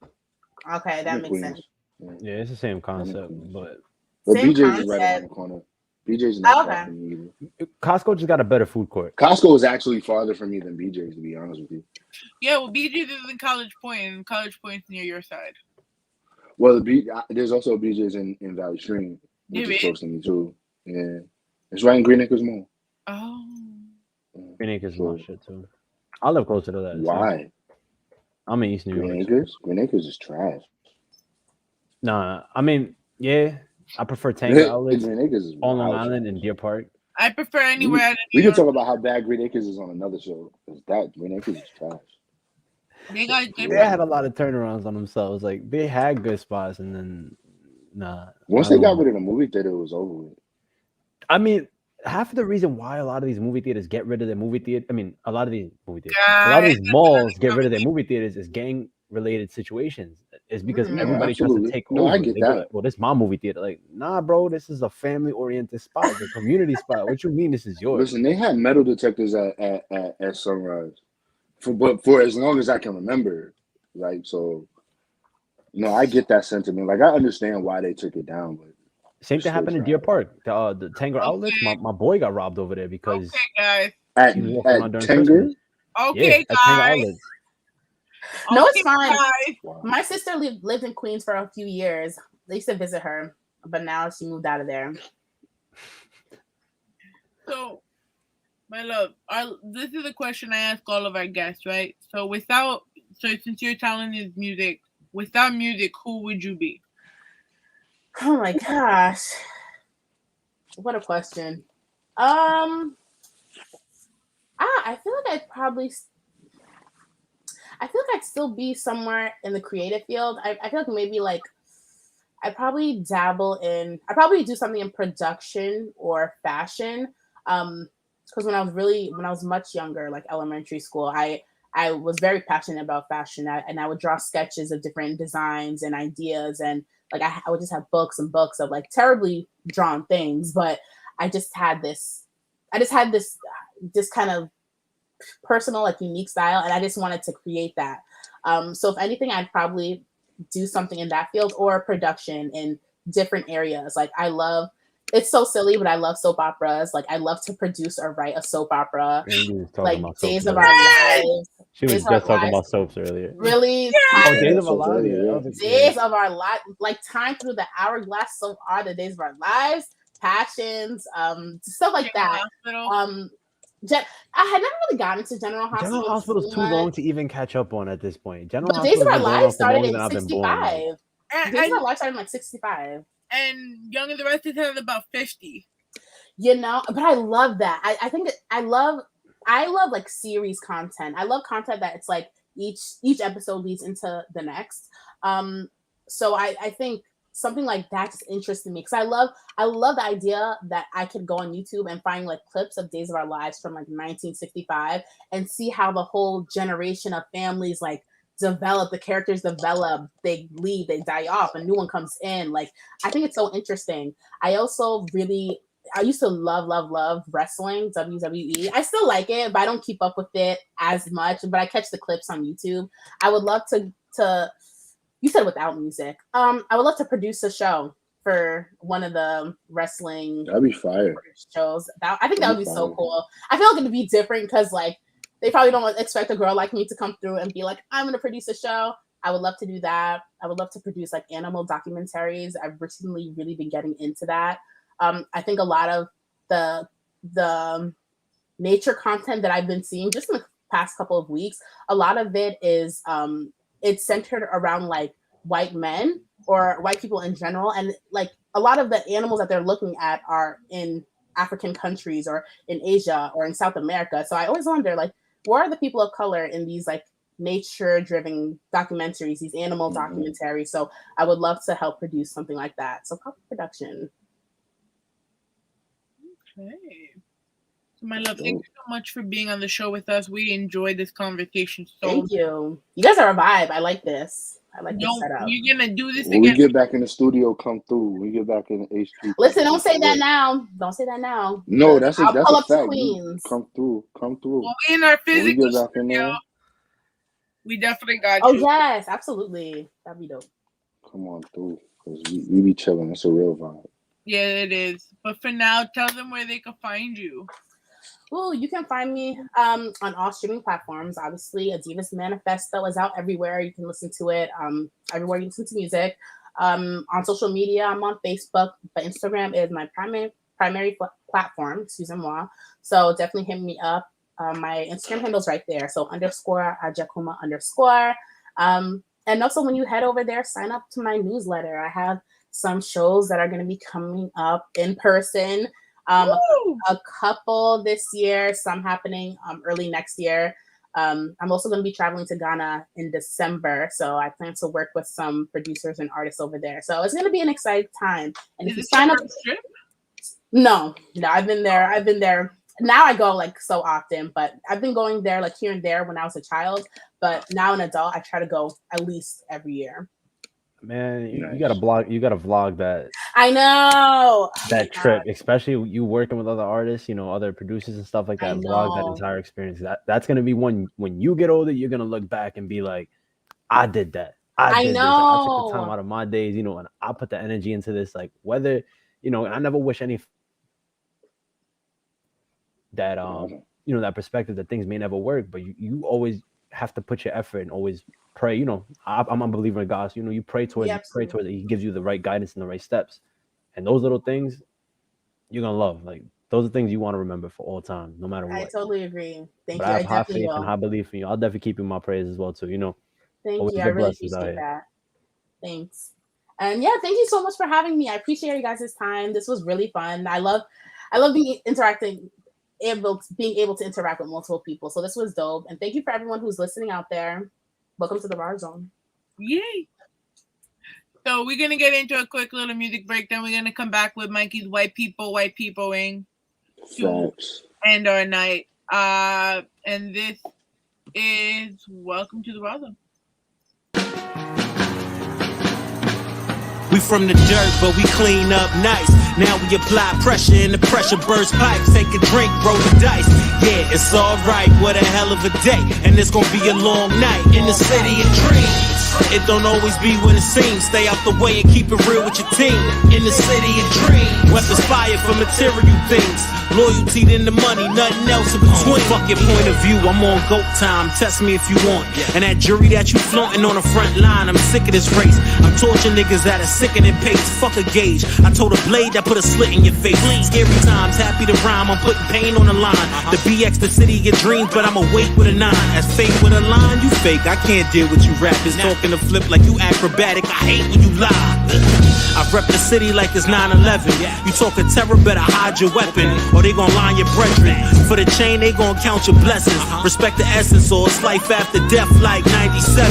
Okay, that I'm in makes Queens. sense. Yeah, it's the same concept, Queens. but But Same BJ's is right around concept. the corner. BJ's is not Okay. far from me either. Costco just got a better food court. Costco is actually farther from me than BJ's, to be honest with you. Yeah, well, BJ's is in College Point, and College Point's near your side. Well, there's also a BJ's in Valley Stream, which There is is? close to me too. Yeah, it's right in Green Acres Mall. Oh. Green Acres is So, my shit too. I live closer to that. so why? I'm in East New Green York. Acres? Green Acres is trash. Nah, I mean, yeah, I prefer Tanger outlets Green Acres is on Long wild Island trash. and Deer Park. I prefer anywhere out of We New can talk York. about how bad Green Acres is on another show. 'Cause that Green Acres is trash. They got They had a lot of turnarounds on themselves. Like they had good spots, and then Once I they don't got know. rid of the movie theater, it was over with. I mean, half of the reason why a lot of these movie theaters get rid of their movie theater, I mean, a lot of these movie theaters, a lot of these malls get rid of their movie theaters is gang related situations. It's because Mhm. everybody tries to absolutely. take No, over. I get They be that. like, well, this is my movie theater. Like, nah, bro, this is a family oriented spot. It's a community spot. What you mean this is yours? Listen, they had metal detectors at Sunrise for as long as I can remember. Like, so, no, I get that sentiment. Like, I understand why they took it down, but Same it's thing still happened in Deer trash. Park. The Tanger outlets. My boy got robbed over there because guys. he was At walking around during Tanger? Christmas. Okay, Yeah, at Tanger guys. outlets. No, it's Okay, fine. guys. My sister lived in Queens for a few years. I used to visit her, but now she moved out of there. So, my love, this is a question I ask all of our guests, right? So, since your talent is music, without music, who would you be? Oh my gosh, what a question. I feel like I'd still be somewhere in the creative field. I feel like maybe like I probably do something in production or fashion. Because when I was much younger, like elementary school, I was very passionate about fashion, and I would draw sketches of different designs and ideas, and like I would just have books and books of like terribly drawn things, but I just had this kind of personal, like unique style, and I just wanted to create that. So if anything, I'd probably do something in that field or production in different areas. Like it's so silly, but I love soap operas. Like I love to produce or write a soap opera. Like Days of Our Lives. She was Days of Our just talking Lives. about soaps earlier. Really? Oh, Days of Our Lives. Yeah, I was like, Days of Our Lives. Like Time Through the Hourglass. So are the Days of Our Lives. Passions. Stuff like that. I had never really gotten into General Hospital. General Hospital's too long to even catch up on at this point. General But Days of Hospital's Our been going on Lives for started longer in than I've been born. 65. Days of Our Lives started in like 65. And Young and the Restless had about 50. You know, but I love that. I think I love like series content. I love content that it's like each episode leads into the next. So I think something like that just interested me because I love the idea that I could go on YouTube and find like clips of Days of Our Lives from like 1965 and see how the whole generation of families like develop, the characters develop, they leave, they die off, a new one comes in. Like, I think it's so interesting. I used to love wrestling, WWE. I still like it, but I don't keep up with it as much, but I catch the clips on YouTube. I would love to you said without music. I would love to produce a show for one of the wrestling That'd be fire shows. I think that would be so cool. I feel like it'd be different because like they probably don't expect a girl like me to come through and be like, I'm gonna produce a show. I would love to do that. I would love to produce like animal documentaries. I've recently really been getting into that. I think a lot of the nature content that I've been seeing just in the past couple of weeks, a lot of it is it's centered around like white men or white people in general. And like a lot of the animals that they're looking at are in African countries or in Asia or in South America. So I always wonder like, where are the people of color in these like nature-driven documentaries, these animal documentaries? So I would love to help produce something like that. So production. Okay. So my love, thank you so much for being on the show with us. We enjoyed this conversation so Thank you. You guys are a vibe. I like this. I like this setup. You're gonna do this when again. we get back in the studio, come through. When we get back in the H3. Listen, don't say that now. Don't say that now. No, that's I'll pull a up to fact. Queens. Come through. Well, in our physical when we get back in there, we definitely got you. Oh yes, absolutely. That'd be dope. Come on through. Because we be chilling. It's a real vibe. Yeah, it is. But for now, tell them where they can find you. Well, you can find me on all streaming platforms. Obviously, Adivas Manifesto is out everywhere. You can listen to it everywhere you listen to music. On social media, I'm on Facebook, but Instagram is my primary platform, excuse moi. So definitely hit me up. My Instagram handle's right there. So _Agyakomah _. And also when you head over there, sign up to my newsletter. I have some shows that are going to be coming up in person. A couple this year, some happening early next year. I'm also going to be traveling to Ghana in December, so I plan to work with some producers and artists over there. So it's going to be an exciting time. And if you sign up, no, I've been there. Now I go like so often, but I've been going there like here and there when I was a child. But now an adult, I try to go at least every year. Man, you got to vlog that. I know that trip, especially you working with other artists, other producers and stuff like that. Vlog that entire experience. That's gonna be one when you get older, you're gonna look back and be like, I did that. I did this. I took the time out of my days, and I put the energy into this. Like whether, and I never wish any that that perspective that things may never work, but you always have to put your effort and always pray. I'm a believer in God. So, you pray towards it. He gives you the right guidance and the right steps. And those little things you're gonna love. Like those are things you want to remember for all time, no matter what. I totally agree. Thank you. I have high faith and high belief in you. I'll definitely keep you in my prayers as well too. Thank you. I really appreciate that. Thanks. And yeah, thank you so much for having me. I appreciate you guys' time. This was really fun. I love being able to interact with multiple people. So this was dope. And thank you for everyone who's listening out there. Welcome to the Rawrrzone. Yay. So we're going to get into a quick little music break. Then we're going to come back with Mikey's Wypipoing to end our night. And this is Welcome to the Rawrrzone. We from the dirt, but we clean up nice. Now we apply pressure and the pressure burst pipes. Take a drink, roll the dice. Yeah, it's alright, what a hell of a day. And it's gonna be a long night in the city of dreams. It don't always be what it seems. Stay out the way and keep it real with your team. In the city of dreams, weapons fire for material things. Loyalty to the money, nothing else in between. Fuck your point of view, I'm on GOAT time. Test me if you want. And that jury that you flaunting on the front line, I'm sick of this race. I'm torching niggas at a sickening pace. Fuck a gauge. I told a blade that put a slit in your face. Scary times, happy to rhyme. I'm putting pain on the line. The BX, the city of your dreams, but I'm awake with a 9. As fake with a line, you fake. I can't deal with you rappers talking to flip like you acrobatic. I hate when you lie. I rep the city like it's 9/11. You talk a terror, better hide your weapon, or they gon' line your brethren. For the chain, they gon' count your blessings. Respect the essence, or it's life after death like 97.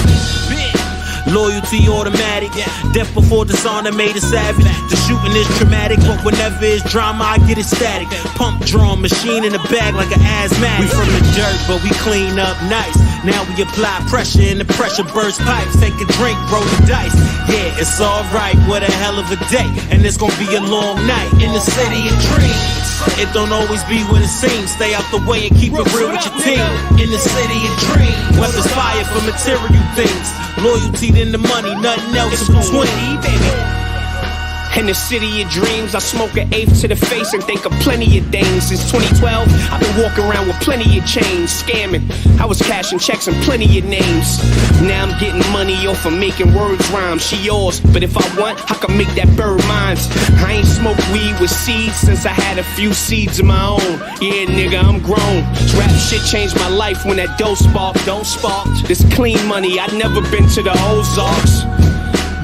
Loyalty automatic. Death before dishonor made it savage. The shooting is traumatic, but whenever it's drama, I get ecstatic. Pump drum, machine in the bag like an asthmatic. We from the dirt, but we clean up nice. Now we apply pressure and the pressure burst pipes. Take a drink, roll the dice. Yeah, it's alright, what a hell of a day. And it's gonna be a long night in the city of dreams. It don't always be what it seems. Stay out the way and keep it real with your team. In the city of dreams, weapons fire for material things. Loyalty to the money, nothing else in between, baby. In the city of dreams, I smoke an eighth to the face and think of plenty of things. Since 2012, I've been walking around with plenty of chains, scamming. I was cashing checks and plenty of names. Now I'm getting money off of making words rhyme. She yours, but if I want, I can make that bird mine. I ain't smoked weed with seeds since I had a few seeds of my own. Yeah, nigga, I'm grown. Rap shit changed my life when that dough sparked. This clean money, I'd never been to the Ozarks.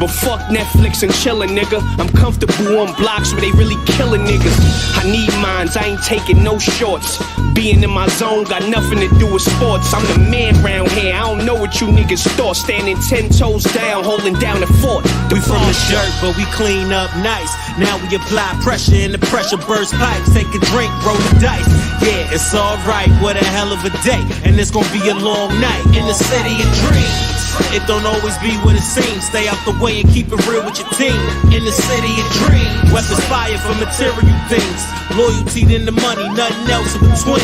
But fuck Netflix and chillin', nigga. I'm comfortable on blocks where they really killin' niggas. I need mines, I ain't taking no shorts. Being in my zone got nothing to do with sports. I'm the man round here, I don't know what you niggas thought. Standing 10 toes down, holding down the fort. We from the dirt, but we clean up nice. Now we apply pressure and the pressure burst pipes. Take a drink, roll the dice. Yeah, it's alright, what a hell of a day. And it's gonna be a long night in the city of dreams. It don't always be what it seems. Stay out the way and keep it real with your team. In the city of dreams, weapons fire for material things. Loyalty to the money, nothing else in between.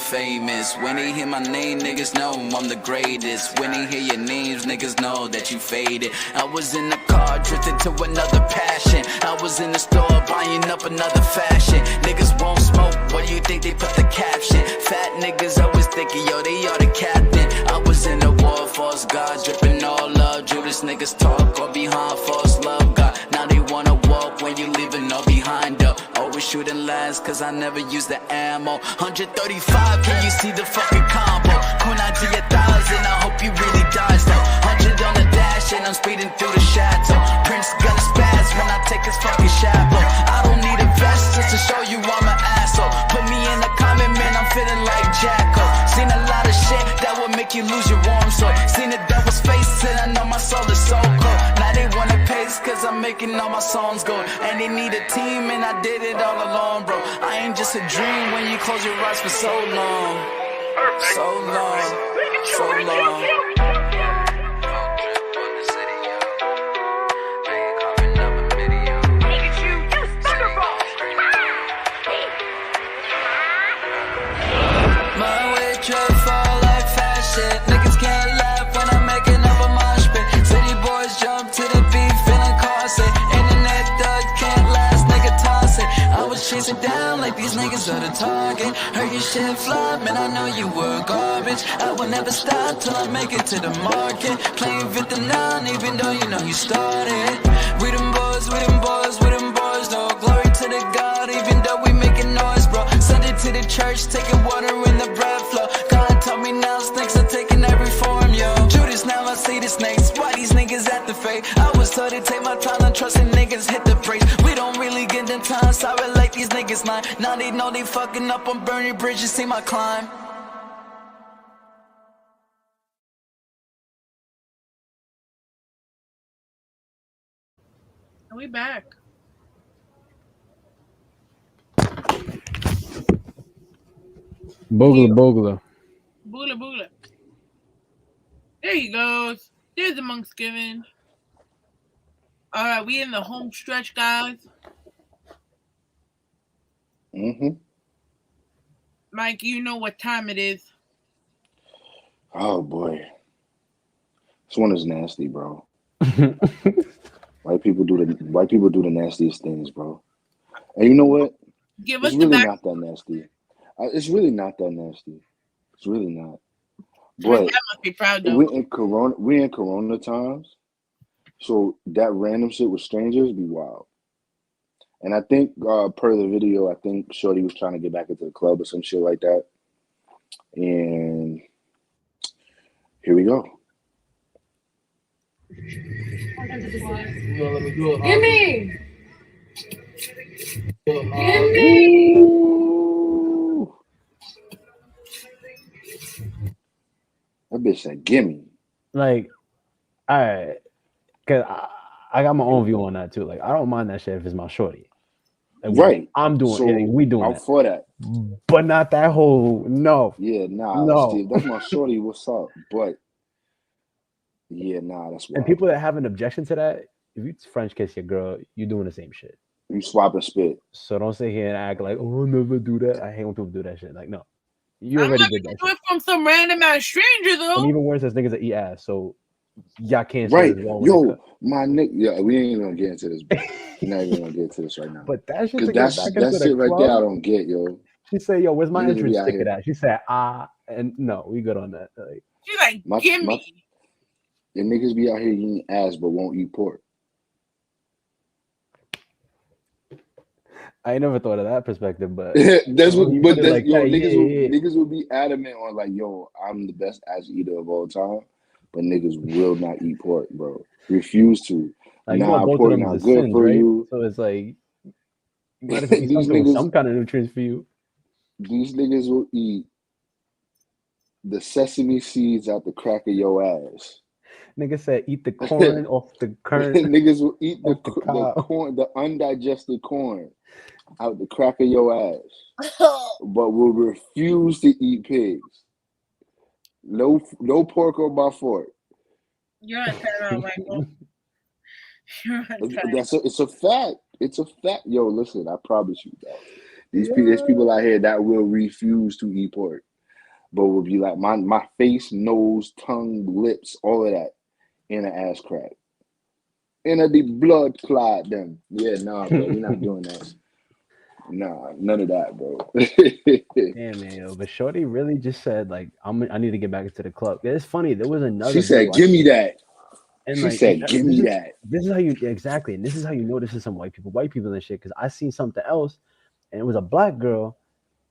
Famous. When they hear my name, niggas know I'm the greatest. When they hear your names, niggas know that you faded. I was in the car, drifting to another passion. I was in the store, buying up another fashion. Niggas won't smoke, what do you think they put the caption? Fat niggas always thinking, yo, they are the captain. I was in the war, false God, dripping all love. Judas niggas talk, or behind false love God. Now they wanna walk when you leaving all behind up. Always shooting last, cause I never use the ammo. 135, can you see the fucking combo? Kunai to your 1,000, I hope you really dodge though. 100 on the dash and I'm speeding through the chateau. Prince gonna spaz when I take his fucking chapeau. I don't need a vest just to show you I'm an asshole. Put me in the comment, man, I'm feeling like Jacko. Seen a lot of shit that will make you lose your warm soul. Seen the devil's face and I know my soul is so cold. Now they wanna pace cause I'm making all my songs go. And they need a team and I did it all alone, bro. I ain't just a dream when you close your eyes for so long. So long, so long. My way trip fall like fast shit. Niggas can't laugh when I'm making up a mosh pit. City boys jump to the beat, feeling caustic. Internet thug can't last, nigga toss it. I was chasing down like these niggas are the target. Heard your shit flop, man, I know you were garbage. I will never stop till I make it to the market. Playing Vietnam, even though you know you started. We them boys, we them boys, we them boys, no glory to the God, even though we making noise, bro. Sunday to the church, taking water in the bread flow. God told me now snakes are taking every form, yo. Judas, now I see the snakes. Why these niggas at the fake? I was told to take my time and trusting niggas hit the brakes. We don't really get the time, sorry like these niggas line. Now they know they fucking up on burning bridges, see my climb. Are we back? Boogla. Boola boola. There he goes. There's the monk's given. All right, we in the home stretch, guys. Mike, you know what time it is. Oh boy, this one is nasty, bro. White people do the nastiest things, bro. And you know what? Give It's us the really back. not that nasty. It's really not that nasty. It's really not. I mean, But Dad must be proud though. we're in Corona times, so that random shit with strangers be wild. And I think per the video, I think Shorty was trying to get back into the club or some shit like that. And here we go. Gimme! Ooh. That bitch said, "Gimme." Like, all right, cause I got my own view on that too. Like, I don't mind that shit if it's my shorty. Like, Right. I'm doing So it. We doing I'm that. for that. But not that whole no. Yeah, nah, No. Steve, that's my shorty. What's up? But yeah, nah, that's And wild. people that have an objection to that, if you French kiss your girl, you're doing the same shit. You swap and spit. So don't sit here and act like, oh, I'll never do that. I hate when people do that shit. Like, no. You I'm already not did gonna that do shit. it from some random ass stranger though. And even worse, there's niggas that eat ass. So y'all can't say Right. it's wrong when they Yo, cook. my nigga. Yeah, we ain't even gonna get into this, bro. We're not even gonna get into this right now. But that shit Because to get back into that the shit right there, I club, don't get, yo. she said, yo, where's my Niggas be entrance out ticket here. at? She said, and no, we good on that. Like, She's like, give me. The niggas be out here eating ass but won't eat pork. I ain't never thought of that perspective, but That's what. you But put it that's like yo. that, yeah. Niggas will be adamant on like, yo, I'm the best ass eater of all time, but niggas will not eat pork, bro. Refuse to. Like, you know, Nah, both of pork them not is a good sin, for right? you. So it's like, you might as well eat These something with niggas, some kind of nutrients for you. these niggas will eat the sesame seeds out the crack of your ass. Nigga said, eat the corn off the kernel. Niggas will eat the off the cob. corn, the undigested corn out the crack of your ass, but will refuse to eat pigs. No pork on my fork. You're on timeout, Michael. You're on timeout. It's a fact. It's a fact. Yo, listen, I promise you, dog. There's people out here that will refuse to eat pork, but will be like my face, nose, tongue, lips, all of that in an ass crack. In a the blood clot them. Yeah, nah, bro, we're not doing that. Nah, none of that, bro. Damn, man, yo, but Shorty really just said like, I need to get back into the club. It's funny. There was another. She said, "Give me that." And she like, said, "Give me that." This is how you exactly, and this is how you know this is some white people and shit. Because I seen something else, and it was a black girl,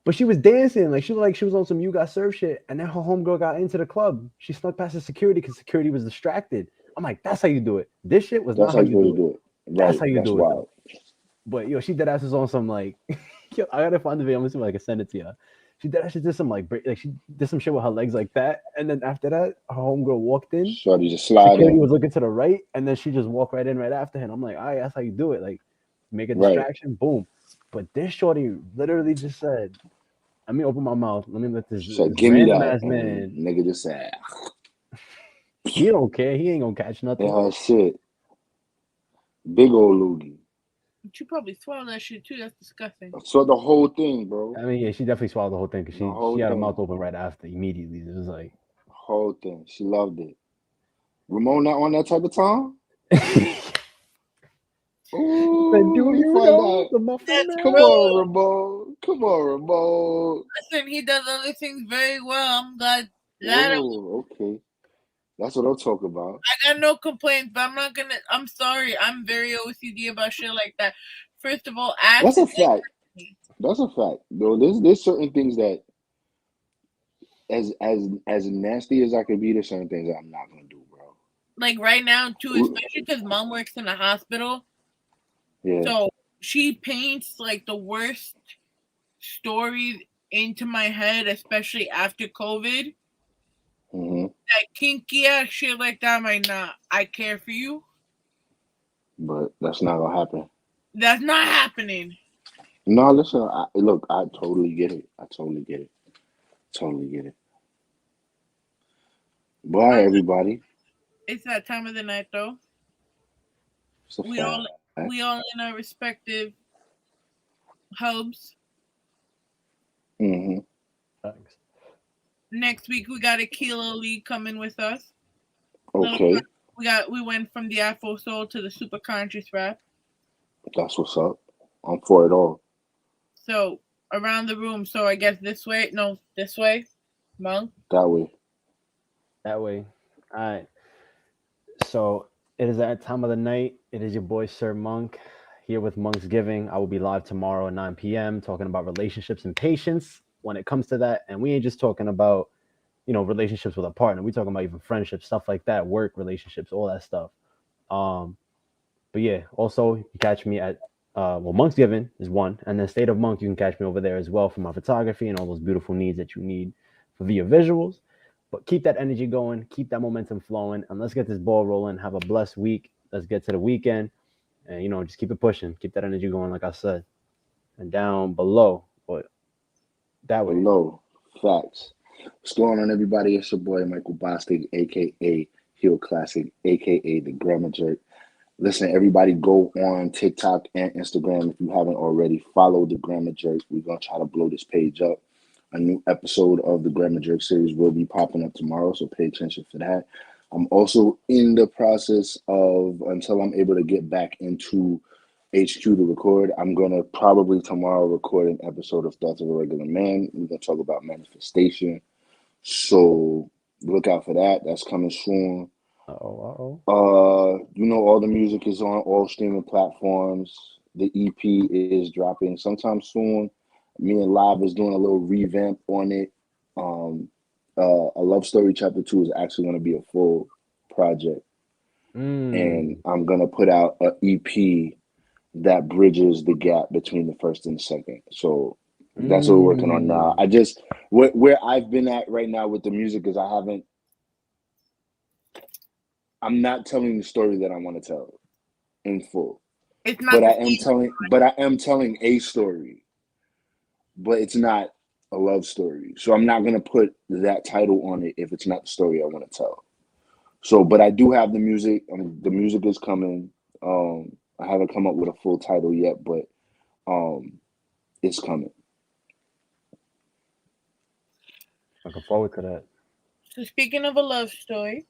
but she was dancing like she was on some "You Got Served" shit, and then her homegirl got into the club. She snuck past the security because security was distracted. I'm like, that's how you do it. This shit was not how you do it. That's how you do it. Though. But yo, she dead ass is on some like, yo, I gotta find the video. I'm gonna see if I can send it to you. She did some like she did some shit with her legs like that, and then after that, her homegirl walked in. Shorty just slide Security in. was looking to the right, and then she just walked right in right after him. I'm like, all right, that's how you do it. Like, make a distraction, boom. But this shorty literally just said, "Let me open my mouth. Let me let this, said, this give me random that." ass man." Nigga just said, he don't care. He ain't gonna catch nothing. Yeah, shit. Big old loogie. But you probably swallow that shit too. That's disgusting. So the whole thing, bro. I mean, yeah, she definitely swallowed the whole thing because she had her mouth open right after immediately. It was like whole thing. She loved it. Ramon not on that type of time. Ooh, do you know the muffin man? Come on, Ramon. Come on, Ramon. Listen, he does other things very well. I'm glad. Oh, okay. That's what I'm talking about. I got no complaints, but I'm sorry. I'm very OCD about shit like that. First of all, that's a fact. That's a fact. Though there's certain things that, as nasty as I could be, there's certain things that I'm not gonna do, bro. Like right now, too, especially because mom works in a hospital. Yeah. So she paints like the worst stories into my head, especially after COVID. Mm-hmm. That kinky ass shit like that might not. I care for you, but that's not gonna happen. That's not happening. No, listen. I totally get it. I totally get it. Totally get it. Bye, everybody. It's that time of the night, though. It's a We all fact. we all in our respective hubs. Mm-hmm. Thanks. Next week we got a Kilo Lee coming with us. Okay. We went from the Afro Soul to the super conscious rap. That's what's up. I'm for it all. So around the room. So I guess this way. No, this way. Monk. That way. That way. All right. So it is that time of the night. It is your boy Sir Monk here with Monk's Giving. I will be live tomorrow at 9 p.m. talking about relationships and patience when it comes to that. And we ain't just talking about, relationships with a partner. We talking about even friendships, stuff like that, work relationships, all that stuff. But yeah, also you can catch me at Monk's Giving is one, and then State of Monk, you can catch me over there as well for my photography and all those beautiful needs that you need for via visuals. But keep that energy going, keep that momentum flowing, and let's get this ball rolling. Have a blessed week. Let's get to the weekend, and just keep it pushing, keep that energy going, like I said. And down below, but that way. Below, facts. What's going on, everybody? It's your boy Michael Bostic, aka Heel Classic, aka the Grammar Jerk. Listen, everybody, go on TikTok and Instagram if you haven't already. Follow the Grammar Jerk. We're gonna try to blow this page up. A new episode of the Grammar Jerk series will be popping up tomorrow, so pay attention for that. I'm also in the process of, until I'm able to get back into HQ to record, I'm going to probably tomorrow record an episode of Thoughts of a Regular Man. We're going to talk about manifestation. So look out for that. That's coming soon. All the music is on all streaming platforms. The EP is dropping sometime soon. Me and Live is doing a little revamp on it. A Love Story Chapter 2 is actually going to be a full project. And I'm going to put out an EP that bridges the gap between the first and the second. So that's what we're working on now. I just, where I've been at right now with the music is I'm not telling the story that I want to tell in full. It's not, but I am telling a story, but it's not a love story. So I'm not going to put that title on it if it's not the story I want to tell. So, but I do have the music. The music is coming. I haven't come up with a full title yet, but it's coming. Looking forward to that. So speaking of a love story,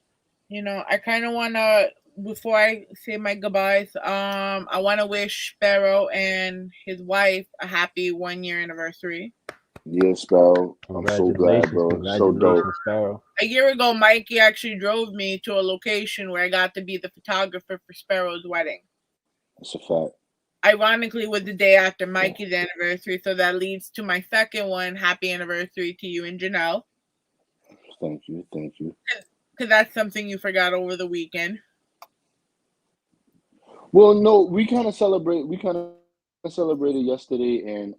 I kind of want to, before I say my goodbyes, I want to wish Sparrow and his wife a happy 1-year anniversary. Yeah, Sparrow. I'm so glad, bro. So dope. Sparrow. A year ago, Mikey actually drove me to a location where I got to be the photographer for Sparrow's wedding. That's a fact. Ironically, with the day after Mikey's anniversary, so that leads to my second one. Happy anniversary to you and Janelle. Thank you. Because that's something you forgot over the weekend. Well, no, we kind of celebrated yesterday and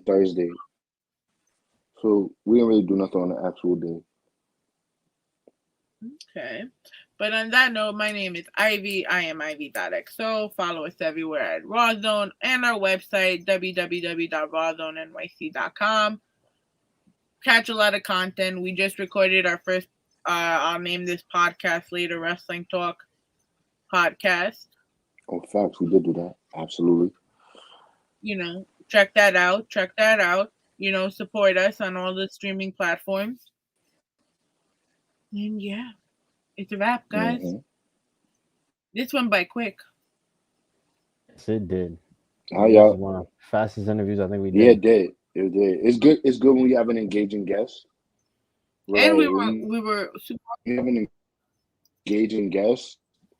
Thursday. So we didn't really do nothing on the actual day. Okay. But on that note, my name is Ivy. I am Ivy.xo. Follow us everywhere at Rawrrzone and our website, www.rawrzonenyc.com. Catch a lot of content. We just recorded our first, I'll name this podcast later, Wrestling Talk podcast. Oh, facts. We did do that. Absolutely. Check that out. Support us on all the streaming platforms. And yeah, it's a wrap, guys. Mm-hmm. This went by quick. Yes, it did. How y'all? One of the fastest interviews I think we did. Yeah, it did. It's good. It's good when we have an engaging guest. Right? And we were super. We have an engaging guest,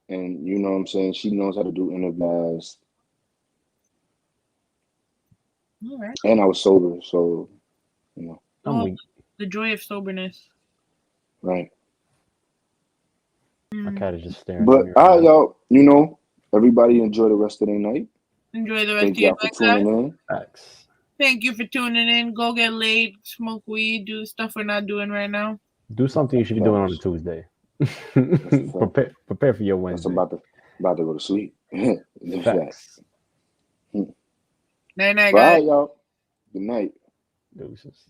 and you know what I'm saying. She knows how to do interviews. All right. And I was sober, so the joy of soberness. Right. My cat is just staring. But y'all, everybody enjoy the rest of the night. Enjoy the rest of your night. Thank y'all for tuning in. Thanks. Thank you for tuning in. Go get laid, smoke weed, do the stuff we're not doing right now. Do something you should be doing on a Tuesday. Prepare for your Wednesday. That's about to go to sleep. Facts. Night, guys. Bye, y'all. Good night. Deuces.